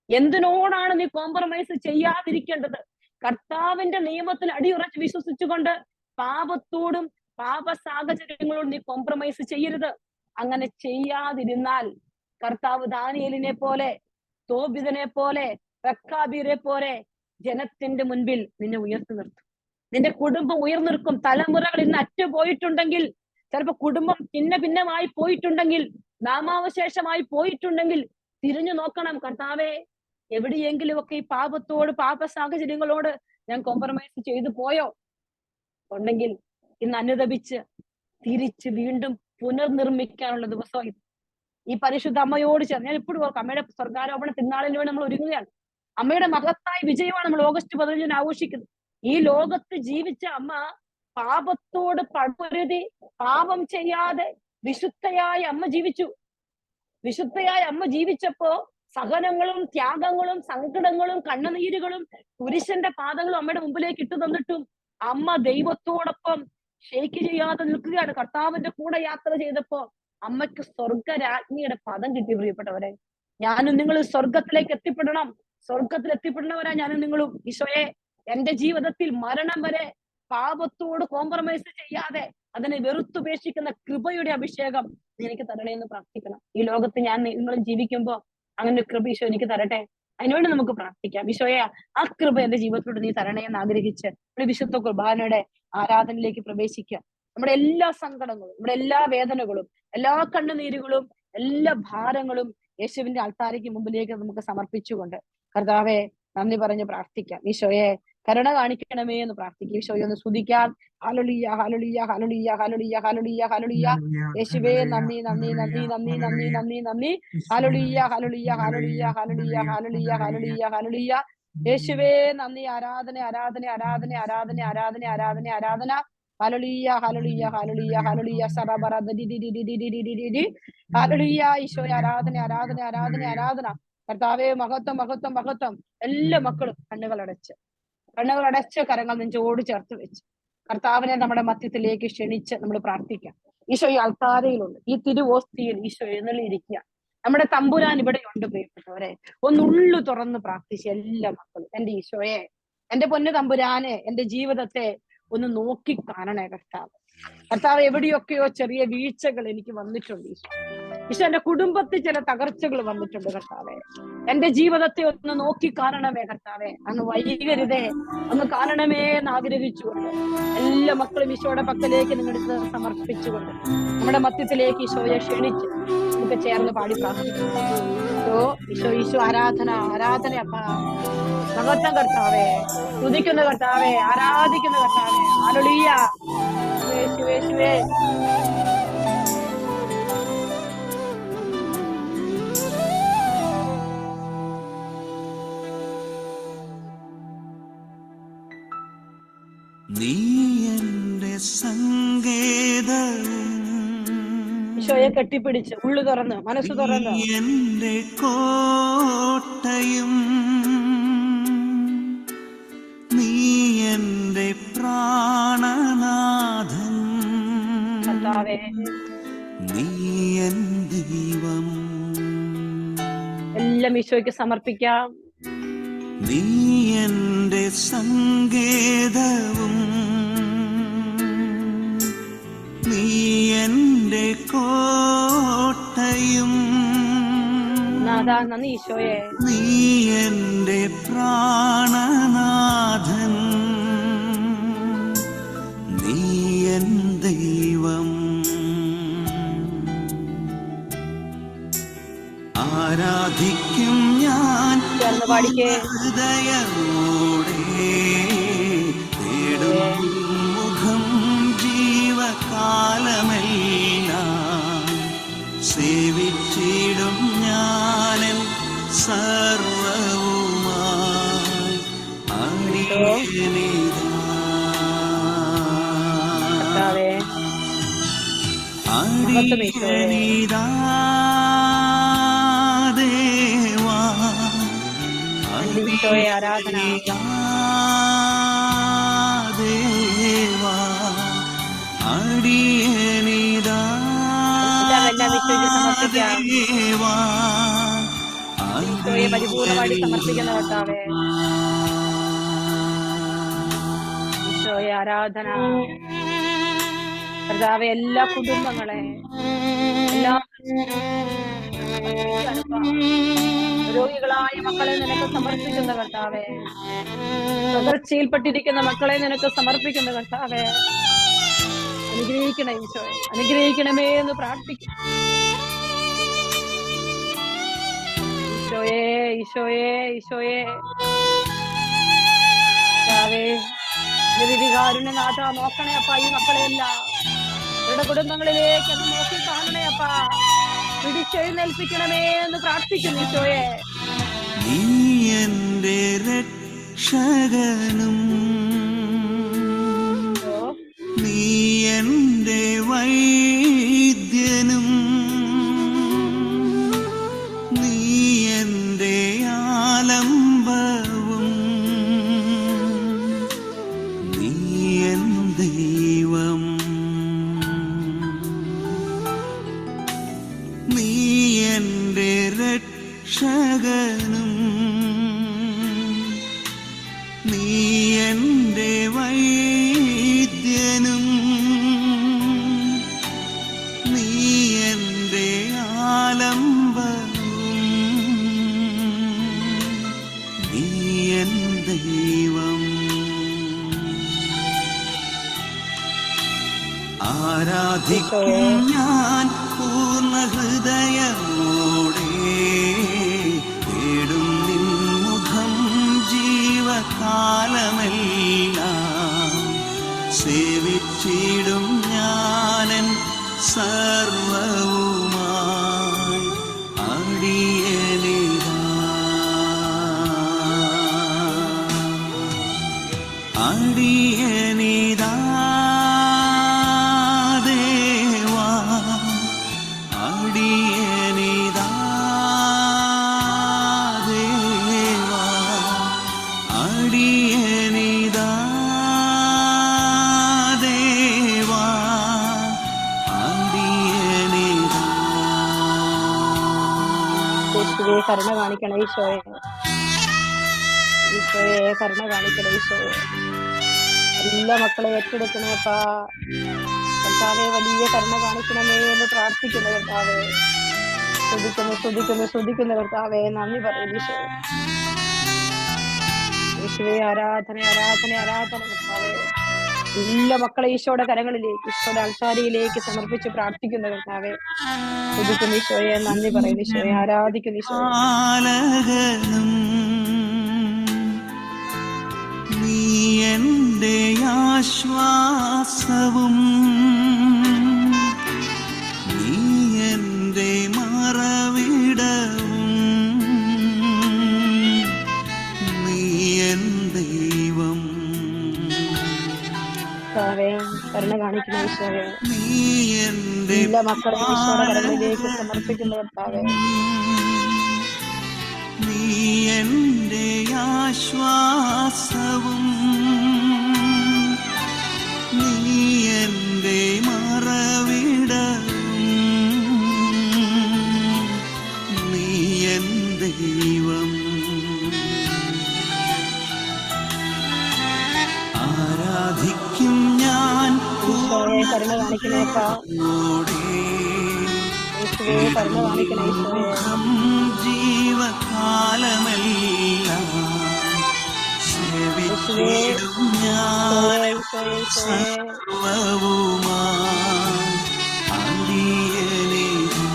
A: എന്തിനോടാണ് നീ കോംപ്രമൈസ് ചെയ്യാതിരിക്കേണ്ടത്? കർത്താവിന്റെ നിയമത്തിൽ അടിയുറച്ച് വിശ്വസിച്ചുകൊണ്ട് പാപത്തോടും പാപ സാഹചര്യങ്ങളോടും നീ കോംപ്രമൈസ് ചെയ്യരുത്. അങ്ങനെ ചെയ്യാതിരുന്നാൽ കർത്താവ് ദാനിയേലിനെ പോലെ, തോബിതിനെ പോലെ, റക്കാബിയെ പോലെ ജനത്തിന്റെ മുൻപിൽ നിന്നെ ഉയർത്തി നിർത്തും. നിന്റെ കുടുംബം ഉയർന്നിരിക്കും. തലമുറകൾ ഇന്ന് അറ്റുപോയിട്ടുണ്ടെങ്കിൽ, ചിലപ്പോ കുടുംബം ഭിന്നമായി പോയിട്ടുണ്ടെങ്കിൽ, നാമാവശേഷമായി പോയിട്ടുണ്ടെങ്കിൽ തിരിഞ്ഞു നോക്കണം. കർത്താവെ, എവിടെയെങ്കിലുമൊക്കെ ഈ പാപത്തോട് പാപ സാഹചര്യങ്ങളോട് ഞാൻ കോംപ്രമൈസ് ചെയ്തു പോയോ? ഉണ്ടെങ്കിൽ ഇന്ന് അനുദപിച്ച് തിരിച്ച് വീണ്ടും പുനർനിർമ്മിക്കാനുള്ള ദിവസം ഇത്. ഈ പരിശുദ്ധ അമ്മയോട് ചേർന്ന് ഞാൻ ഇപ്പോഴും ഓർക്കും, അമ്മയുടെ സ്വർഗാരോപണ തിരുനാളിന് വേണ്ടി നമ്മൾ ഒരുങ്ങുകയാണ്. അമ്മയുടെ മഹത്തായ വിജയമാണ് നമ്മൾ ഓഗസ്റ്റ് 15 ആഘോഷിക്കുന്നത്. ഈ ലോകത്ത് ജീവിച്ച അമ്മ പാപത്തോട് പടപൊരുതി പാപം ചെയ്യാതെ വിശുദ്ധയായ അമ്മ ജീവിച്ചു. വിശുദ്ധയായ അമ്മ ജീവിച്ചപ്പോ സഹനങ്ങളും ത്യാഗങ്ങളും സങ്കടങ്ങളും കണ്ണുനീരുകളും കുരിശന്റെ പാദങ്ങളും അമ്മയുടെ മുമ്പിലേക്ക് ഇട്ടു തന്നിട്ടും അമ്മ ദൈവത്തോടൊപ്പം ഷെയ്ക്ക് ചെയ്യാതെ നിൽക്കുകയാണ്. കർത്താവിന്റെ കൂടെ യാത്ര ചെയ്തപ്പോ അമ്മയ്ക്ക് സ്വർഗരാജ്ഞിയുടെ പദം കിട്ടി. പ്രിയപ്പെട്ടവരെ, ഞാനും നിങ്ങൾ സ്വർഗത്തിലേക്ക് എത്തിപ്പെടണം. സ്വർഗത്തിൽ എത്തിപ്പെടുന്നവരാ ഞാനും നിങ്ങളും. ഈശോയെ, എന്റെ ജീവിതത്തിൽ മരണം വരെ പാപത്തോട് കോംപ്രമൈസ് ചെയ്യാതെ അതിനെ വെറുത്തുപേക്ഷിക്കുന്ന കൃപയുടെ അഭിഷേകം നീ എനിക്ക് തരണേ എന്ന് പ്രാർത്ഥിക്കണം. ഈ ലോകത്ത് ഞാൻ നിങ്ങളും ജീവിക്കുമ്പോ അങ്ങനെ ഒരു കൃപ ഈശോ എനിക്ക് തരട്ടെ. അതിനുവേണ്ടി നമുക്ക് പ്രാർത്ഥിക്കാം. ഈശോയെ, ആ കൃപ എന്റെ ജീവിതത്തിലൂടെ നീ തരണേ എന്ന് ആഗ്രഹിച്ച് ഒരു വിശുദ്ധ കുർബാനയുടെ ആരാധനയിലേക്ക് പ്രവേശിക്കുക. നമ്മുടെ എല്ലാ സങ്കടങ്ങളും, നമ്മുടെ എല്ലാ വേദനകളും, എല്ലാ കണ്ണുനീരുകളും, എല്ലാ ഭാരങ്ങളും യേശുവിന്റെ അൾത്താരയ്ക്ക് മുമ്പിലേക്ക് നമുക്ക് സമർപ്പിച്ചുകൊണ്ട് കർത്താവെ നന്ദി പറഞ്ഞ് പ്രാർത്ഥിക്കാം. ഈശോയെ, കരുണ കാണിക്കണമേ എന്ന് പ്രാർത്ഥിക്കും. ഈശോയെ ഒന്ന് സ്തുതിക്കാം. Hallelujah, hallelujah, hallelujah, hallelujah, hallelujah, hallelujah. യേശുവേ നന്ദി, നന്ദി, നന്ദി, നന്ദി, നന്ദി, നന്ദി, നന്ദി. Hallelujah, hallelujah, hallelujah, hallelujah, hallelujah, hallelujah, hallelujah. യേശുവേ നന്ദി. ആരാധന, ആരാധന, ആരാധന, ആരാധന, ആരാധന, ആരാധന, ആരാധന. Hallelujah, hallelujah, hallelujah, hallelujah. സറബറ ദി ദി ദി ദി ദി ദി ദി ദി ദി. ഹല്ലേലൂയ. ഈശോയെ ആരാധന, ആരാധന, ആരാധന, ആരാധന. കർത്താവേ മഹത്വം, മഹത്വം, മഹത്വം. എല്ലാ മക്കളും കണ്ണുകളടച്ച് കരങ്ങൾ നെഞ്ചോട് ചേർത്ത് വെച്ച് കർത്താവിനെ നമ്മുടെ മധ്യത്തിലേക്ക് ക്ഷണിച്ച് നമ്മൾ പ്രാർത്ഥിക്കാം. ഈശോ ഈ അൾത്താരയിലുണ്ട്. ഈ തിരുവോസ്തിയിൽ ഈശോ എഴുന്നള്ളിയിരിക്കുക. നമ്മുടെ തമ്പുരാൻ ഇവിടെ ഉണ്ട്. പ്രിയപ്പെട്ടവരെ, ഒന്നുള്ളു തുറന്ന് പ്രാർത്ഥിച്ച് എല്ലാ മക്കളും, എന്റെ ഈശോയെ, എന്റെ പൊന്നു തമ്പുരാനെ, എന്റെ ജീവിതത്തെ ഒന്ന് നോക്കി കാണണേ കർത്താവ്. കർത്താവ്, എവിടെയൊക്കെയോ ചെറിയ വീഴ്ചകൾ എനിക്ക് വന്നിട്ടുണ്ട് ഈശോ. ഈശോ, എന്റെ കുടുംബത്തിൽ ചില തകർച്ചകൾ വന്നിട്ടുണ്ട് കർത്താവെ. എന്റെ ജീവിതത്തെ ഒന്ന് നോക്കി കാണണമേ കർത്താവെ. അങ്ങ് വൈകരുതേ, ഒന്ന് കാണണമേ എന്ന് ആഗ്രഹിച്ചുകൊണ്ട് എല്ലാ മക്കളും ഈശോയുടെ പക്കലേക്ക് നിങ്ങളുടെ സമർപ്പിച്ചുകൊണ്ട് നമ്മുടെ മധ്യത്തിലേക്ക് ഈശോയെ ക്ഷണിച്ച് നമുക്ക് ചേർന്ന് പാടി പ്രാർത്ഥിക്കും. ഈശോ, ഈശോ, ആരാധന, ആരാധന അപ്പ. മഹത്വം കർത്താവേ, സ്തുതിക്കുന്ന കർത്താവേ, ആരാധിക്കുന്ന കർത്താവേ. ഹല്ലേലൂയ. യേശുവേ, യേശുവേ.
B: നീ എന്റെ സങ്കേതവും
A: ഈശോയെ കെട്ടിപ്പിടിച്ച് ഉള്ളു തുറന്ന് മനസ്സ് തുറന്ന്
B: എന്റെ കോട്ടയും നീ എന്റെ പ്രാണനാഥൻ
A: കർത്താവേ,
B: നീ എൻ ദൈവം.
A: എല്ലാം ഈശോയ്ക്ക് സമർപ്പിക്കാം.
B: നീ എന്റെ സങ്കേതവും നീ എന്റെ കോട്ടയും
A: നാഥാ, നന്ദി ഈശോയെ.
B: നീ എന്റെ പ്രാണനാഥൻ നീ എൻ ദൈവം. ആരാധിക്കും ഞാൻ
A: ചേർന്ന് പാടിക്കേ.
B: ഹൃദയമോടെ തേടും മുഖം ജീവകാലമെല്ലാം സേവിച്ചിടും ഞാനൻ സർവവുമായി അടിയനിതാ
A: ആരാധന
B: ദേവാ അടിയനിതാ ദേവാ
A: പരിപൂർണമായി സമർപ്പിക്കുന്ന കർത്താവേ, ഈശോയെ ആരാധന. കർത്താവെ, എല്ലാ കുടുംബങ്ങളെ, എല്ലാ രോഗികളായ മക്കളെ നിനക്ക് സമർപ്പിക്കുന്ന കർത്താവെ, പകർച്ചയിൽപ്പെട്ടിരിക്കുന്ന മക്കളെ നിനക്ക് സമർപ്പിക്കുന്ന കർത്താവെ, അനുഗ്രഹിക്കണേ ഈശോയെ, അനുഗ്രഹിക്കണമേ എന്ന് പ്രാർത്ഥിക്കും. ഈശോയെ, ഈശോയെ, ഈശോയെ വിധികാരുണ്യനാഥ, നോക്കണേ അപ്പ ഈ മക്കളെയെല്ലാം, അവരുടെ കുടുംബങ്ങളിലേക്ക് ഒന്ന് നോക്കി കാണണേ അപ്പ, പിടിച്ചെഴുന്നേൽപ്പിക്കണമേ എന്ന് പ്രാർത്ഥിക്കുന്നു ഈശോയെ.
B: നീ എന്റെ രക്ഷകനും നീ എന്റെ വൈദ്യനും നീ എന്റെ ആലംബവും നീ എൻ ദൈവം. നീ എന്റെ രക്ഷകനും ആലംബവും നീ എൻ ദൈവം. ആരാധിക്കും ഞാൻ പൂർണ്ണ ഹൃദയമോടെ, തേടും നിൻ മുഖം ജീവകാലമെല്ലാം. സേവിച്ചിടും ഞാനൻ സർവവുമായി അടിയനിതാ. അടിയനിതാ ദേവാ, അടിയനിതാ ദേവാ, അടിയനിതാ ദേവാ, അടിയനിതാ.
A: യേശുവേ കരുണ കാണിക്കണം ഈശോയെ, ഈശോയെ കരുണ കാണിക്കണം ഈശോയെ. എല്ലാ മക്കളെ ഏറ്റെടുക്കണേപ്പാ കർത്താവെ, വലിയ കരുണ കാണിക്കണമേ എന്ന് പ്രാർത്ഥിക്കുന്നു കർത്താവെ. ശ്രദ്ധിക്കുന്നു കർത്താവെ, നന്ദി പറയുന്നു ഈശോയെ. യേശുവേ ആരാധന കർത്താവെ. എല്ലാ മക്കളെ ഈശോയുടെ കരങ്ങളിലേക്ക്, ഈശോയുടെ അൾത്താരയിലേക്ക് സമർപ്പിച്ച് പ്രാർത്ഥിക്കുന്ന കർത്താവെ. ശ്രദ്ധിക്കുന്നു ഈശോയെ, നന്ദി പറയുന്നു ഈശോയെ, ആരാധിക്കുന്നു ഈശോയെ.
B: നീ എന്റെ ആശ്വാസവും നീ എന്റെ മറവിടവും, നീ എൻ ദൈവം.
A: കരുണ കാണിക്കുന്ന ഈശോയെ,
B: നീ എന്റെ
A: എല്ലാ മക്കളെ ഈശോയുടെ കരങ്ങളിലേക്ക് സമർപ്പിക്കുന്ന കർത്താവെ.
B: നീ എന്റെ ആശ്വാസവും നീ എന്റെ മറവിടവും, നീ എൻ ദൈവം. ആരാധിക്കും ഞാൻ
A: ഈശോയെ കരുണ കാണിക്കണേക്കാ, യേശുവേ കരുണ കാണിക്കണേ ഈശോയെ.
B: ജീവകാലമെല്ലാം സേവിച്ചിടും ഞാൻ സർവവുമായി അടിയനിതാ.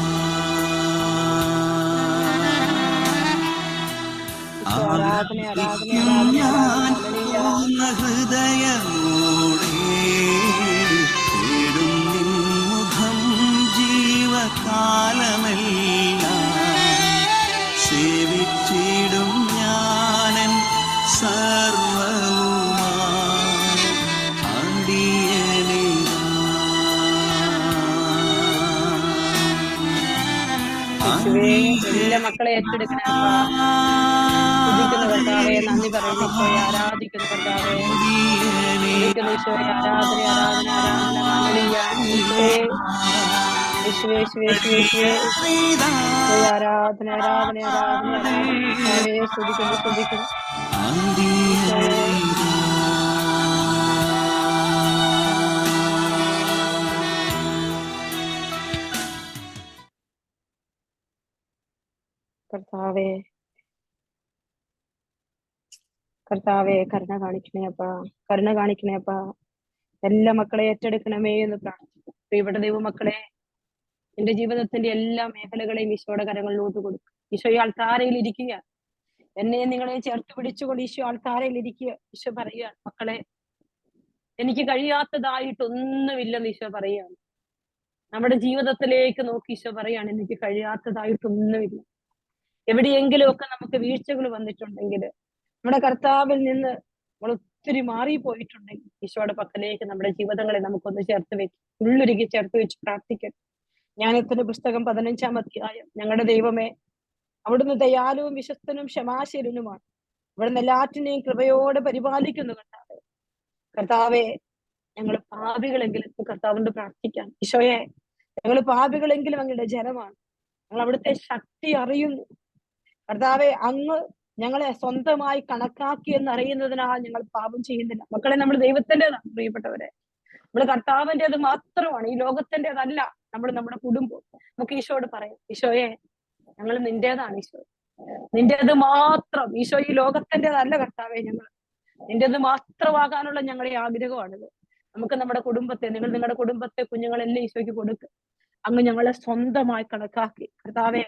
B: ആരാധിക്കും ഞാൻ പൂർണ്ണ ഹൃദയമോടെ, തേടും നിൻ മുഖം ജീവകാലമെല്ലാം. സേവിച്ചിടും ഞാനൻ സർവവുമായി അടിയനിതാ.
A: എല്ലാ മക്കളെ ഏറ്റെടുക്കണേ ശ്രദ്ധിക്കുന്ന കർത്താവെ, നന്ദി പറയുന്നു ഈശോയെ, ആരാധിക്കുന്നു കർത്താവെ. ഈശോയെ ആരാധന ആരാധന ശ്രദ്ധിക്കുന്നു. കർത്താവെ കരുണ കാണിക്കണേപ്പാ. എല്ലാ മക്കളെ ഏറ്റെടുക്കണമേ എന്ന് പ്രാർത്ഥിക്കും. പ്രിയപ്പെട്ട ദൈവമക്കളെ, എന്റെ ജീവിതത്തിന്റെ എല്ലാ മേഖലകളെയും ഈശോയുടെ കരങ്ങളിലോട്ട് കൊടുക്കും. ഈശോ ഈ ആൾക്കാരയിൽ ഇരിക്കുക, എന്നെ നിങ്ങളെ ചേർത്ത് പിടിച്ചുകൊണ്ട് ഈശോ ആൾക്കാരയിൽ ഇരിക്കുക. ഈശോ പറയുക, മക്കളെ എനിക്ക് കഴിയാത്തതായിട്ടൊന്നുമില്ലെന്ന് ഈശോ പറയുകയാണ്. നമ്മുടെ ജീവിതത്തിലേക്ക് നോക്കി ഈശോ പറയാണ്, എനിക്ക് കഴിയാത്തതായിട്ടൊന്നുമില്ല. എവിടെയെങ്കിലുമൊക്കെ നമുക്ക് വീഴ്ചകൾ വന്നിട്ടുണ്ടെങ്കിൽ, നമ്മുടെ കർത്താവിൽ നിന്ന് നമ്മൾ ഒത്തിരി മാറിപ്പോയിട്ടുണ്ടെങ്കിൽ, ഈശോയുടെ പക്കലേക്ക് നമ്മുടെ ജീവിതങ്ങളെ നമുക്കൊന്ന് ചേർത്ത് വെക്കും, ഉള്ളൊരുക്കി ചേർത്ത് വെച്ച് പ്രാർത്ഥിക്കട്ടെ. ജ്ഞാനത്തിന്റെ പുസ്തകം 15-ാം അധ്യായം. ഞങ്ങളുടെ ദൈവമേ, അവിടുന്ന് ദയാലുവും വിശ്വസ്തനും ക്ഷമാശീലനുമാണ്. അവിടുന്ന് എല്ലാറ്റിനെയും കൃപയോടെ പരിപാലിക്കുന്നു കർത്താവെ. കർത്താവെ, ഞങ്ങൾ പാപികളെങ്കിലും കർത്താവിനോട് പ്രാർത്ഥിക്കാം. ഈശോയെ, ഞങ്ങൾ പാപികളെങ്കിലും അങ്ങയുടെ ജനമാണ്. ഞങ്ങൾ അവിടുത്തെ ശക്തി അറിയുന്നു കർത്താവെ. അങ്ങ് ഞങ്ങളെ സ്വന്തമായി കണക്കാക്കി എന്നറിയുന്നതിനാൽ ഞങ്ങൾ പാപം ചെയ്യുന്നില്ല. മക്കളെ, നമ്മൾ ദൈവത്തിൻ്റെതാണ് പ്രിയപ്പെട്ടവരെ. നമ്മൾ കർത്താവിൻ്റെത് മാത്രമാണ്, ഈ ലോകത്തിൻ്റെതല്ല. നമ്മൾ നമ്മുടെ കുടുംബം നമുക്ക് ഈശോയോട് പറയാം, ഈശോയെ ഞങ്ങൾ നിന്റേതാണ് ഈശോ, നിന്റേത് മാത്രം ഈശോ, ഈ ലോകത്തിൻ്റെതല്ല കർത്താവേ, ഞങ്ങൾ നിന്റേത് മാത്രമാകാനുള്ള ഞങ്ങളുടെ ആഗ്രഹമാണിത്. നമുക്ക് നമ്മുടെ കുടുംബത്തെ, നിങ്ങളുടെ കുടുംബത്തെ, കുഞ്ഞുങ്ങളെല്ലാം ഈശോയ്ക്ക് കൊടുക്കുക. അങ്ങ് ഞങ്ങളെ സ്വന്തമായി കണക്കാക്കി കർത്താവെ,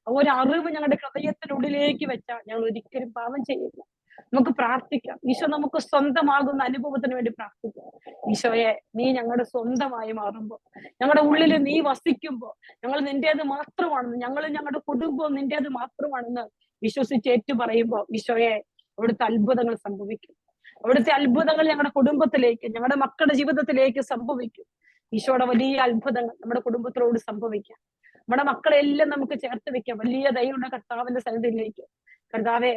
A: ഒരറിവ് ഞങ്ങളുടെ ഹൃദയത്തിനുള്ളിലേക്ക് വെച്ചാൽ ഞങ്ങൾ ഒരിക്കലും പാപം ചെയ്യില്ല. നമുക്ക് പ്രാർത്ഥിക്കാം, ഈശോ നമുക്ക് സ്വന്തമാകുന്ന അനുഭവത്തിന് വേണ്ടി പ്രാർത്ഥിക്കാം. ഈശോയെ, നീ ഞങ്ങളുടെ സ്വന്തമായി മാറുമ്പോൾ, ഞങ്ങളുടെ ഉള്ളിൽ നീ വസിക്കുമ്പോൾ, ഞങ്ങൾ നിന്റേത് മാത്രമാണെന്ന്, ഞങ്ങളുടെ കുടുംബവും നിന്റേത് മാത്രമാണെന്ന് വിശ്വസിച്ച് ഏറ്റു പറയുമ്പോൾ ഈശോയെ, അവിടുത്തെ അത്ഭുതങ്ങൾ സംഭവിക്കും. അവിടുത്തെ അത്ഭുതങ്ങൾ ഞങ്ങളുടെ കുടുംബത്തിലേക്ക്, ഞങ്ങളുടെ മക്കളുടെ ജീവിതത്തിലേക്ക് സംഭവിക്കും. ഈശോയുടെ വലിയ അത്ഭുതങ്ങൾ നമ്മുടെ കുടുംബത്തിലോട് സംഭവിക്കാം. നമ്മുടെ മക്കളെല്ലാം നമുക്ക് ചേർത്ത് വെക്കാം വലിയ ദയയുള്ള കർത്താവിന്റെ സന്നിധിയിലേക്ക്. കർത്താവെ,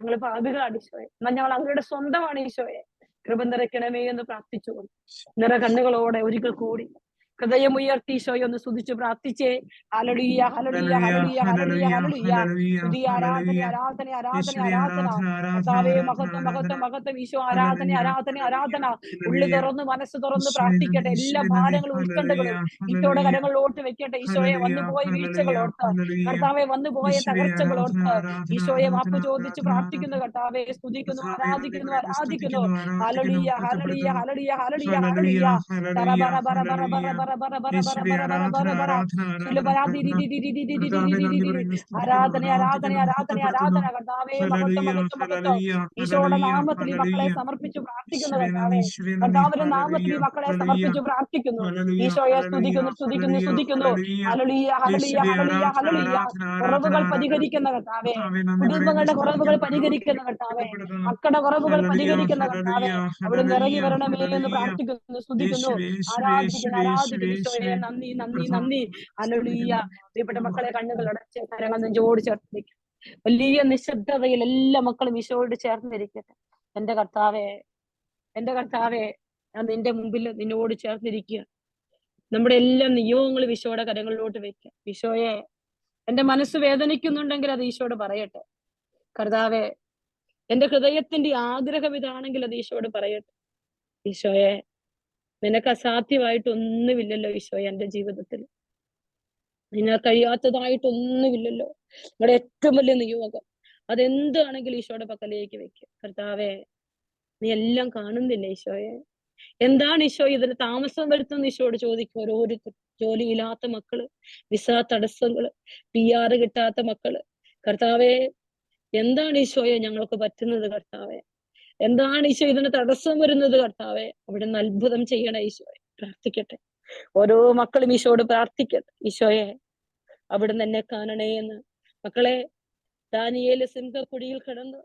A: ഞങ്ങൾ പാപികളാണ് ഈശോയെ, എന്നാൽ ഞങ്ങൾ അങ്ങയുടെ സ്വന്തമാണ് ഈശോയെ, കൃപ നിറയ്ക്കണമേ എന്ന് പ്രാർത്ഥിച്ചുകൊണ്ട് നിറ കണ്ണുകളോടെ ഒരിക്കൽ കൂടി ഹൃദയമുയർത്തി ഈശോയെ ഒന്ന് സ്തുതിച്ച് പ്രാർത്ഥിച്ചേ. Hallelujah, hallelujah, hallelujah, hallelujah, hallelujah. സ്തുതി, ആരാധന, ആരാധന, ആരാധന, ആരാധന. കർത്താവേ, മഹത്വം, മഹത്വം, മഹത്വം. ഈശോ, ആരാധന, ആരാധന, ആരാധന. ഉള്ളി തുറന്ന് മനസ്സ് തുറന്ന് പ്രാർത്ഥിക്കട്ടെ. എല്ലാ ഭാരങ്ങളും ഉത്കണ്ഠകളും ഈശോയുടെ കരങ്ങളിലോട്ട് വെക്കട്ടെ. ഈശോയെ, വന്നുപോയ വീഴ്ചകളോർത്ത്, കർത്താവെ, വന്നുപോയ തകർച്ചകളോർത്ത് ഈശോയെ മാപ്പ് ചോദിച്ച് പ്രാർത്ഥിക്കുന്നു. കർത്താവെ, സ്തുതിക്കുന്നു, ആരാധിക്കുന്നു, ആരാധിക്കുന്നു. Hallelujah, hallelujah, hallelujah, hallelujah, hallelujah. തറബറ ബറ ബറ ബറ ബറ ബറ ബറ ബറ ബറ ബറ ബറ. ആരാധന, ആരാധന, ആരാധന, ആരാധന. കർത്താവേ, മഹത്വം, മഹത്വം, മഹത്വം. ഈശോയുടെ നാമത്തിൽ ഈ മക്കളെ സമർപ്പിച്ചു പ്രാർത്ഥിക്കുന്നു. കർത്താവേ, കർത്താവിന്റെ നാമത്തിൽ ഈ മക്കളെ സമർപ്പിച്ചു പ്രാർത്ഥിക്കുന്നു. ഈശോയെ സ്തുതിക്കുന്നു, സ്തുതിക്കുന്നു, സ്തുതിക്കുന്നു. Hallelujah, hallelujah, hallelujah, hallelujah. കുറവുകൾ പരിഹരിക്കുന്ന കർത്താവേ, കുടുംബങ്ങളുടെ കുറവുകൾ പരിഹരിക്കുന്ന കർത്താവേ, മക്കളുടെ കുറവുകൾ പരിഹരിക്കുന്ന കർത്താവേ, അവിടെ ഇറങ്ങി വരണമേ എന്ന് പ്രാർത്ഥിക്കുന്നു, സ്തുതിക്കുന്നു, ആരാധിക്കുന്നു, ആരാധിക്കുന്നു. ഈശോയെ, നന്ദി, നന്ദി, നന്ദി. ഹല്ലേലൂയ. പ്രിയപ്പെട്ട മക്കളെ, കണ്ണുകൾ അടച്ച് കരങ്ങൾ നെഞ്ചോട് ചേർത്തിരിക്കും. വലിയ നിശബ്ദതയിൽ എല്ലാ മക്കളും ഈശോയോട് ചേർന്നിരിക്കട്ടെ. എന്റെ കർത്താവേ, എന്റെ കർത്താവേ, ഞാൻ നിന്റെ മുമ്പിൽ നിന്നോട് ചേർന്നിരിക്കുക. നമ്മുടെ എല്ലാ നിയോഗങ്ങളും ഈശോയുടെ കരങ്ങളിലോട്ട് വെക്കാം. ഈശോയെ, എന്റെ മനസ്സ് വേദനിക്കുന്നുണ്ടെങ്കിൽ അത് ഈശോയോട് പറയട്ടെ. കർത്താവേ, എന്റെ ഹൃദയത്തിന്റെ ആഗ്രഹം ഇതാണെങ്കിൽ അത് ഈശോയോട് പറയട്ടെ. ഈശോയെ, നിനക്ക് അസാധ്യമായിട്ടൊന്നുമില്ലല്ലോ ഈശോയെ, എന്റെ ജീവിതത്തിൽ നിനക്ക് കഴിയാത്തതായിട്ടൊന്നുമില്ലല്ലോ. നിങ്ങളുടെ ഏറ്റവും വലിയ നിയോഗം അതെന്താണെങ്കിലും ഈശോയുടെ പക്കലേക്ക് വെക്കുക. കർത്താവേ, നീ എല്ലാം കാണുന്നില്ല ഈശോയെ, എന്താണ് ഈശോ ഇതിന് താമസം വരുത്തുന്ന ഈശോയോട് ചോദിക്കും. ഓരോരുത്തർ ജോലിയില്ലാത്ത മക്കള്, വിസ തടസ്സങ്ങള്, PR കിട്ടാത്ത മക്കള്, കർത്താവേ, എന്താണ് ഈശോയെ ഞങ്ങൾക്ക് പറ്റുന്നത്? കർത്താവേ, എന്താണ് ഈശോ ഇതിന് തടസ്സം വരുന്നത്? കർത്താവെ, അവിടെ നിന്ന് അത്ഭുതം ചെയ്യണേ ഈശോയെ. പ്രാർത്ഥിക്കട്ടെ, ഓരോ മക്കളും ഈശോയോട് പ്രാർത്ഥിക്കട്ടെ. ഈശോയെ, അവിടുന്ന് എന്നെ കാണണേ എന്ന്. മക്കളെ, ദാനിയേല് സിംഹക്കുഴിയിൽ കിടന്ന്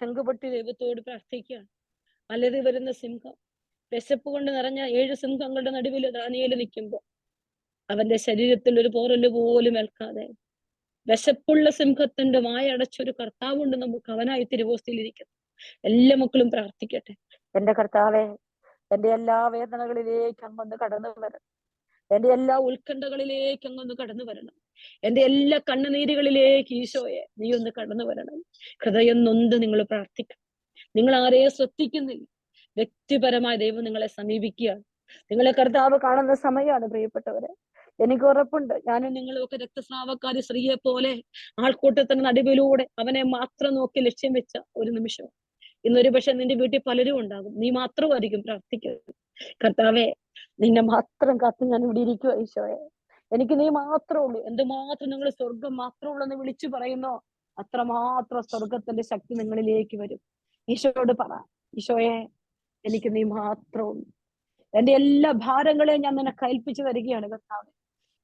A: ചങ്കുപൊട്ടി ദൈവത്തോട് പ്രാർത്ഥിക്കുകയാണ്. അലറി വരുന്ന സിംഹം, വിശപ്പ് കൊണ്ട് നിറഞ്ഞ 7 സിംഹങ്ങളുടെ നടുവിൽ ദാനിയേല് നിൽക്കുമ്പോൾ അവന്റെ ശരീരത്തിൽ ഒരു പോറല് പോലും ഏൽക്കാതെ വിശപ്പുള്ള സിംഹത്തിന്റെ വായടച്ചൊരു കർത്താവുണ്ട് നമുക്ക്, അവനായി തിരുവോസ്തിയിലിരിക്കുന്നു. എല്ലാ മക്കളും പ്രാർത്ഥിക്കട്ടെ. എന്റെ കർത്താവെ, എന്റെ എല്ലാ വേദനകളിലേക്ക് അങ്ങൊന്ന് കടന്നു വരണം. എന്റെ എല്ലാ ഉത്കണ്ഠകളിലേക്ക് അങ്ങൊന്ന് കടന്നു വരണം. എന്റെ എല്ലാ കണ്ണുനീരുകളിലേക്ക് ഈശോയെ നീ ഒന്ന് കടന്നു വരണം. ഹൃദയം നൊന്ത് നിങ്ങൾ പ്രാർത്ഥിക്കണം. നിങ്ങൾ ആരെയും ശ്രദ്ധിക്കുന്നില്ല. വ്യക്തിപരമായ ദൈവം നിങ്ങളെ സമീപിക്കുകയാണ്. നിങ്ങളെ കർത്താവ് കാണുന്ന സമയമാണ് പ്രിയപ്പെട്ടവരെ. എനിക്ക് ഉറപ്പുണ്ട്, ഞാനും നിങ്ങളൊക്കെ രക്തസ്രാവക്കാരി സ്ത്രീയെ പോലെ ആൾക്കൂട്ടത്തിന് നടുവിലൂടെ അവനെ മാത്രം നോക്കി ലക്ഷ്യം വെച്ച ഒരു നിമിഷം ഇന്നൊരു പക്ഷെ നിന്റെ വീട്ടിൽ പലരും ഉണ്ടാകും. നീ മാത്രമായിരിക്കും പ്രാർത്ഥിക്കുന്നത്. കർത്താവെ, നിന്നെ മാത്രം കാത്ത് ഞാൻ ഇവിടെ ഇരിക്കുക. ഈശോയെ, എനിക്ക് നീ മാത്രമേ ഉള്ളൂ. എന്തുമാത്രം നിങ്ങൾ സ്വർഗം മാത്രമേ ഉള്ളൂ എന്ന് വിളിച്ചു പറയുന്നോ, അത്രമാത്രം സ്വർഗത്തിന്റെ ശക്തി നിങ്ങളിലേക്ക് വരും. ഈശോയോട് പറ, ഈശോയെ, എനിക്ക് നീ മാത്രമേ ഉള്ളൂ. എന്റെ എല്ലാ ഭാരങ്ങളെയും ഞാൻ നിന്നെ കൽപ്പിച്ചു തരികയാണ് കർത്താവെ.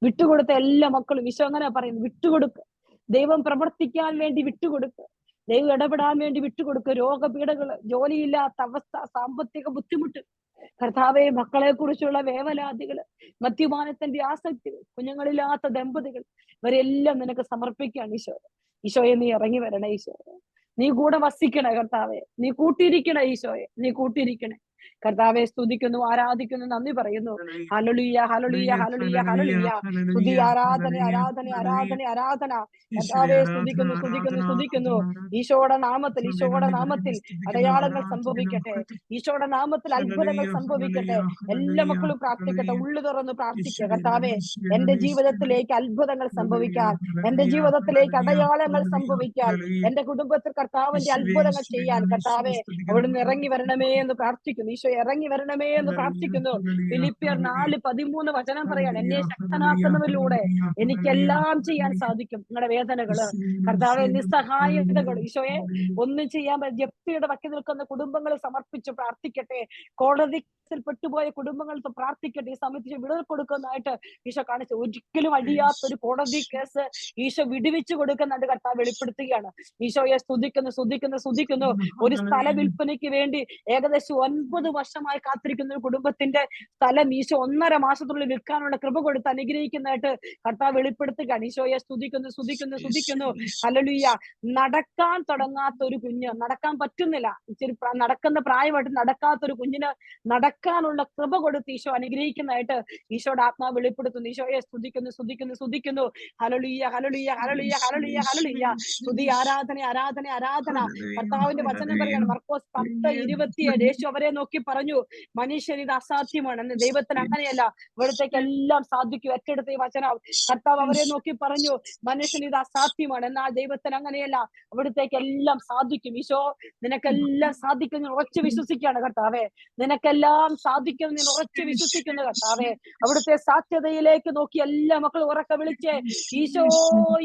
A: വിട്ടുകൊടുത്ത എല്ലാ മക്കളും ഈശോ അങ്ങനെ പറയുന്നു, വിട്ടുകൊടുക്കുക. ദൈവം പ്രവർത്തിക്കാൻ വേണ്ടി വിട്ടുകൊടുക്കുക. ദൈവം ഇടപെടാൻ വേണ്ടി വിട്ടുകൊടുക്കുക. രോഗപീഠകള്, ജോലിയില്ലാത്ത അവസ്ഥ, സാമ്പത്തിക ബുദ്ധിമുട്ട്, കർത്താവെ, മക്കളെ കുറിച്ചുള്ള വേവലാതികള്, മദ്യപാനത്തിന്റെ ആസക്തികൾ, കുഞ്ഞുങ്ങളില്ലാത്ത ദമ്പതികൾ, ഇവരെല്ലാം നിനക്ക് സമർപ്പിക്കുകയാണ് ഈശോ. ഈശോയെ, നീ ഇറങ്ങി വരണേ ഈശോയെ. നീ കൂടെ വസിക്കണേ കർത്താവെ. നീ കൂട്ടിയിരിക്കണേ ഈശോയെ. നീ കൂട്ടിയിരിക്കണേ. കർത്താവെ സ്തുതിക്കുന്നു, ആരാധിക്കുന്നു, നന്ദി പറയുന്നു. Hallelujah, hallelujah, hallelujah, hallelujah. സ്തുതി, ആരാധന, ആരാധന, ആരാധന, ആരാധന. കർത്താവെ സ്തുതിക്കുന്നു, സ്തുതിക്കുന്നു, സ്തുതിക്കുന്നു. ഈശോയുടെ നാമത്തിൽ, ഈശോയുടെ നാമത്തിൽ അടയാളങ്ങൾ സംഭവിക്കട്ടെ. ഈശോയുടെ നാമത്തിൽ അത്ഭുതങ്ങൾ സംഭവിക്കട്ടെ. എല്ലാ മക്കളും പ്രാർത്ഥിക്കട്ടെ, ഉള്ളു തുറന്ന് പ്രാർത്ഥിക്കുക. കർത്താവെ, എന്റെ ജീവിതത്തിലേക്ക് അത്ഭുതങ്ങൾ സംഭവിക്കാൻ, എന്റെ ജീവിതത്തിലേക്ക് അടയാളങ്ങൾ സംഭവിക്കാൻ, എന്റെ കുടുംബത്തിൽ കർത്താവിന്റെ അത്ഭുതങ്ങൾ ചെയ്യാൻ കർത്താവെ അവിടുന്ന് ഇറങ്ങി വരണമേ എന്ന് പ്രാർത്ഥിക്കുന്നു. ഈശോ ഇറങ്ങി വരണമേ എന്ന് പ്രാർത്ഥിക്കുന്നു. ഫിലിപ്പിയർ 4:13 വചനം പറയാണ്, എന്നെ ശക്തനാക്കുന്നതിലൂടെ എനിക്കെല്ലാം ചെയ്യാൻ സാധിക്കും. നിങ്ങളുടെ വേദനകള്, കർത്താവെ, നിസ്സഹായതകൾ, ഈശോയെ ഒന്നും ചെയ്യാൻ ജപ്തിയുടെ വക്കി നിൽക്കുന്ന കുടുംബങ്ങളെ സമർപ്പിച്ച് പ്രാർത്ഥിക്കട്ടെ. കോടതി പെട്ടുപോയ കുടുംബങ്ങൾ പ്രാർത്ഥിക്കട്ടെ. ഈ സമയത്ത് വിടുതൽ കൊടുക്കുന്നതായിട്ട് ഈശോ കാണിച്ചു. ഒരിക്കലും അടിയാത്തൊരു കോടതി കേസ് ഈശോ വിടുവിച്ചു കൊടുക്കുന്നുണ്ട്. കർത്താവ് വെളിപ്പെടുത്തുകയാണ്. ഈശോയെ സ്തുതിക്കുന്നു, സ്തുതിക്കുന്നു, സ്തുതിക്കുന്നു. ഒരു സ്ഥല വിൽപ്പനയ്ക്ക് വേണ്ടി ഏകദേശം 9 വർഷമായി കാത്തിരിക്കുന്ന ഒരു കുടുംബത്തിന്റെ സ്ഥലം ഈശോ 1.5 മാസത്തിനുള്ളിൽ വിൽക്കാനുള്ള കൃപ കൊടുത്ത് അനുഗ്രഹിക്കുന്നതായിട്ട് കർത്താവ് വെളിപ്പെടുത്തുകയാണ്. ഈശോയെ സ്തുതിക്കുന്നു, സ്തുതിക്കുന്നു, സ്തുതിക്കുന്നു. ഹല്ലേലൂയ. നടക്കാൻ തുടങ്ങാത്ത ഒരു കുഞ്ഞ്, നടക്കാൻ പറ്റുന്നില്ല, ഇച്ചിരി നടക്കുന്ന പ്രായമായിട്ട് നടക്കാത്തൊരു കുഞ്ഞിന് നടക്കാനുള്ള കൃപ കൊടുത്ത് ഈശോ അനുഗ്രഹിക്കുന്നതായിട്ട് ഈശോയുടെ ആത്മാവ് വെളിപ്പെടുത്തുന്നു. ഈശോയെ സ്തുതിക്കുന്നു, സ്തുതിക്കുന്നു, സ്തുതിക്കുന്നു. Hallelujah, hallelujah, hallelujah, hallelujah, hallelujah. സ്തുതി, ആരാധന, ആരാധന, ആരാധന. കർത്താവിന്റെ വചനം പറയാണ് മർക്കോസ് 10:27. യേശു അവരെ നോക്കി പറഞ്ഞു, മനുഷ്യന് ഇത് അസാധ്യമാണ്, ദൈവത്തിന് അങ്ങനെയല്ല, ഇവിടത്തേക്ക് എല്ലാം സാധിക്കും. ഏറ്റെടുത്ത ഈ വചനം കർത്താവ് അവരെ നോക്കി പറഞ്ഞു, മനുഷ്യന് ഇത് അസാധ്യമാണ്, എന്നാൽ ദൈവത്തിന് അങ്ങനെയല്ല, ഇവിടത്തേക്ക് എല്ലാം സാധിക്കും. ഈശോ, നിനക്കെല്ലാം സാധിക്കും, ഉറച്ചു വിശ്വസിക്കുകയാണ് കർത്താവെ. നിനക്കെല്ലാം സാധിക്കും, നീ ഉറച്ചു വിശ്വസിക്കുന്നു കർത്താവെ. അവിടുത്തെ സാധ്യതയിലേക്ക് നോക്കി എല്ലാ മക്കളും ഉറക്കെ വിളിച്ച് ഈശോ,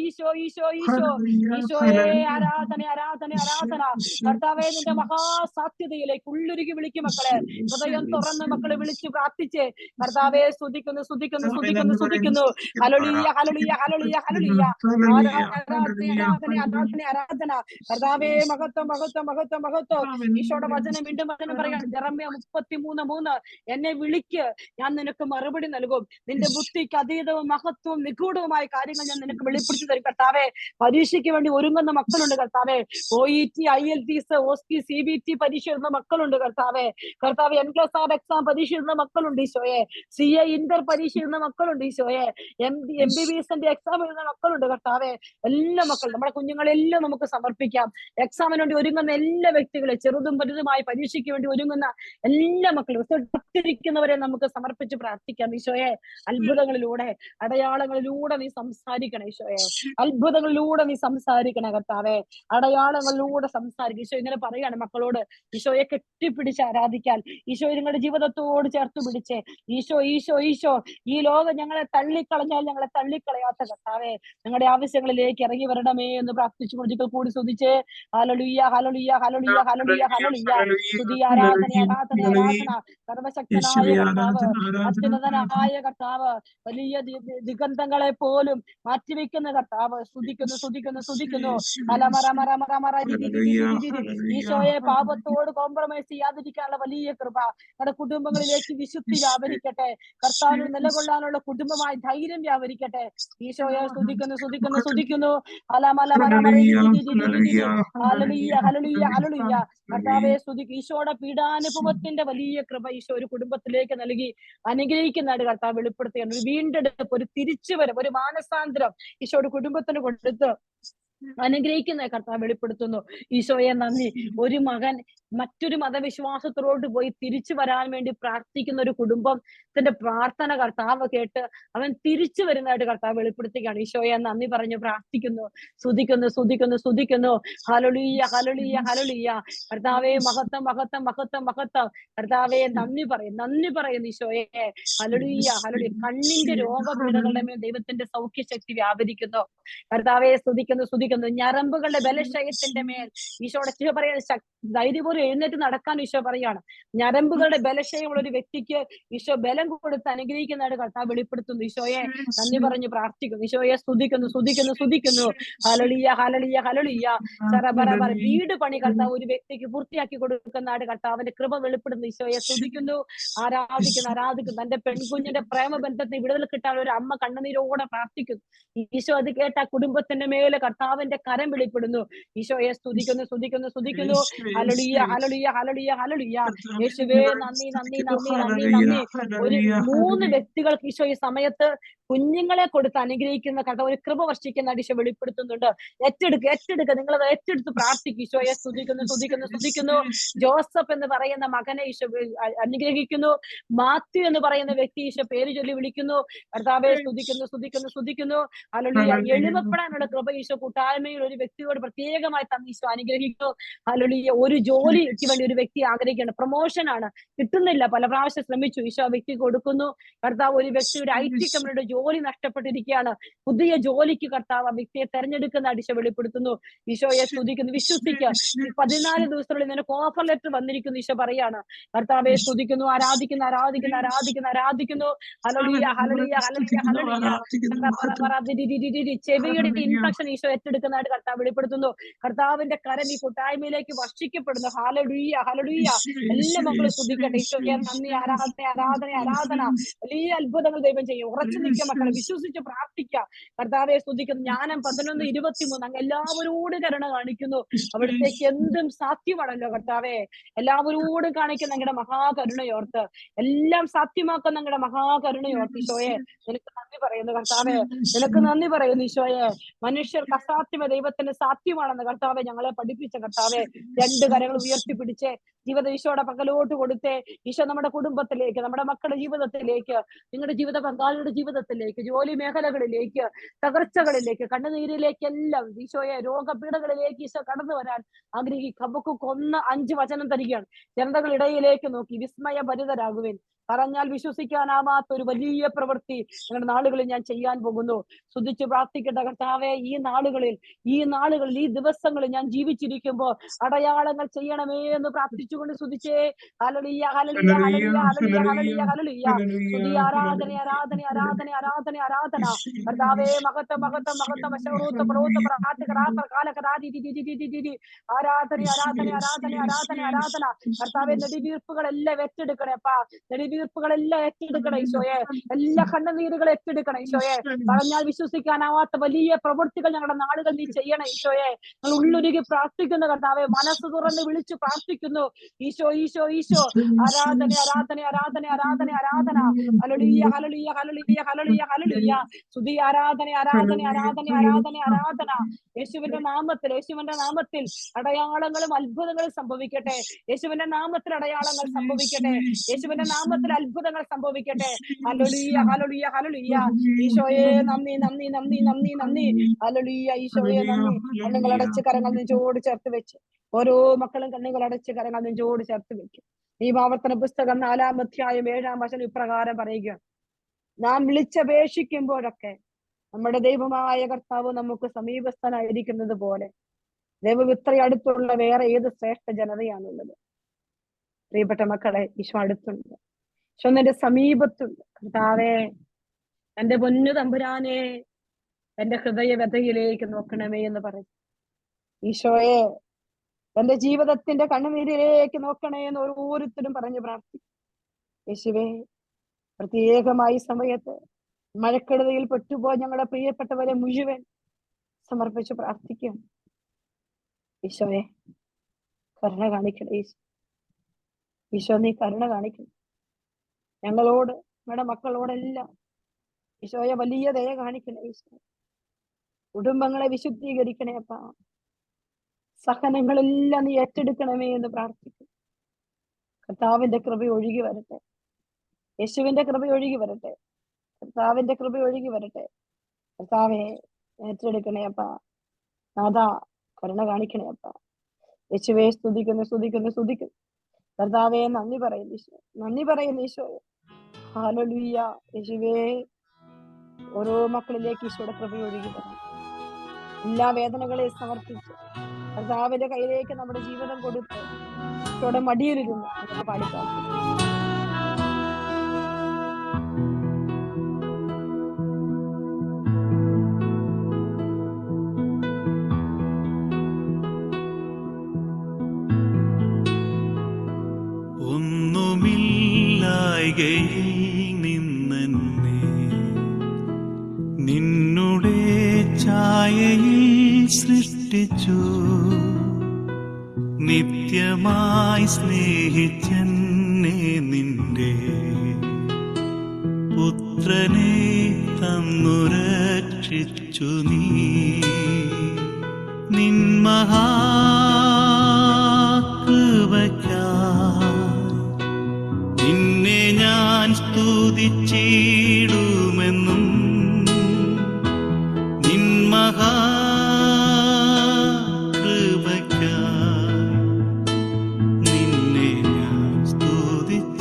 A: ഈശോ, ഈശോ, ഈശോ, ഈശോയെ ആരാധന, ആരാധന, ആരാധന. കർത്താവെ, നിന്റെ മഹാസാധ്യതയിലേക്ക് ഉള്ളുരുകി വിളിക്കും മക്കളെ. ഹൃദയം തുറന്ന് മക്കളെ വിളിച്ച് പ്രാർത്ഥിച്ച് കർത്താവെ സ്തുതിക്കുന്നു, സ്തുതിക്കുന്നു, സ്തുതിക്കുന്നു, സ്തുതിക്കുന്നു. Hallelujah, hallelujah, hallelujah, hallelujah. ആരാധന, ആരാധന, ആരാധന, ആരാധന. കർത്താവെ, മഹത്വം, മഹത്വം, മഹത്വം, മഹത്വം. ഈശോയുടെ വചനം വീണ്ടും വചനം പറയാണ്, ജെറമ്യ 33:3. എന്നെ വിളിക്ക്, ഞാൻ നിനക്ക് മറുപടി നൽകും. നിന്റെ ബുദ്ധിക്ക് അതീതവും മഹത്വവും നിഗൂഢവുമായ കാര്യങ്ങൾ ഞാൻ നിനക്ക് വെളിപ്പെടുത്തി തരും. കർത്താവെ, പരീക്ഷയ്ക്ക് വേണ്ടി ഒരുങ്ങുന്ന മക്കളുണ്ട് കർത്താവെ. OET, IELTS, OSCE, CBT പരീക്ഷ എഴുതുന്ന മക്കളുണ്ട് കർത്താവെ. കർത്താവ് NCLEX എക്സാം പരീക്ഷ എഴുതുന്ന മക്കളുണ്ട് ഈശോയെ. CA ഇന്റർ പരീക്ഷ എഴുതുന്ന മക്കളുണ്ട് ഈശോയെ. MBBS എക്സാം എഴുതുന്ന മക്കളുണ്ട് കർത്താവെ. എല്ലാ മക്കളും, നമ്മുടെ കുഞ്ഞുങ്ങളെല്ലാം നമുക്ക് സമർപ്പിക്കാം. എക്സാമിന് വേണ്ടി ഒരുങ്ങുന്ന എല്ലാ വ്യക്തികളെ, ചെറുതും വലുതുമായി പരീക്ഷയ്ക്ക് വേണ്ടി ഒരുങ്ങുന്ന എല്ലാ മക്കളും, കാത്തിരിക്കുന്നവരെ നമുക്ക് സമർപ്പിച്ച് പ്രാർത്ഥിക്കാം. ഈശോയെ, അത്ഭുതങ്ങളിലൂടെ, അടയാളങ്ങളിലൂടെ നീ സംസാരിക്കണം ഈശോയെ. അത്ഭുതങ്ങളിലൂടെ നീ സംസാരിക്കണം കർത്താവെ. അടയാളങ്ങളിലൂടെ സംസാരിക്കും. ഈശോ ഇങ്ങനെ പറയാണ് മക്കളോട്, ഈശോയെ കെട്ടിപ്പിടിച്ച് ആരാധിക്കാൻ, ഈശോ നിങ്ങളുടെ ജീവിതത്തോട് ചേർത്ത് പിടിച്ച്, ഈശോ, ഈശോ, ഈശോ, ഈ ലോകം ഞങ്ങളെ തള്ളിക്കളഞ്ഞാൽ ഞങ്ങളെ തള്ളിക്കളയാത്ത കർത്താവെ, ഞങ്ങളുടെ ആവശ്യങ്ങളിലേക്ക് ഇറങ്ങി വരണമേ എന്ന് പ്രാർത്ഥിച്ചു ഒരിക്കൽ കൂടി സ്തുതിച്ച് hallelujah, hallelujah, hallelujah, hallelujah, hallelujah. സ്തുതി, ആരാധന, ആരാധന, ആരാധന. സർവശക്തനായ കർത്താവ്, അത്യുന്നതനായ കർത്താവ്, വലിയ ദിഗന്ധങ്ങളെ പോലും മാറ്റിവെക്കുന്ന കർത്താവ്, സ്തുതിക്കുന്നു, സ്തുതിക്കുന്നു, സ്തുതിക്കുന്നു. ഈശോയെ, പാപത്തോട് കോംപ്രമൈസ് ചെയ്യാതിരിക്കാനുള്ള വലിയ കൃപ നമ്മുടെ കുടുംബങ്ങളിലേക്ക് വിശുദ്ധി വ്യാപരിക്കട്ടെ. കർത്താവിന് നിലകൊള്ളാനുള്ള കുടുംബമായി ധൈര്യം വ്യാപരിക്കട്ടെ. ഈശോയെ സ്തുതിക്കുന്നു, സ്തുതിക്കുന്നു, സ്തുതിക്കുന്നു. Hallelujah, hallelujah, hallelujah. കർത്താവെ സ്തുതിക്കും. ഈശോയുടെ പീഡാനുഭവത്തിന്റെ വലിയ കൃപ ഈശോ ഒരു കുടുംബത്തിലേക്ക് നൽകി അനുഗ്രഹിക്കുന്നതായിട്ട് കർത്താവ് വെളിപ്പെടുത്തുകയാണ്. ഒരു വീണ്ടെടുപ്പ്, ഒരു തിരിച്ചുവരവ്, ഒരു മാനസാന്തരം ഈശോയുടെ കുടുംബത്തിന് കൊടുത്ത് അനുഗ്രഹിക്കുന്ന കർത്താവ് വെളിപ്പെടുത്തുന്നു. ഈശോയെ നന്ദി. ഒരു മകൻ മറ്റൊരു മതവിശ്വാസത്തിലോട്ട് പോയി തിരിച്ചു വരാൻ വേണ്ടി പ്രാർത്ഥിക്കുന്ന ഒരു കുടുംബത്തിന്റെ പ്രാർത്ഥന കർത്താവ് കേട്ട് അവൻ തിരിച്ചു വരുന്നതായിട്ട് കർത്താവ് വെളിപ്പെടുത്തുകയാണ്. ഈശോയെ നന്ദി പറഞ്ഞു പ്രാർത്ഥിക്കുന്നു, സ്തുതിക്കുന്നു, സ്തുതിക്കുന്നു, സ്തുതിക്കുന്നു. Hallelujah, hallelujah, hallelujah. കർത്താവേ, മഹത്വം, മഹത്വം, മഹത്വം, മഹത്വം. കർത്താവേ, നന്ദി പറയുന്നു ഈശോയെ. Hallelujah, hallelujah. കണ്ണിന്റെ രോഗപീഠകളുടെ മേൽ ദൈവത്തിന്റെ സൗഖ്യശക്തി വ്യാപരിക്കുന്നു. കർത്താവെ സ്തുതിക്കുന്നു, സ്തുതിക്കുന്നു. ഞരമ്പുകളുടെ ബലക്ഷയത്തിന്റെ മേൽ ഈശോയുടെ പറയുന്ന ധൈര്യപൂർവ്വം എഴുന്നേറ്റ് നടക്കാൻ ഈശോ പറയാണ്. ഞരമ്പുകളുടെ ബലക്ഷയമുള്ള ഒരു വ്യക്തിക്ക് ഈശോ ബലം കൊടുത്ത് അനുഗ്രഹിക്കുന്നതായിട്ട് കർത്താവ് വെളിപ്പെടുത്തുന്നു. ഈശോയെ നന്ദി പറഞ്ഞു പ്രാർത്ഥിക്കുന്നു. ഈശോയെ സ്തുതിക്കുന്നു, സ്തുതിക്കുന്നു, സ്തുതിക്കുന്നു. Hallelujah, hallelujah, hallelujah. സറബറബറ. വീട് പണി കർത്താവ് ഒരു വ്യക്തിക്ക് പൂർത്തിയാക്കി കൊടുക്കുന്നതായിട്ട് കർത്താവിന്റെ കൃപ വെളിപ്പെടുന്നു. ഈശോയെ സ്തുതിക്കുന്നു, ആരാധിക്കുന്നു, ആരാധിക്കുന്നു. തന്റെ പെൺകുഞ്ഞിന്റെ പ്രേമബന്ധത്തിന് വിടുതൽ കിട്ടാൻ ഒരു അമ്മ കണ്ണുനീരോടെ പ്രാർത്ഥിക്കുന്നു. ഈശോ അത് കേട്ട കുടുംബത്തിന്റെ മേലെ കർത്താവിന്റെ കരം വെളിപ്പെടുന്നു. ഈശോയെ സ്തുതിക്കുന്നു, സ്തുതിക്കുന്നു, സ്തുതിക്കുന്നു. Hallelujah, hallelujah hallelujah hallelujah. യേശുവേ നന്ദി നന്ദി നന്ദി നന്ദി നന്ദി. ഒരു 3 വ്യക്തികൾക്ക് ഈശോ ഈ സമയത്ത് കുഞ്ഞുങ്ങളെ കൊടുത്ത് അനുഗ്രഹിക്കുന്ന കഥ ഒരു കൃപ വർഷിക്കുന്ന ഈശോ വെളിപ്പെടുത്തുന്നുണ്ട്. ഏറ്റെടുക്കുക നിങ്ങളത് ഏറ്റെടുത്ത് പ്രാർത്ഥിക്കും. ഈശോയെ സ്തുതിക്കുന്നു. ജോസഫ് എന്ന് പറയുന്ന മകനെ ഈശോ അനുഗ്രഹിക്കുന്നു. മാത്യു എന്ന് പറയുന്ന വ്യക്തി ഈശോ പേര് ചൊല്ലി വിളിക്കുന്നു. കർത്താവെ സ്തുതിക്കുന്നു. ഹല്ലേലൂയ. എളിമപ്പെടാനുള്ള കൃപ ഈശോ കൂട്ടായ്മയിൽ ഒരു വ്യക്തിയോട് പ്രത്യേകമായി തന്ന് ഈശോ അനുഗ്രഹിക്കുന്നു. ഹല്ലേലൂയ. ഒരു ജോലിക്ക് വേണ്ടി ഒരു വ്യക്തി ആഗ്രഹിക്കുകയാണ്, പ്രൊമോഷൻ ആണ്, കിട്ടുന്നില്ല, പല പ്രാവശ്യം ശ്രമിച്ചു, ഈശോ ആ വ്യക്തി കൊടുക്കുന്നു. കർത്താവ് ഒരു വ്യക്തിയുടെ IT കമ്പനിയുടെ ജോലി നഷ്ടപ്പെട്ടിരിക്കുകയാണ്, പുതിയ ജോലിക്ക് കർത്താവ് ആ വ്യക്തിയെ തെരഞ്ഞെടുക്കുന്ന ഈശോ വെളിപ്പെടുത്തുന്നു. ഈശോയെ സ്തുതിക്കുന്നു. വിശ്വസിക്കുക, 14 ദിവസത്തിനുള്ളിൽ നിനക്ക് ഓഫർ ലെറ്റർ വന്നിരിക്കുന്നു. ഈശോ പറയാണ്. കർത്താവെ സ്തുതിക്കുന്നു, ആരാധിക്കുന്നു. Hallelujah hallelujah hallelujah hallelujah. ചെവിയുടെ ഇൻഫെക്ഷൻ ഈശോ ഏറ്റെടുക്കുന്നതായിട്ട് കർത്താവ് വെളിപ്പെടുത്തുന്നു. കർത്താവിന്റെ കരം ഈ കൂട്ടായ്മയിലേക്ക് വർഷിക്കപ്പെടുന്നു. Hallelujah hallelujah. എല്ലാ മക്കളും സ്തുതിക്കട്ടെ. ഈശോയെ നന്ദി, ആരാധന. വലിയ അത്ഭുതങ്ങൾ ദൈവം ചെയ്യും. ഉറച്ചു നിൽക്കുക മക്കളെ, വിശ്വസിച്ച് പ്രാർത്ഥിക്കുക. കർത്താവെ സ്തുതിക്കുന്നു. ജ്ഞാനം 11:23 അങ്ങ് എല്ലാവരോടും കരുണ കാണിക്കുന്നു, അവിടത്തേക്ക് എന്തും സാധ്യമാണല്ലോ. കർത്താവെ എല്ലാവരോടും കാണിക്കുന്ന ഞങ്ങളുടെ മഹാകരുണയോർത്ത്, എല്ലാം സാധ്യമാക്കുന്ന ഞങ്ങളുടെ മഹാകരുണയോർത്ത് ഈശോയെ നിനക്ക് നന്ദി പറയുന്നു. കർത്താവെ നിനക്ക് നന്ദി പറയുന്നു. ഈശോയെ മനുഷ്യർക്ക് അസാധ്യമ ദൈവത്തിന് സാധ്യമാണെന്ന് കർത്താവെ ഞങ്ങളെ പഠിപ്പിച്ച കർത്താവെ 2 കരങ്ങൾ ഉയർത്തിപ്പിടിച്ച് ജീവിതം ഈശോയുടെ പകലോട്ട് കൊടുത്തേ. ഈശോ നമ്മുടെ കുടുംബത്തിലേക്ക്, നമ്മുടെ മക്കളുടെ ജീവിതത്തിലേക്ക്, നിങ്ങളുടെ ജീവിത പങ്കാളിയുടെ ജീവിതത്തിലേക്ക്, ജോലി മേഖലകളിലേക്ക്, തകർച്ചകളിലേക്ക്, കണ്ണുനീരിലേക്കെല്ലാം ഈശോയെ രോഗപീഠകളിലേക്ക് ഈശോ കടന്നു വരാൻ ആഗ്രഹിക്കും. ഹബക്കൂക്ക് 1:5 വചനം തരികയാണ്. ജനതകളിടയിലേക്ക് നോക്കി വിസ്മയഭരിതരാകുവിൻ, പറഞ്ഞാൽ വിശ്വസിക്കാനാവാത്ത ഒരു വലിയ പ്രവൃത്തി നിങ്ങളുടെ നാളുകളിൽ ഞാൻ ചെയ്യാൻ പോകുന്നു. സ്തുതിച്ച് പ്രാർത്ഥിക്കേണ്ട കർത്താവെ, ഈ നാളുകളിൽ ഈ ദിവസങ്ങളിൽ ഞാൻ ജീവിച്ചിരിക്കുമ്പോൾ അടയാളങ്ങൾ ചെയ്യണമേ എന്ന് പ്രാർത്ഥിച്ചുകൊണ്ട് സ്തുതിച്ചേ. Hallelujah hallelujah hallelujah hallelujah hallelujah hallelujah. സ്തുതി, ആരാധന. കർത്താവേ മഹത്വം അശൗറൂത്ത പ്രൗത്ത പ്രാർത്ഥന ആരാധന. കർത്താവെ നെടുവീർപ്പുകളെല്ലാം ഏറ്റെടുക്കണേ അപ്പാ, നെടുവീർപ്പുകളെല്ലാം ഏറ്റെടുക്കണം ഈശോയെ. എല്ലാ കണ്ണുനീരുകൾ ഏറ്റെടുക്കണം ഈശോയെ. പറഞ്ഞാൽ വിശ്വസിക്കാനാവാത്ത വലിയ പ്രവൃത്തികൾ ഞങ്ങളുടെ നാളുകൾ നീ ചെയ്യണം ഈശോയെ. ഞങ്ങൾ ഉള്ളുരുകി പ്രാർത്ഥിക്കുന്ന കർത്താവെ, മനസ്സ് തുറന്ന് വിളിച്ചു പ്രാർത്ഥിക്കുന്നു. ഈശോ ഈശോ ഈശോ. ആരാധന. Hallelujah hallelujah hallelujah hallelujah hallelujah. സ്തുതി, ആരാധന. യേശുവിന്റെ നാമത്തിൽ അടയാളങ്ങളും അത്ഭുതങ്ങളും സംഭവിക്കട്ടെ. യേശുവിന്റെ നാമത്തിൽ അടയാളങ്ങൾ സംഭവിക്കട്ടെ. യേശുവിന്റെ നാമത്തിൽ അത്ഭുതങ്ങൾ സംഭവിക്കട്ടെ. Hallelujah hallelujah hallelujah. ഈശോയെ നന്ദി. ഹല്ലേലൂയ. ഈശോയെ നന്ദി. കണ്ണുകൾ അടച്ച് കരങ്ങൾ നെഞ്ചോട് ചേർത്ത് വെച്ച് ഓരോ മക്കളും കണ്ണുകൾ അടച്ച് കരങ്ങൾ നെഞ്ചോട് ചേർത്ത് വെക്കും. നിയമാവർത്തന പുസ്തകം 4-ാം അധ്യായം 7-ാം വചനം ഇപ്രകാരം പറയുക: നാം വിളിച്ചപേക്ഷിക്കുമ്പോഴൊക്കെ നമ്മുടെ ദൈവമായ കർത്താവ് നമുക്ക് സമീപസ്ഥനായിരിക്കുന്നത് പോലെ ദൈവം ഇത്ര അടുത്തുള്ള വേറെ ഏത് ശ്രേഷ്ഠ ജനതയാണുള്ളത്? പ്രിയപ്പെട്ട മക്കളെ, ഈശോ അടുത്തുണ്ട്. ഈശോ എന്റെ സമീപത്തുണ്ട്. കർത്താവേ, എന്റെ പൊന്നു തമ്പുരാനെ, എന്റെ ഹൃദയ വ്യഥയിലേക്ക് നോക്കണമേ എന്ന് പറയും. ഈശോയെ, എന്റെ ജീവിതത്തിന്റെ കണ്ണുനീരിലേക്ക് നോക്കണേ എന്ന് ഓരോരുത്തരും പറഞ്ഞു പ്രാർത്ഥിക്കും. യേശുവേ, പ്രത്യേകമായി സമയത്ത് മഴക്കെടുതിയിൽ പെട്ടുപോയ ഞങ്ങളുടെ പ്രിയപ്പെട്ടവരെ മുഴുവൻ സമർപ്പിച്ച് പ്രാർത്ഥിക്കും. ഈശോയെ, കരുണ കാണിക്കണേ. ഈശോ, നീ കരുണ കാണിക്കണം ഞങ്ങളോട്, ഞങ്ങളുടെ മക്കളോടെല്ലാം. ഈശോയെ, വലിയ ദയ കാണിക്കണേ. ഈശോ, കുടുംബങ്ങളെ വിശുദ്ധീകരിക്കണേ അപ്പാ. സഹനങ്ങളെല്ലാം നീ ഏറ്റെടുക്കണമേ എന്ന് പ്രാർത്ഥിക്കും. കർത്താവിന്റെ കൃപ ഒഴുകി വരട്ടെ. യേശുവിന്റെ കൃപ ഒഴുകി വരട്ടെ. കർത്താവിന്റെ കൃപ ഒഴുകി വരട്ടെ. കർത്താവെ, ഏറ്റെടുക്കണേ അപ്പാ. നാഥാ, കരുണ കാണിക്കണേ അപ്പാ. യേശുവെ, സ്തുതിക്കുന്നു. കർത്താവെ, നന്ദി പറയുന്നു ഈശോയെ. ഹല്ലേലൂയ. യേശുവേ, ഓരോ മക്കളിലേക്ക് ഈശോയുടെ കൃപ ഒഴുകി വരണം. എല്ലാ വേദനകളെയും സമർപ്പിച്ച് കർത്താവിന്റെ കയ്യിലേക്ക് നമ്മുടെ ജീവിതം കൊടുത്ത് ഈശോയുടെ മടിയിലിരുന്ന് നമുക്ക് പാടിക്കാം.
B: ഒന്നുമില്ലായ്കയിൽ നിന്നെന്നെ നിന്നുടെ ഛായയിൽ സൃഷ്ടിച്ചു, നിത്യമായി സ്നേഹിച്ചെന്നെ നിന്റെ പുത്രനെ തന്നു രക്ഷിച്ചു നീ. നിൻ മഹാകൃപയ്ക്കായി നിന്നെ ഞാൻ സ്തുതിച്ചിടുമെന്നും. നിൻ മഹാകൃപയ്ക്കായി നിന്നെ ഞാൻ സ്തുതിച്ചിടുമെന്നും.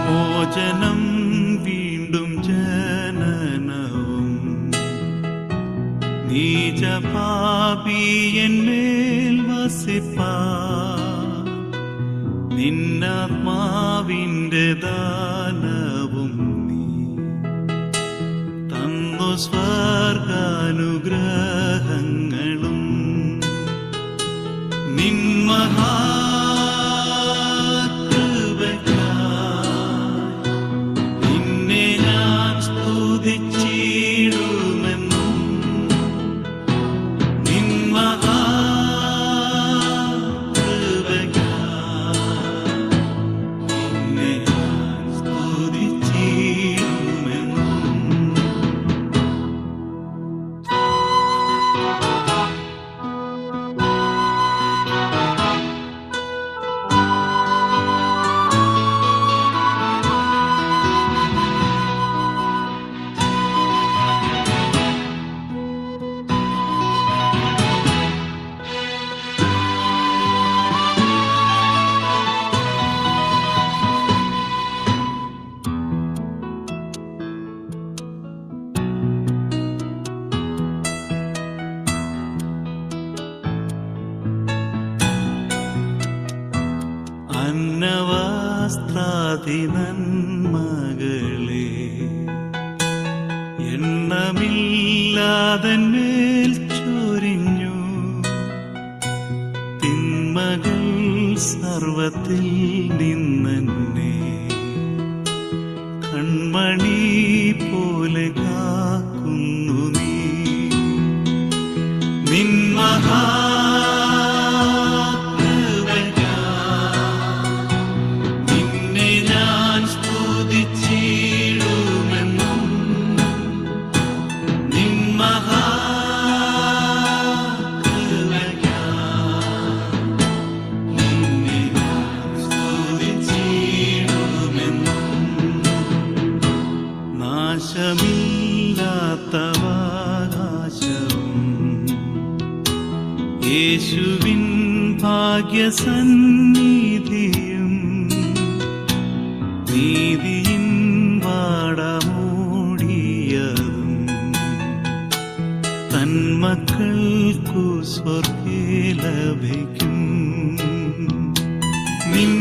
B: മോചനം വീണ്ടും ജനനവും നീചപാപിയന്മേൽ വസിപ്പാൻ നിന്നാത്മാവിന്റെ ദാനവും നീ തന്നു സ്വർഗാനുഗ്രഹങ്ങളും. നിൻ നിന്നെ ഞാൻ സ്തുതിച്ചിടുമെന്നും. നിൻ മഹാകൃപയ്ക്കായി നിന്നെ ഞാൻ സ്തുതിച്ചിടുമെന്നും. അന്നവസ്ത്രാദി നന്മകളെ എണ്ണമില്ലാതെന്മേൽ ചൊരിഞ്ഞു. തിന്മകൾ സർവത്തിൽ നിന്നെന്നെ കൺമണി പോലെ കാക്കുന്നു നീ. നിൻ നിന്നെ ഞാൻ സ്തുതിച്ചിടുമെന്നും. നിൻ മഹാകൃപയ്ക്കായി നിന്നെ ഞാൻ സ്തുതിച്ചിടുമെന്നും. നാശമില്ലാത്തവകാശവും യേശുവിൻ ഭാഗ്യസന്നിധിയും നീതിയിൻ വാടമൂടിയതും തന്മക്കൾക്കു സ്വർഗ്ഗേ ലഭിക്കും. നിൻ